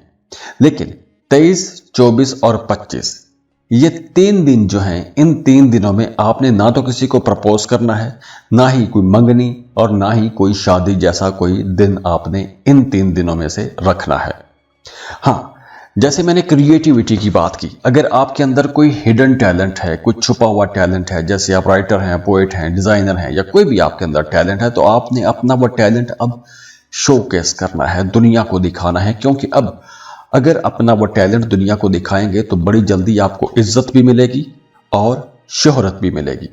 S2: लेकिन 23, 24 और 25 ये 3 दिन जो हैं, इन 3 दिनों में आपने ना तो किसी को प्रपोज करना है, ना ही कोई मंगनी और ना ही कोई शादी जैसा कोई दिन आपने इन 3 दिनों में से रखना है। हाँ, जैसे मैंने क्रिएटिविटी की बात की, अगर आपके अंदर कोई हिडन टैलेंट है, कुछ छुपा हुआ टैलेंट है, जैसे आप राइटर हैं, पोएट हैं, डिजाइनर हैं, या कोई भी आपके अंदर टैलेंट है, तो आपने अपना वो टैलेंट अब शोकेस करना है, दुनिया को दिखाना है। क्योंकि अब अगर अपना वो टैलेंट दुनिया को दिखाएंगे तो बड़ी जल्दी आपको इज्जत भी मिलेगी और शोहरत भी मिलेगी।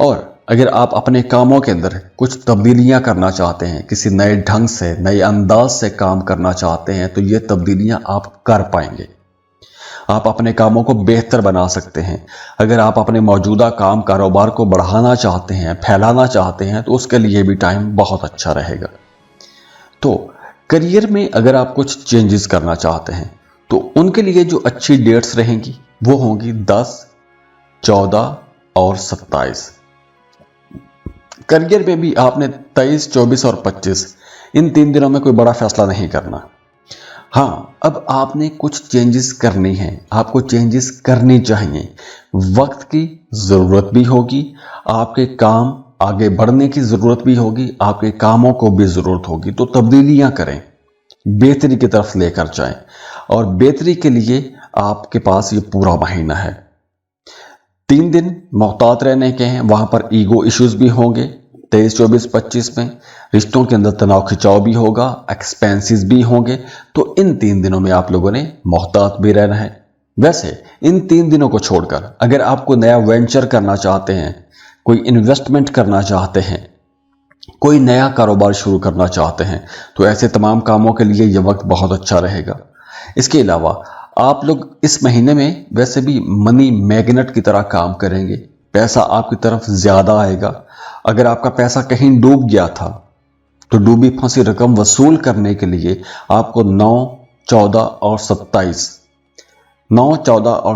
S2: और अगर आप अपने कामों के अंदर कुछ तब्दीलियां करना चाहते हैं, किसी नए ढंग से, नए अंदाज से काम करना चाहते हैं, तो ये तब्दीलियां आप कर पाएंगे। आप अपने कामों को बेहतर बना सकते हैं। अगर आप अपने मौजूदा काम कारोबार को बढ़ाना चाहते हैं, फैलाना चाहते हैं, तो उसके लिए भी टाइम बहुत अच्छा रहेगा। तो करियर में अगर आप कुछ चेंजेस करना चाहते हैं तो उनके लिए जो अच्छी डेट्स रहेंगी वो होंगी 10, 14 और 27। करियर में भी आपने 23, 24 और 25 इन 3 दिनों में कोई बड़ा फैसला नहीं करना। हाँ, अब आपने कुछ चेंजेस करनी है, आपको चेंजेस करनी चाहिए। वक्त की ज़रूरत भी होगी, आपके काम आगे बढ़ने की ज़रूरत भी होगी, आपके कामों को भी ज़रूरत होगी। तो तब्दीलियां करें, बेहतरी की तरफ लेकर जाएं, और बेहतरी के लिए आपके पास ये पूरा महीना है। 3 दिन मोहतात रहने के हैं, वहां पर ईगो इश्यूज भी होंगे। 23, 24, 25 में रिश्तों के अंदर तनाव खिंचाव भी होगा, एक्सपेंसेस भी होंगे। तो इन 3 दिनों में आप लोगों ने मोहतात भी रहना है। वैसे इन 3 दिनों को छोड़कर अगर आपको नया वेंचर करना चाहते हैं, कोई इन्वेस्टमेंट करना चाहते हैं, कोई नया कारोबार शुरू करना चाहते हैं, तो ऐसे तमाम कामों के लिए यह वक्त बहुत अच्छा रहेगा। इसके अलावा आप लोग इस महीने में वैसे भी मनी मैग्नेट की तरह काम करेंगे, पैसा आपकी तरफ ज्यादा आएगा। अगर आपका पैसा कहीं डूब गया था तो डूबी फंसी रकम वसूल करने के लिए आपको 9, 14 और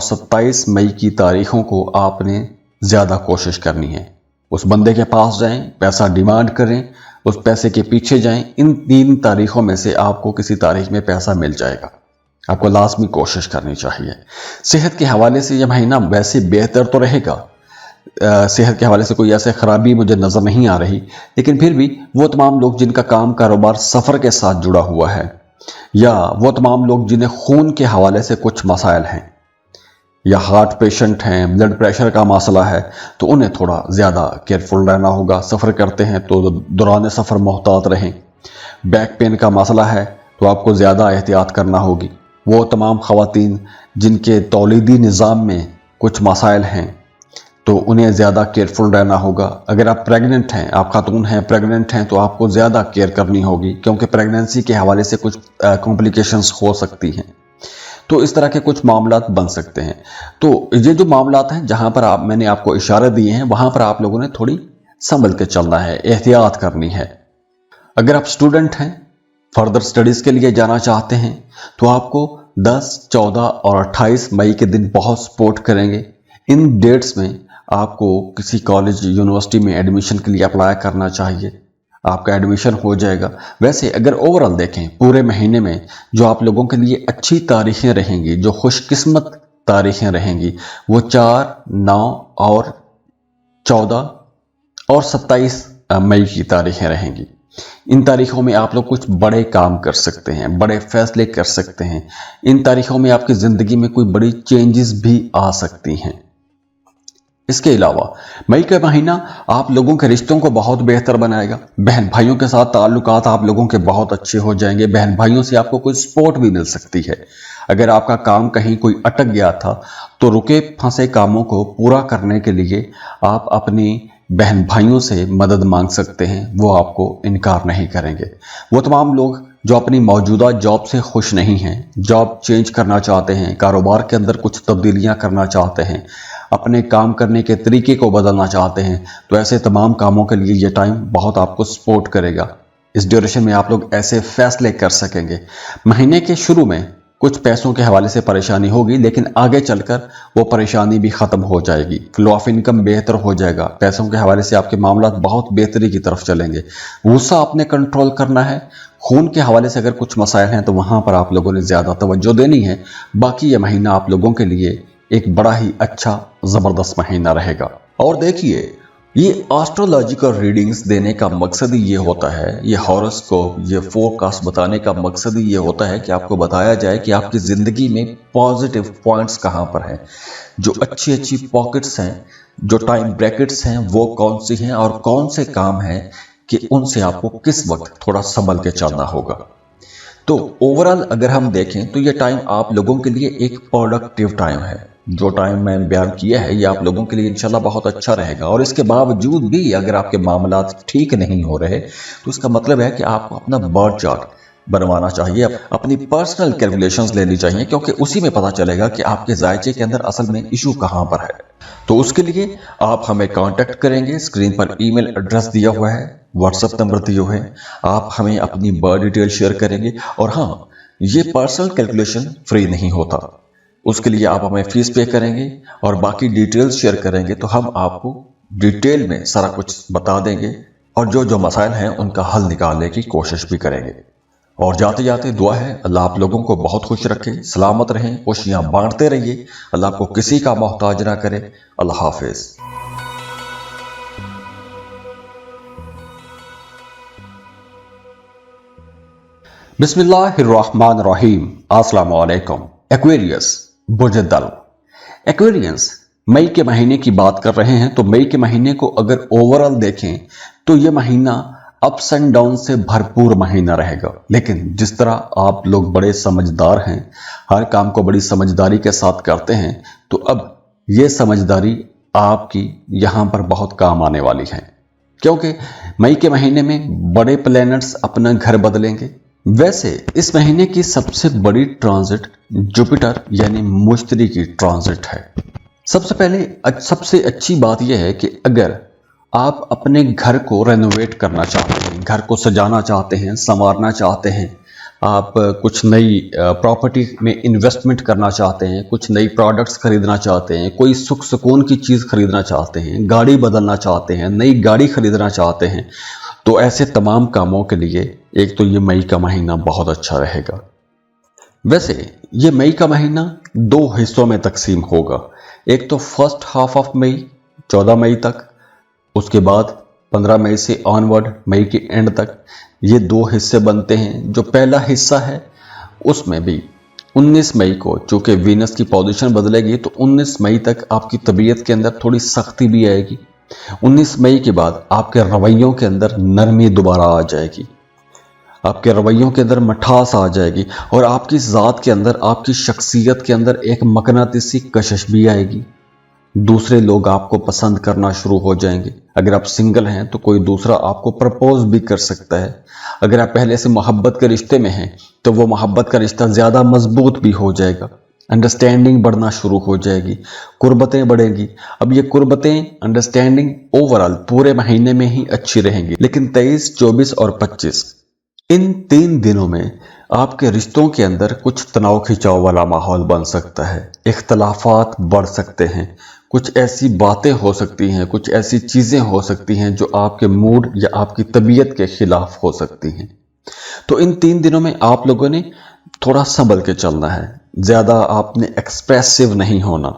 S2: 27 मई की तारीखों को आपने ज्यादा कोशिश करनी है। उस बंदे के पास जाएं, पैसा डिमांड करें, उस पैसे के पीछे जाएं। इन 3 तारीखों में से आपको किसी तारीख में पैसा मिल जाएगा, आपको लाजमी कोशिश करनी चाहिए। सेहत के हवाले से यह महीना वैसे बेहतर तो रहेगा, सेहत के हवाले से कोई ऐसे खराबी मुझे नज़र नहीं आ रही, लेकिन फिर भी वो तमाम लोग जिनका काम कारोबार सफ़र के साथ जुड़ा हुआ है, या वो तमाम लोग जिन्हें खून के हवाले से कुछ मसाइल हैं, या हार्ट पेशेंट हैं, ब्लड प्रेशर का मसला है, तो उन्हें थोड़ा ज़्यादा केयरफुल रहना होगा। सफ़र करते हैं तो दौरान सफ़र मोहतात रहें। बैक पेन का मसला है तो आपको ज़्यादा एहतियात करना होगी। वो तमाम ख़वातीन जिनके तौलीदी निज़ाम में कुछ मसाइल हैं तो उन्हें ज़्यादा केयरफुल रहना होगा। अगर आप प्रेग्नेंट हैं, आप खातून हैं, प्रेग्नेंट हैं, तो आपको ज़्यादा केयर करनी होगी, क्योंकि प्रेगनेंसी के हवाले से कुछ कॉम्प्लिकेशंस हो सकती हैं। तो इस तरह के कुछ मामलात बन सकते हैं। तो ये जो मामलात हैं जहां पर मैंने आपको इशारे दिए हैं, वहां पर आप लोगों ने थोड़ी संभल के चलना है, एहतियात करनी है। अगर आप स्टूडेंट हैं, फर्दर स्टडीज के लिए जाना चाहते हैं, तो आपको 10, 14 और 28 मई के दिन बहुत सपोर्ट करेंगे। इन डेट्स में आपको किसी कॉलेज, यूनिवर्सिटी में एडमिशन के लिए अप्लाई करना चाहिए, आपका एडमिशन हो जाएगा। वैसे अगर ओवरऑल देखें पूरे महीने में जो आप लोगों के लिए अच्छी तारीखें रहेंगी, जो खुशकिस्मत तारीखें रहेंगी, वो 4, 9 और 14 और 27 मई की तारीखें रहेंगी। इन तारीखों में आप लोग कुछ बड़े काम कर सकते हैं, बड़े फैसले कर सकते हैं। इन तारीखों में आपकी ज़िंदगी में कोई बड़ी चेंजेस भी आ सकती हैं। इसके अलावा मई का महीना आप लोगों के रिश्तों को बहुत बेहतर बनाएगा। बहन भाइयों के साथ ताल्लुकात आप लोगों के बहुत अच्छे हो जाएंगे। बहन भाइयों से आपको कोई सपोर्ट भी मिल सकती है। अगर आपका काम कहीं कोई अटक गया था तो रुके फंसे कामों को पूरा करने के लिए आप अपनी बहन भाइयों से मदद मांग सकते हैं, वो आपको इनकार नहीं करेंगे। वो तमाम लोग जो अपनी मौजूदा जॉब से खुश नहीं हैं, जॉब चेंज करना चाहते हैं, कारोबार के अंदर कुछ तब्दीलियां करना चाहते हैं, अपने काम करने के तरीके को बदलना चाहते हैं, तो ऐसे तमाम कामों के लिए ये टाइम बहुत आपको सपोर्ट करेगा। इस ड्यूरेशन में आप लोग ऐसे फैसले कर सकेंगे। महीने के शुरू में कुछ पैसों के हवाले से परेशानी होगी, लेकिन आगे चलकर वो परेशानी भी खत्म हो जाएगी। फ्लो ऑफ इनकम बेहतर हो जाएगा। पैसों के हवाले से आपके मामला बहुत बेहतरी की तरफ चलेंगे। गुस्सा आपने कंट्रोल करना है। खून के हवाले से अगर कुछ मसाइल हैं तो वहां पर आप लोगों ने ज्यादा तवज्जो देनी है। बाकी ये महीना आप लोगों के लिए एक बड़ा ही अच्छा जबरदस्त महीना रहेगा। और देखिए, ये एस्ट्रोलॉजिकल रीडिंग्स देने का मकसद ही ये होता है, ये हॉरोस्कोप, ये फोरकास्ट बताने का मकसद ही ये होता है कि आपको बताया जाए कि आपकी जिंदगी में पॉजिटिव पॉइंट्स कहाँ पर हैं, जो अच्छी अच्छी पॉकेट्स हैं, जो टाइम ब्रैकेट्स हैं वो कौन सी हैं, और कौन से काम हैं कि उनसे आपको किस वक्त थोड़ा संभल के चलना होगा। तो ओवरऑल अगर हम देखें तो ये टाइम आप लोगों के लिए एक प्रोडक्टिव टाइम है। जो टाइम मैं बयान किया है ये आप लोगों के लिए इंशाल्लाह बहुत अच्छा रहेगा। और इसके बावजूद भी अगर आपके मामला ठीक नहीं हो रहे तो इसका मतलब है कि आपको अपना बर्थ चार्ट बनवाना चाहिए, अपनी पर्सनल कैलकुलेशंस लेनी चाहिए, क्योंकि उसी में पता चलेगा कि आपके जायचे के अंदर असल में इशू कहां पर है। तो उसके लिए आप हमें कांटेक्ट करेंगे। स्क्रीन पर ईमेल एड्रेस दिया हुआ है, व्हाट्सएप नंबर दिए हुए हैं। आप हमें अपनी बर्थ डिटेल शेयर करेंगे। और हाँ, ये पर्सनल कैलकुलेशन फ्री नहीं होता, उसके लिए आप हमें फीस पे करेंगे और बाकी डिटेल्स शेयर करेंगे तो हम आपको डिटेल में सारा कुछ बता देंगे और जो जो मसाइल हैं उनका हल निकालने की कोशिश भी करेंगे। और जाते जाते दुआ है अल्लाह आप लोगों को बहुत खुश रखे, सलामत रहें, खुशियां बांटते रहिए, अल्लाह आपको किसी का मोहताज ना करे। अल्लाह हाफिज। बिस्मिल्लाहिर्रहमानिर्रहीम। अस्सलाम वालेकुम। एक्वेरियस बुर्ज दल। एक्वेरियंस मई के महीने की बात कर रहे हैं। तो मई के महीने को अगर ओवरऑल देखें तो यह महीना अप्स एंड डाउन से भरपूर महीना रहेगा। लेकिन जिस तरह आप लोग बड़े समझदार हैं, हर काम को बड़ी समझदारी के साथ करते हैं, तो अब यह समझदारी आपकी यहां पर बहुत काम आने वाली है, क्योंकि मई के महीने में बड़े प्लैनेट्स अपना घर बदलेंगे। वैसे इस महीने की सबसे बड़ी ट्रांजिट जुपिटर यानी मुश्तरी की ट्रांजिट है। सबसे पहले सबसे अच्छी बात यह है कि अगर आप अपने घर को रेनोवेट करना चाहते हैं, घर को सजाना चाहते हैं, संवारना चाहते हैं, आप कुछ नई प्रॉपर्टी में इन्वेस्टमेंट करना चाहते हैं, कुछ नई प्रोडक्ट्स खरीदना चाहते हैं, कोई सुख सुकून की चीज़ खरीदना चाहते हैं, गाड़ी बदलना चाहते हैं, नई गाड़ी खरीदना चाहते हैं, तो ऐसे तमाम कामों के लिए एक तो ये मई का महीना बहुत अच्छा रहेगा। वैसे ये मई का महीना दो हिस्सों में तकसीम होगा। एक तो फर्स्ट हाफ ऑफ मई 14 मई तक, उसके बाद 15 मई से ऑनवर्ड मई के एंड तक, ये दो हिस्से बनते हैं। जो पहला हिस्सा है उसमें भी 19 मई को चूंकि वीनस की पोजीशन बदलेगी तो 19 मई तक आपकी तबीयत के अंदर थोड़ी सख्ती भी आएगी। 19 मई के बाद आपके रवैयों के अंदर नरमी दोबारा आ जाएगी, आपके रवैयों के अंदर मिठास आ जाएगी और आपकी ज़ात के अंदर, आपकी शख्सियत के अंदर एक मकनातीसी कशिश भी आएगी। दूसरे लोग आपको पसंद करना शुरू हो जाएंगे। अगर आप सिंगल हैं तो कोई दूसरा आपको प्रपोज भी कर सकता है। अगर आप पहले से मोहब्बत के रिश्ते में हैं तो वो मोहब्बत का रिश्ता ज़्यादा मजबूत भी हो जाएगा। अंडरस्टैंडिंग बढ़ना शुरू हो जाएगी, कुर्बतें बढ़ेंगी। अब ये कुर्बतें, अंडरस्टैंडिंग ओवरऑल पूरे महीने में ही अच्छी रहेंगी। लेकिन 23, 24 और 25 इन 3 दिनों में आपके रिश्तों के अंदर कुछ तनाव खिंचाव वाला माहौल बन सकता है, इख्तलाफात बढ़ सकते हैं, कुछ ऐसी बातें हो सकती हैं, कुछ ऐसी चीज़ें हो सकती हैं जो आपके मूड या आपकी तबीयत के खिलाफ हो सकती हैं। तो इन 3 दिनों में आप लोगों ने थोड़ा संभल के चलना है, ज़्यादा आपने एक्सप्रेसिव नहीं होना।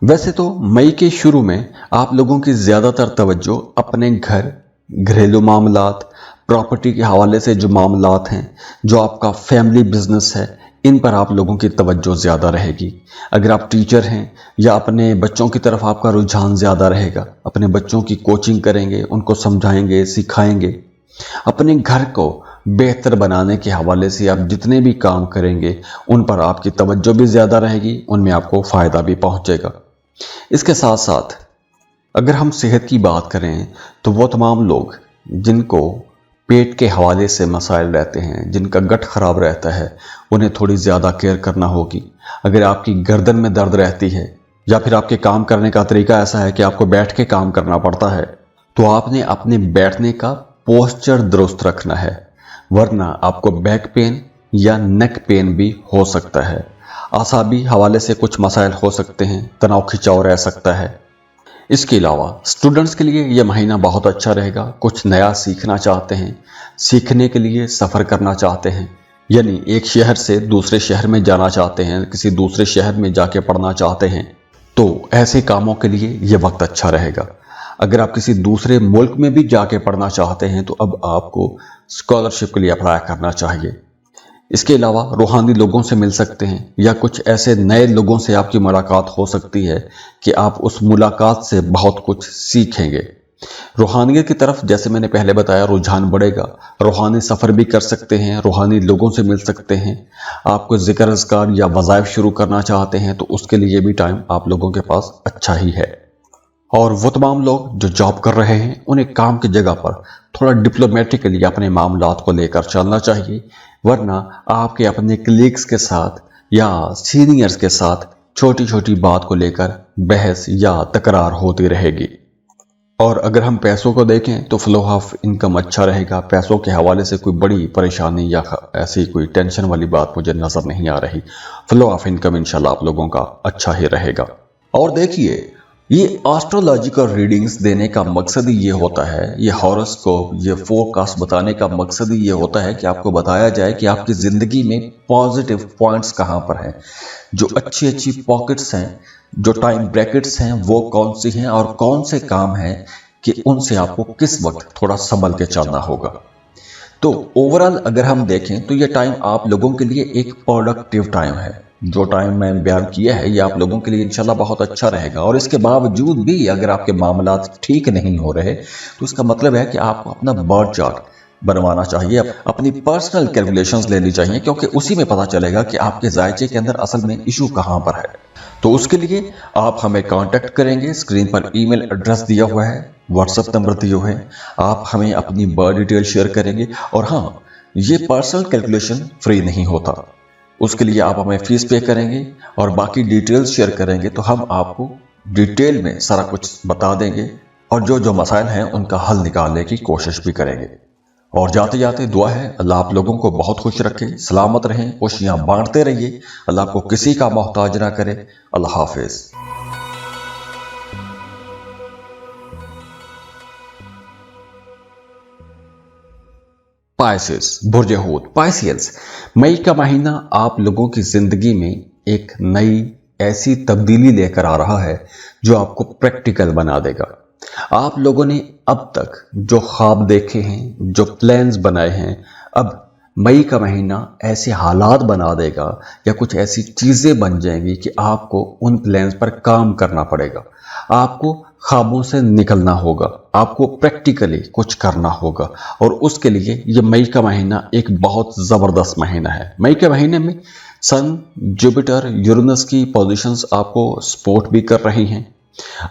S2: वैसे तो मई के शुरू में आप लोगों की ज़्यादातर तवज्जो अपने घर, घरेलू मामलात, प्रॉपर्टी के हवाले से जो मामलात हैं, जो आपका फैमिली बिजनेस है, इन पर आप लोगों की तवज्जो ज़्यादा रहेगी। अगर आप टीचर हैं या अपने बच्चों की तरफ आपका रुझान ज़्यादा रहेगा, अपने बच्चों की कोचिंग करेंगे, उनको समझाएंगे, सिखाएंगे। अपने घर को बेहतर बनाने के हवाले से आप जितने भी काम करेंगे उन पर आपकी तवज्जो भी ज़्यादा रहेगी, उनमें आपको फ़ायदा भी पहुँचेगा। इसके साथ साथ अगर हम सेहत की बात करें तो वो तमाम लोग जिनको पेट के हवाले से मसाइल रहते हैं, जिनका गट ख़राब रहता है, उन्हें थोड़ी ज़्यादा केयर करना होगी। अगर आपकी गर्दन में दर्द रहती है या फिर आपके काम करने का तरीका ऐसा है कि आपको बैठ के काम करना पड़ता है, तो आपने अपने बैठने का पोस्चर दुरुस्त रखना है, वरना आपको बैक पेन या नेक पेन भी हो सकता है। आसाबी हवाले से कुछ मसाइल हो सकते हैं, तनाव खिंचाव रह सकता है। इसके अलावा स्टूडेंट्स के लिए यह महीना बहुत अच्छा रहेगा। कुछ नया सीखना चाहते हैं, सीखने के लिए सफ़र करना चाहते हैं, यानी एक शहर से दूसरे शहर में जाना चाहते हैं, किसी दूसरे शहर में जाके पढ़ना चाहते हैं, तो ऐसे कामों के लिए ये वक्त अच्छा रहेगा। अगर आप किसी दूसरे मुल्क में भी जाके पढ़ना चाहते हैं तो अब आपको स्कॉलरशिप के लिए अप्लाई करना चाहिए। इसके अलावा रूहानी लोगों से मिल सकते हैं या कुछ ऐसे नए लोगों से आपकी मुलाकात हो सकती है कि आप उस मुलाकात से बहुत कुछ सीखेंगे। रूहानियत की तरफ जैसे मैंने पहले बताया रुझान बढ़ेगा। रूहानी सफ़र भी कर सकते हैं, रूहानी लोगों से मिल सकते हैं। आपको ज़िक्र अज़कार या वज़ाइफ शुरू करना चाहते हैं तो उसके लिए भी टाइम आप लोगों के पास अच्छा ही है। और वो तमाम लोग जो जॉब कर रहे हैं उन्हें काम की जगह पर थोड़ा डिप्लोमेटिकली अपने मामलात को लेकर चलना चाहिए, वरना आपके अपने कलीग्स के साथ या सीनियर्स के साथ छोटी छोटी बात को लेकर बहस या तकरार होती रहेगी। और अगर हम पैसों को देखें तो फ्लो ऑफ इनकम अच्छा रहेगा। पैसों के हवाले से कोई बड़ी परेशानी या ऐसी कोई टेंशन वाली बात मुझे नज़र नहीं आ रही। फ्लो ऑफ इनकम इंशाल्लाह आप लोगों का अच्छा ही रहेगा। और देखिए, ये एस्ट्रोलॉजिकल रीडिंग्स देने का मकसद ही ये होता है, ये हॉरोस्कोप, ये फोरकास्ट बताने का मकसद ही ये होता है कि आपको बताया जाए कि आपकी ज़िंदगी में पॉजिटिव पॉइंट्स कहाँ पर हैं, जो अच्छी अच्छी पॉकेट्स हैं, जो टाइम ब्रैकेट्स हैं वो कौन सी हैं और कौन से काम हैं कि उनसे आपको किस वक्त थोड़ा संभल के चलना होगा। तो ओवरऑल अगर हम देखें तो ये टाइम आप लोगों के लिए एक प्रोडक्टिव टाइम है। जो टाइम मैं बयान किया है ये आप लोगों के लिए इंशाल्लाह बहुत अच्छा रहेगा। और इसके बावजूद भी अगर आपके मामलात ठीक नहीं हो रहे तो इसका मतलब है कि आपको अपना बर्थ चार्ट बनवाना चाहिए, अपनी पर्सनल कैलकुलेशंस लेनी चाहिए, क्योंकि उसी में पता चलेगा कि आपके जायचे के अंदर असल में इशू कहाँ पर है। तो उसके लिए आप हमें कांटेक्ट करेंगे। स्क्रीन पर ईमेल एड्रेस दिया हुआ है, व्हाट्सएप नंबर दिए हुए हैं, आप हमें अपनी बर्थ डिटेल शेयर करेंगे। और हाँ, ये पर्सनल कैलकुलेशन फ्री नहीं होता, उसके लिए आप हमें फीस पे करेंगे और बाकी डिटेल्स शेयर करेंगे तो हम आपको डिटेल में सारा कुछ बता देंगे और जो जो मसाइल हैं उनका हल निकालने की कोशिश भी करेंगे। और जाते जाते दुआ है अल्लाह आप लोगों को बहुत खुश रखे, सलामत रहें, खुशियां बांटते रहिए, अल्लाह आपको किसी का मोहताज ना करे। अल्लाह हाफिज। पाइसेस, बुर्ज हूत, पाइसियल्स, मई का महीना आप लोगों की जिंदगी में एक नई ऐसी तब्दीली लेकर आ रहा है जो आपको प्रैक्टिकल बना देगा। आप लोगों ने अब तक जो ख्वाब देखे हैं, जो प्लान्स बनाए हैं, अब मई का महीना ऐसे हालात बना देगा या कुछ ऐसी चीज़ें बन जाएंगी कि आपको उन प्लान्स पर काम करना पड़ेगा। आपको ख्वाबों से निकलना होगा, आपको प्रैक्टिकली कुछ करना होगा। और उसके लिए ये मई का महीना एक बहुत ज़बरदस्त महीना है। मई के महीने में सन, जुपिटर, यूरेनस की पोजीशंस आपको सपोर्ट भी कर रही हैं।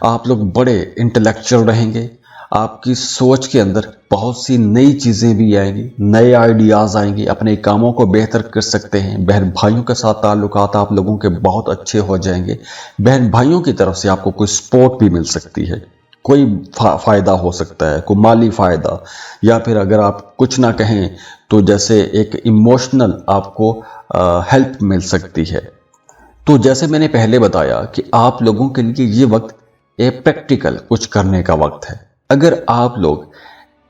S2: आप लोग बड़े इंटेलेक्चुअल रहेंगे, आपकी सोच के अंदर बहुत सी नई चीज़ें भी आएंगी, नए आइडियाज़ आएंगे, अपने कामों को बेहतर कर सकते हैं। बहन भाइयों के साथ ताल्लुकात आप लोगों के बहुत अच्छे हो जाएंगे। बहन भाइयों की तरफ से आपको कोई सपोर्ट भी मिल सकती है, कोई फ़ायदा हो सकता है, कोई माली फ़ायदा, या फिर अगर आप कुछ ना कहें तो जैसे एक इमोशनल आपको हेल्प मिल सकती है। तो जैसे मैंने पहले बताया कि आप लोगों के लिए ये वक्त एक प्रैक्टिकल कुछ करने का वक्त है। अगर आप लोग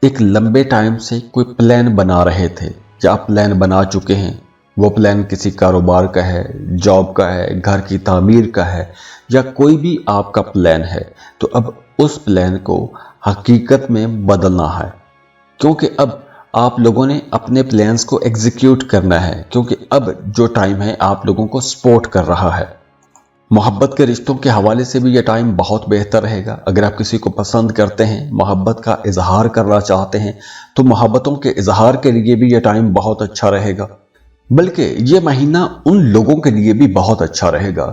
S2: एक लंबे टाइम से कोई प्लान बना रहे थे या आप प्लान बना चुके हैं, वो प्लान किसी कारोबार का है, जॉब का है, घर की तामीर का है, या कोई भी आपका प्लान है, तो अब उस प्लान को हकीकत में बदलना है, क्योंकि अब आप लोगों ने अपने प्लान्स को एग्जीक्यूट करना है, क्योंकि अब जो टाइम है आप लोगों को सपोर्ट कर रहा है। मोहब्बत के रिश्तों के हवाले से भी यह टाइम बहुत बेहतर रहेगा। अगर आप किसी को पसंद करते हैं, मोहब्बत का इजहार करना चाहते हैं, तो मोहब्बतों के इजहार के लिए भी यह टाइम बहुत अच्छा रहेगा। बल्कि ये महीना उन लोगों के लिए भी बहुत अच्छा रहेगा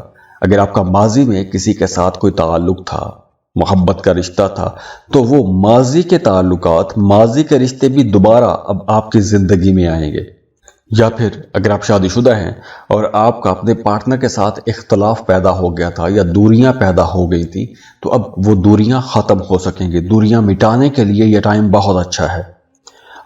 S2: अगर आपका माजी में किसी के साथ कोई ताल्लुक था, मोहब्बत का रिश्ता था, तो वो माजी के ताल्लुकात, माजी के रिश्ते भी दोबारा अब आपकी ज़िंदगी में आएंगे। या फिर अगर आप शादीशुदा हैं और आपका अपने पार्टनर के साथ इख्तलाफ पैदा हो गया था या दूरियां पैदा हो गई थी, तो अब वो दूरियां ख़त्म हो सकेंगी। दूरियां मिटाने के लिए यह टाइम बहुत अच्छा है।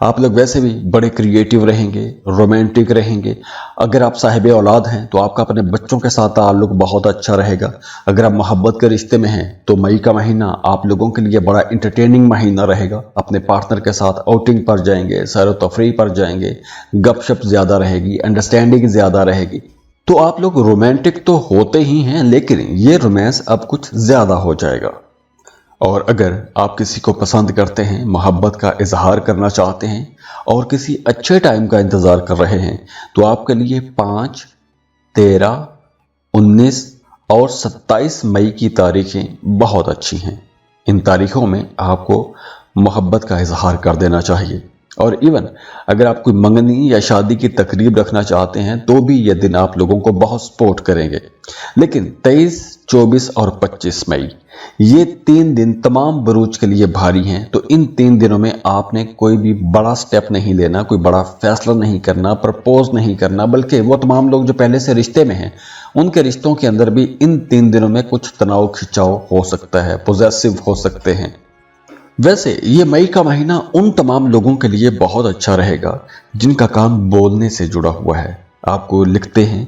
S2: आप लोग वैसे भी बड़े क्रिएटिव रहेंगे, रोमांटिक रहेंगे। अगर आप साहिब औलाद हैं तो आपका अपने बच्चों के साथ ताल्लुक बहुत अच्छा रहेगा। अगर आप मोहब्बत के रिश्ते में हैं तो मई का महीना आप लोगों के लिए बड़ा इंटरटेनिंग महीना रहेगा। अपने पार्टनर के साथ आउटिंग पर जाएंगे, सैर व तफरीह पर जाएंगे, गपशप ज़्यादा रहेगी, अंडरस्टैंडिंग ज़्यादा रहेगी। तो आप लोग रोमांटिक तो होते ही हैं, लेकिन ये रोमांस अब कुछ ज़्यादा हो जाएगा। और अगर आप किसी को पसंद करते हैं, मोहब्बत का इजहार करना चाहते हैं और किसी अच्छे टाइम का इंतज़ार कर रहे हैं तो आपके लिए 5, 13, 19 और 27 मई की तारीखें बहुत अच्छी हैं। इन तारीखों में आपको मोहब्बत का इजहार कर देना चाहिए। और इवन अगर आप कोई मंगनी या शादी की तकरीब रखना चाहते हैं तो भी ये दिन आप लोगों को बहुत सपोर्ट करेंगे। लेकिन 23, 24 और 25 मई ये 3 दिन तमाम बरूज के लिए भारी हैं। तो इन 3 दिनों में आपने कोई भी बड़ा स्टेप नहीं लेना, कोई बड़ा फैसला नहीं करना, प्रपोज नहीं करना, बल्कि वो तमाम लोग जो पहले से रिश्ते में हैं उनके रिश्तों के अंदर भी इन 3 दिनों में कुछ तनाव खिंचाव हो सकता है, पॉजेसिव हो सकते हैं। वैसे ये मई का महीना उन तमाम लोगों के लिए बहुत अच्छा रहेगा जिनका काम बोलने से जुड़ा हुआ है। आपको लिखते हैं,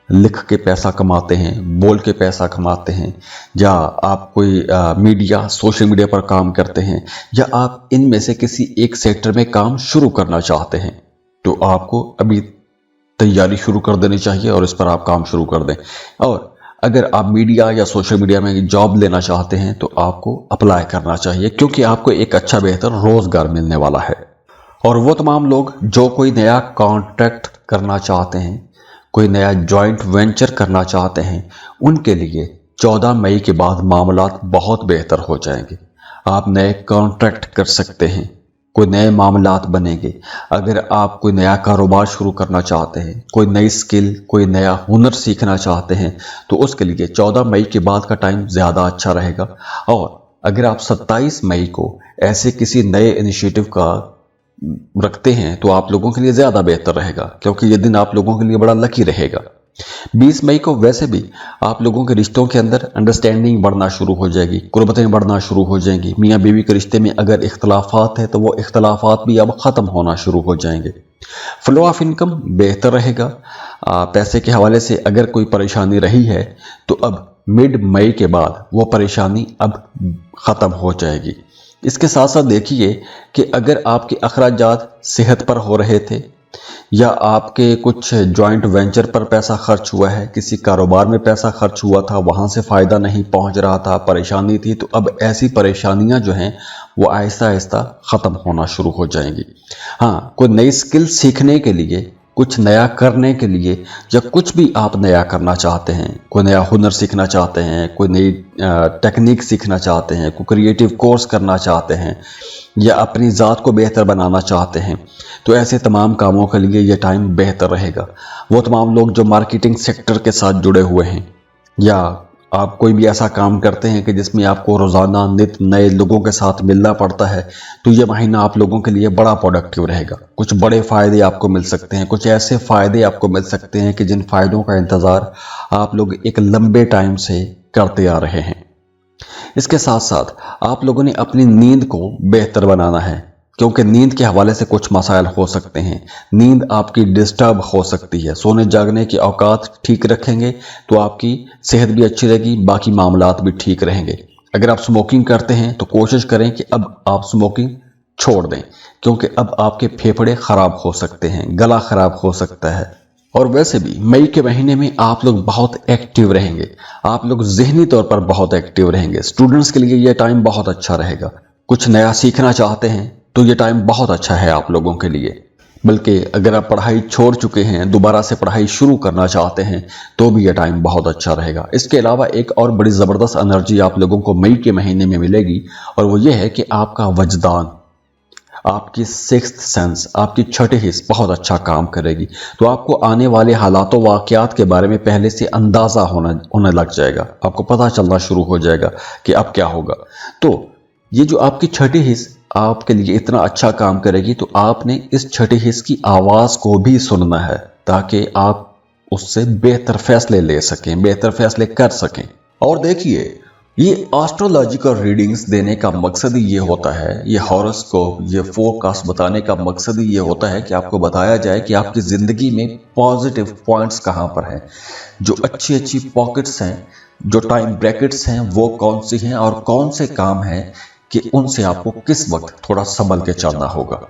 S2: लिख के पैसा कमाते हैं, बोल के पैसा कमाते हैं, या आप कोई मीडिया सोशल मीडिया पर काम करते हैं, या आप इनमें से किसी एक सेक्टर में काम शुरू करना चाहते हैं तो आपको अभी तैयारी शुरू कर देनी चाहिए और इस पर आप काम शुरू कर दें। और अगर आप मीडिया या सोशल मीडिया में जॉब लेना चाहते हैं तो आपको अप्लाई करना चाहिए, क्योंकि आपको एक अच्छा बेहतर रोजगार मिलने वाला है। और वो तमाम लोग जो कोई नया कॉन्ट्रैक्ट करना चाहते हैं, कोई नया जॉइंट वेंचर करना चाहते हैं, उनके लिए 14 मई के बाद मामलात बहुत बेहतर हो जाएंगे। आप नए कॉन्ट्रैक्ट कर सकते हैं, कोई नए मामलात बनेंगे। अगर आप कोई नया कारोबार शुरू करना चाहते हैं, कोई नई स्किल, कोई नया हुनर सीखना चाहते हैं तो उसके लिए 14 मई के बाद का टाइम ज़्यादा अच्छा रहेगा। और अगर आप 27 मई को ऐसे किसी नए इनिशिएटिव का रखते हैं तो आप लोगों के लिए ज़्यादा बेहतर रहेगा, क्योंकि ये दिन आप लोगों के लिए बड़ा लकी रहेगा। 20 मई को वैसे भी आप लोगों के रिश्तों के अंदर अंडरस्टैंडिंग बढ़ना शुरू हो जाएगी, कुर्बतें बढ़ना शुरू हो जाएंगी। मियाँ बीवी के रिश्ते में अगर इख्तलाफात है तो वो इख्तलाफात भी अब ख़त्म होना शुरू हो जाएंगे। फ्लो ऑफ इनकम बेहतर रहेगा। पैसे के हवाले से अगर कोई परेशानी रही है तो अब मिड मई के बाद वो परेशानी अब ख़त्म हो जाएगी। इसके साथ साथ देखिए कि अगर आपके अखराजात सेहत पर हो रहे थे या आपके कुछ जॉइंट वेंचर पर पैसा खर्च हुआ है, किसी कारोबार में पैसा खर्च हुआ था, वहाँ से फ़ायदा नहीं पहुँच रहा था, परेशानी थी, तो अब ऐसी परेशानियाँ जो हैं वो आहिस्ता आहिस्ता ख़त्म होना शुरू हो जाएंगी। हाँ, कोई नई स्किल सीखने के लिए, कुछ नया करने के लिए, या कुछ भी आप नया करना चाहते हैं, कोई नया हुनर सीखना चाहते हैं, कोई नई टेक्निक सीखना चाहते हैं, कोई क्रिएटिव कोर्स करना चाहते हैं, या अपनी ज़ात को बेहतर बनाना चाहते हैं, तो ऐसे तमाम कामों के लिए ये टाइम बेहतर रहेगा। वो तमाम लोग जो मार्केटिंग सेक्टर के साथ जुड़े हुए हैं, या आप कोई भी ऐसा काम करते हैं कि जिसमें आपको रोज़ाना नित नए लोगों के साथ मिलना पड़ता है, तो ये महीना आप लोगों के लिए बड़ा प्रोडक्टिव रहेगा। कुछ बड़े फ़ायदे आपको मिल सकते हैं, कुछ ऐसे फ़ायदे आपको मिल सकते हैं कि जिन फ़ायदों का इंतज़ार आप लोग एक लंबे टाइम से करते आ रहे हैं। इसके साथ साथ आप लोगों ने अपनी नींद को बेहतर बनाना है, क्योंकि नींद के हवाले से कुछ मसाइल हो सकते हैं। नींद आपकी डिस्टर्ब हो सकती है। सोने जागने की औकात ठीक रखेंगे तो आपकी सेहत भी अच्छी रहेगी, बाकी मामलात भी ठीक रहेंगे। अगर आप स्मोकिंग करते हैं तो कोशिश करें कि अब आप स्मोकिंग छोड़ दें, क्योंकि अब आपके फेफड़े ख़राब हो सकते हैं, गला ख़राब हो सकता है। और वैसे भी मई के महीने में आप लोग बहुत एक्टिव रहेंगे, आप लोग ज़हनी तौर पर बहुत एक्टिव रहेंगे। स्टूडेंट्स के लिए ये टाइम बहुत अच्छा रहेगा। कुछ नया सीखना चाहते हैं तो ये टाइम बहुत अच्छा है आप लोगों के लिए। बल्कि अगर आप पढ़ाई छोड़ चुके हैं, दोबारा से पढ़ाई शुरू करना चाहते हैं तो भी ये टाइम बहुत अच्छा रहेगा। इसके अलावा एक और बड़ी ज़बरदस्त एनर्जी आप लोगों को मई के महीने में मिलेगी, और वो ये है कि आपका वजदान, आपकी सिक्स्थ सेंस, आपकी छठी हिस्स बहुत अच्छा काम करेगी। तो आपको आने वाले हालातों वाक़यात के बारे में पहले से अंदाज़ा होने लग जाएगा, आपको पता चलना शुरू हो जाएगा कि अब क्या होगा। तो ये जो आपकी छठी हिस्स आपके लिए इतना अच्छा काम करेगी, तो आपने इस छठी हिस्स की आवाज़ को भी सुनना है ताकि आप उससे बेहतर फैसले ले सकें, बेहतर फैसले कर सकें। और देखिए,
S1: ये एस्ट्रोलॉजिकल रीडिंग्स देने का मकसद ही ये होता है, ये हॉरोस्कोप, ये फोरकास्ट बताने का मकसद ही ये होता है कि आपको बताया जाए कि आपकी ज़िंदगी में पॉजिटिव पॉइंट्स कहाँ पर हैं, जो अच्छी अच्छी पॉकेट्स हैं, जो टाइम ब्रैकेट्स हैं वो कौन सी हैं और कौन से काम हैं कि उनसे आपको किस वक्त थोड़ा संभल के चलना होगा।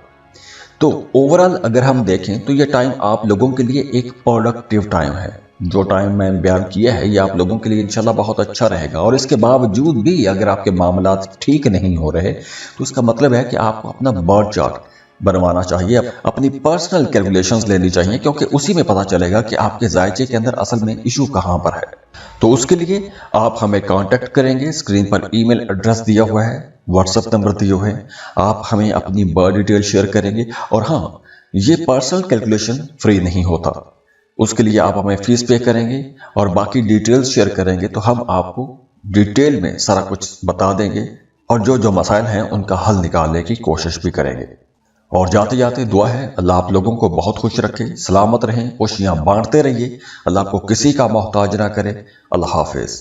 S1: तो ओवरऑल अगर हम देखें तो ये टाइम आप लोगों के लिए एक प्रोडक्टिव टाइम है। जो टाइम मैं बयान किया है ये आप लोगों के लिए इंशाल्लाह बहुत अच्छा रहेगा। और इसके बावजूद भी अगर आपके मामला ठीक नहीं हो रहे तो इसका मतलब है कि आपको अपना बर्थ चार्ट बनवाना चाहिए, अपनी पर्सनल कैलकुलेशंस लेनी चाहिए, क्योंकि उसी में पता चलेगा कि आपके जायचे के अंदर असल में इशू कहाँ पर है। तो उसके लिए आप हमें कांटेक्ट करेंगे, स्क्रीन पर ईमेल एड्रेस दिया हुआ है, व्हाट्सएप नंबर दिए हुए हैं, आप हमें अपनी बर्थ डिटेल शेयर करेंगे। और हाँ, ये पर्सनल कैलकुलेशन फ्री नहीं होता, उसके लिए आप हमें फीस पे करेंगे और बाकी डिटेल्स शेयर करेंगे तो हम आपको डिटेल में सारा कुछ बता देंगे और जो जो मसाइल हैं उनका हल निकालने की कोशिश भी करेंगे। और जाते जाते दुआ है अल्लाह आप लोगों को बहुत खुश रखे, सलामत रहें, खुशियां बांटते रहिए, अल्लाह आपको किसी का मोहताज ना करे। अल्लाह हाफिज।